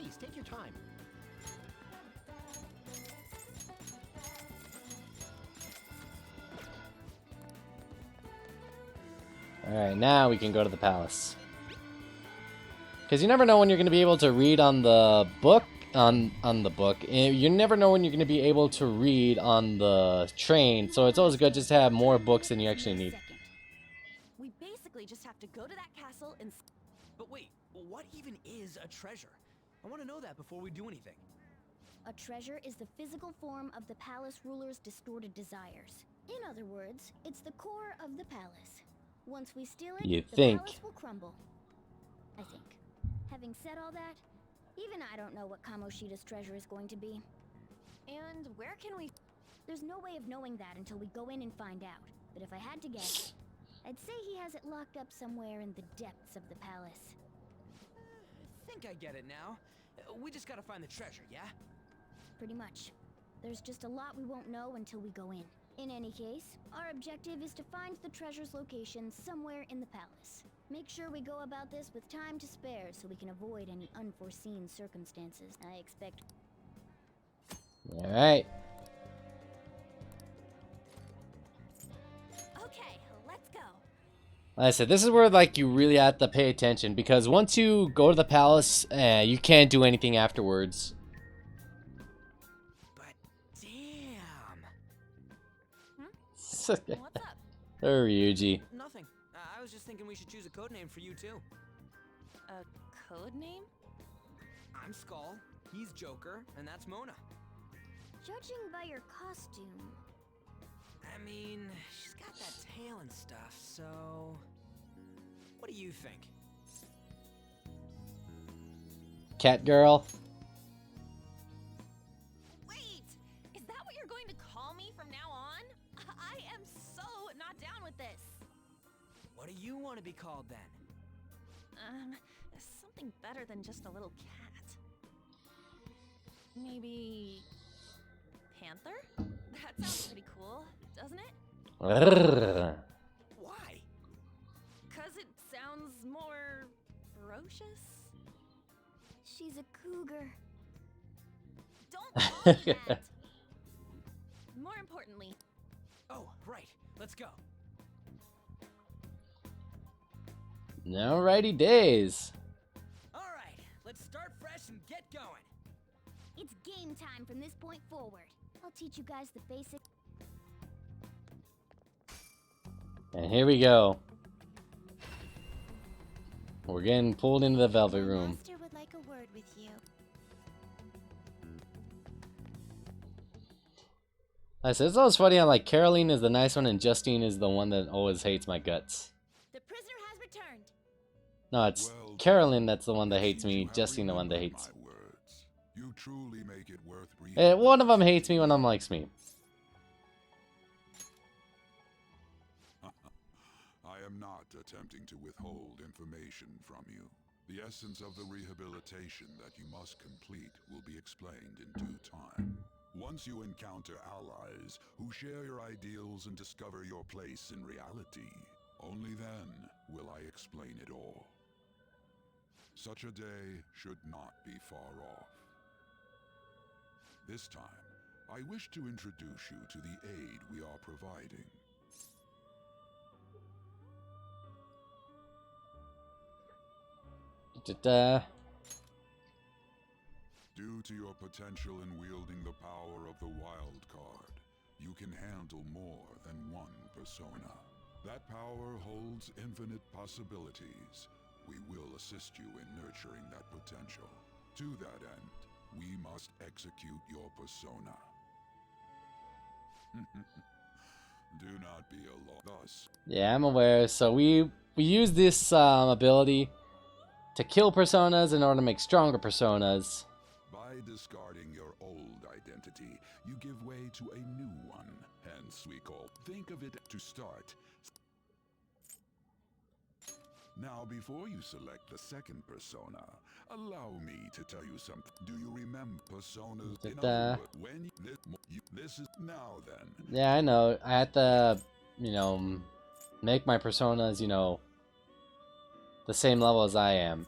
Please, take your time. Alright, now we can go to the palace. Because you never know when you're going to be able to read on the book. On the book. You never know when you're going to be able to read on the train. So it's always good just to have more books than you actually need. We basically just have to go to that castle and... But wait, what even is a treasure? I want to know that before we do anything. A treasure is the physical form of the palace ruler's distorted desires. In other words, it's the core of the palace. Once we steal it, You the think. palace will crumble. I think. Having said all that, even I don't know what Kamoshida's treasure is going to be. And where can we... There's no way of knowing that until we go in and find out. But if I had to guess, I'd say he has it locked up somewhere in the depths of the palace. I think I get it now. We just gotta find the treasure, yeah? Pretty much. There's just a lot we won't know until we go in. In any case, our objective is to find the treasure's location somewhere in the palace. Make sure we go about this with time to spare so we can avoid any unforeseen circumstances. I expect... Alright. Okay, let's go. Like I said, this is where like you really have to pay attention. Because once you go to the palace, you can't do anything afterwards. Damn. What's up? Oh, Ryuji. Nothing. I was just thinking we should choose a code name for you too. A code name? I'm Skull, he's Joker, and that's Mona. Judging by your costume... I mean, she's got that tail and stuff, so... What do you think? Cat girl. Wait! Is that what you're going to call me from now on? I am so not down with this. What do you want to be called then? Something better than just a little cat. Maybe... Panther? That sounds pretty cool, doesn't it? Why? 'Cause it sounds more... ferocious? She's a cougar. Don't call me that! More importantly... Oh, right. Let's go. Alrighty days. Alright, let's start fresh and get going. It's game time from this point forward. I'll teach you guys the basic... And here we go. We're getting pulled into the Velvet Room. Master would like a word with you. I said, it's always funny how like Caroline is the nice one and Justine is the one that always hates my guts. The prisoner has returned. No, it's Caroline that's the one that hates me, Justine the one that hates. You truly make it worth reading. One of them hates me, one of them likes me. I am not attempting to withhold information from you. The essence of the rehabilitation that you must complete will be explained in due time. Once you encounter allies who share your ideals and discover your place in reality, only then will I explain it all. Such a day should not be far off. This time, I wish to introduce you to the aid we are providing. Due to your potential in wielding the power of the wild card, you can handle more than one persona. That power holds infinite possibilities. We will assist you in nurturing that potential. To that end, we must execute your persona. Do not be alone. Thus, Yeah, I'm aware. So we use this ability to kill personas in order to make stronger personas. by discarding your old identity, you give way to a new one. Hence, we call. Think of it to start. Now, before you select the second persona, allow me to tell you something. Do you remember personas? In other words, when this is now then. Yeah, I know. I have to, make my personas, the same level as I am.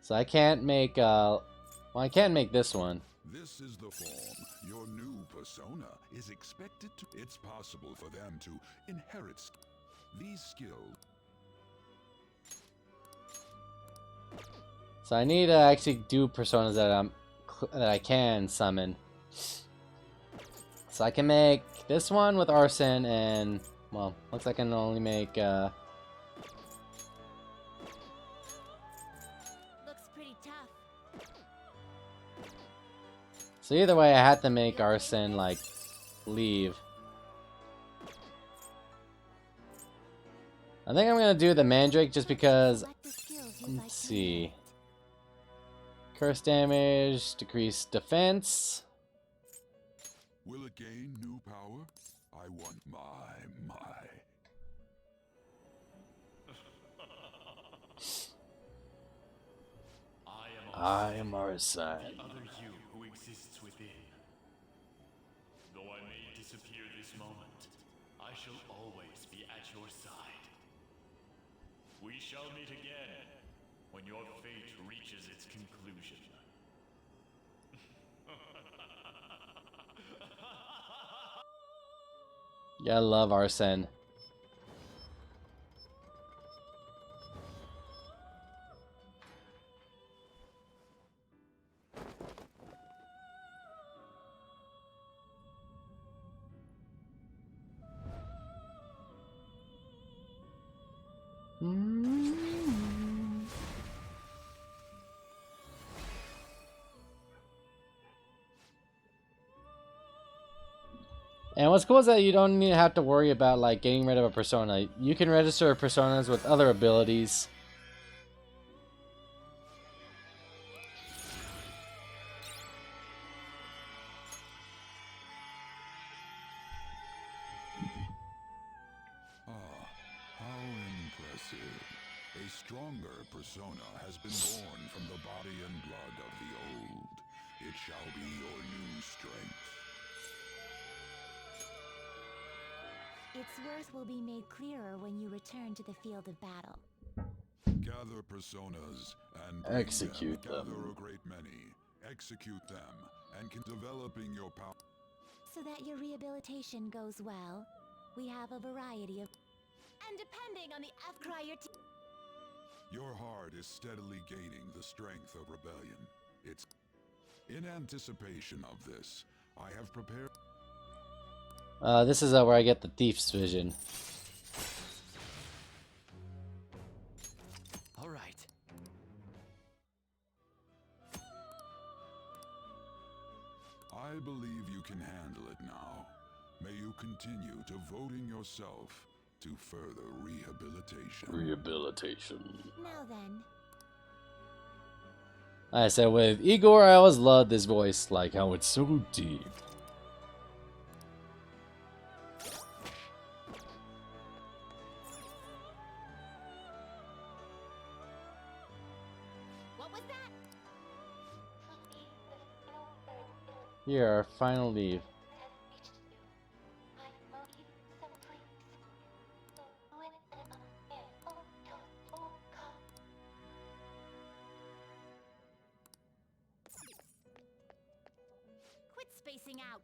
So I can't make, well, I can't make this one. This is the form your new persona is expected to. It's possible for them to inherit these skills. So I need to actually do personas that I can summon. So I can make this one with arson and, well, looks like I can only make Looks pretty tough. so either way I had to make arson like leave. I think I'm gonna do the Mandrake just because, let's see. Curse damage, decrease defense. Will it gain new power? I want my. I am Arson. The other you who exists within. Though I may disappear this moment, I shall always be at your side. We shall meet again when your fate reaches its conclusion. Yeah, I love Arson. And what's cool is that you don't even have to worry about like getting rid of a persona. You can register personas with other abilities. How impressive. A stronger persona has been born from the body and blood of the old. It shall be your new strength. Its worth will be made clearer when you return to the field of battle. Gather personas and execute them. Gather a great many. Execute them and can developing your power. So that your rehabilitation goes well, we have a variety of. And depending on the F-Cry your team. Your heart is steadily gaining the strength of rebellion. It's in anticipation of this. I have prepared. This is where I get the Thief's Vision. All right. I believe you can handle it now. May you continue devoting yourself to further rehabilitation. Now then. Like I said, with Igor, I always loved this voice, like how it's so deep. What was that? Here, our final leave. Quit spacing out.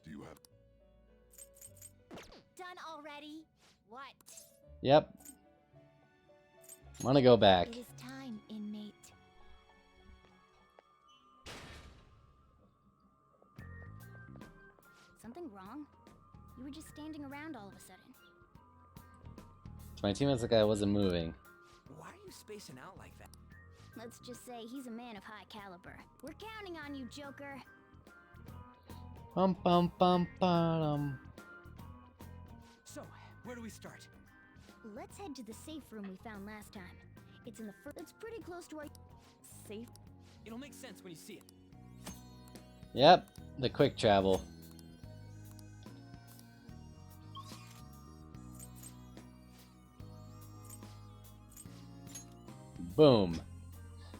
Do you have Done already? What? Yep. I'm gonna go back. It is time, inmate. Something wrong? You were just standing around all of a sudden. My teammates like I wasn't moving. Why are you spacing out like that? Let's just say he's a man of high caliber. We're counting on you, Joker. Bum bum bum bum. So, where do we start? Let's head to the safe room we found last time. It's in the it's pretty close to our safe. It'll make sense when you see it. Yep, the quick travel. Boom.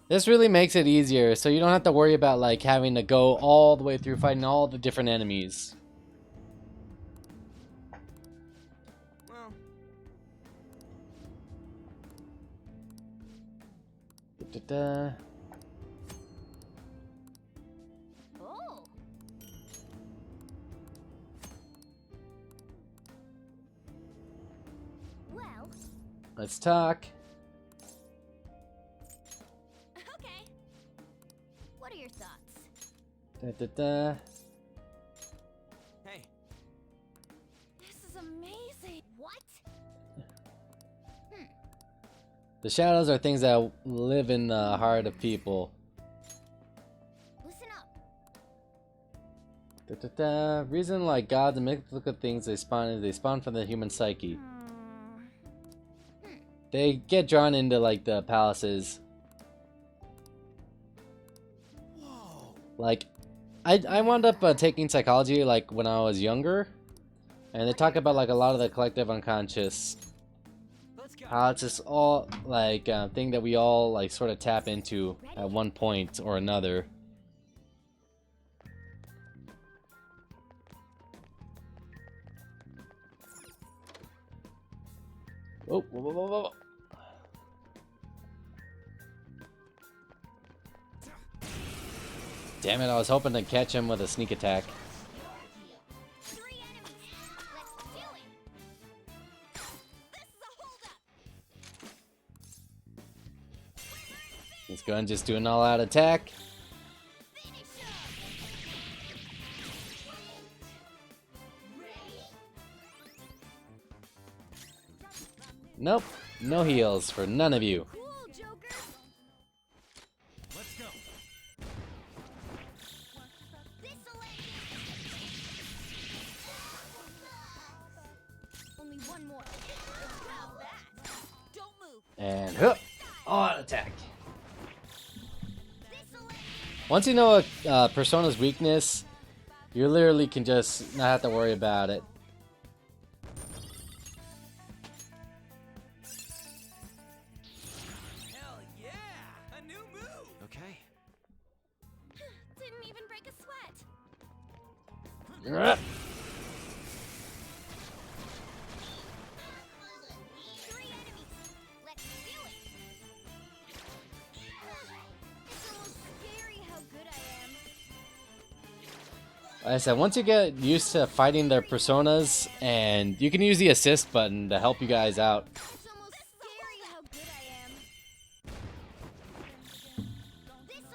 This really makes it easier, so you don't have to worry about like having to go all the way through fighting all the different enemies. Well, Da-da-da. Oh. Well. Let's talk. Okay. What are your thoughts? Da-da-da. Hey, This is amazing. What? The shadows are things that live in the heart of people. Listen up. Da-da-da. Reason like gods and mythical things they spawn from the human psyche. They get drawn into like the palaces. Like, I wound up taking psychology like when I was younger, and they talk about like a lot of the collective unconscious. How it's just all like thing that we all like sort of tap into at one point or another. Oh, whoa, whoa, whoa, whoa. Damn it, I was hoping to catch him with a sneak attack. Let's go and just do an all-out attack. Nope, no heals for none of you. Let's go. Only one more. How's that? Don't move. And huh, all-out attack. Once you know a persona's weakness, you literally can just not have to worry about it. hell yeah! A new move! Okay. Didn't even break a sweat. Ugh. Three enemies. Let's do it. It's almost scary how good I am. Like I said, once you get used to fighting their personas, and you can use the assist button to help you guys out. It's almost scary how good I am. Game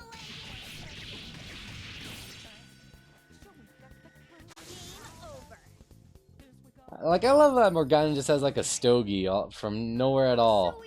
over. Like, I love that Morgana just has like a stogie from nowhere at all.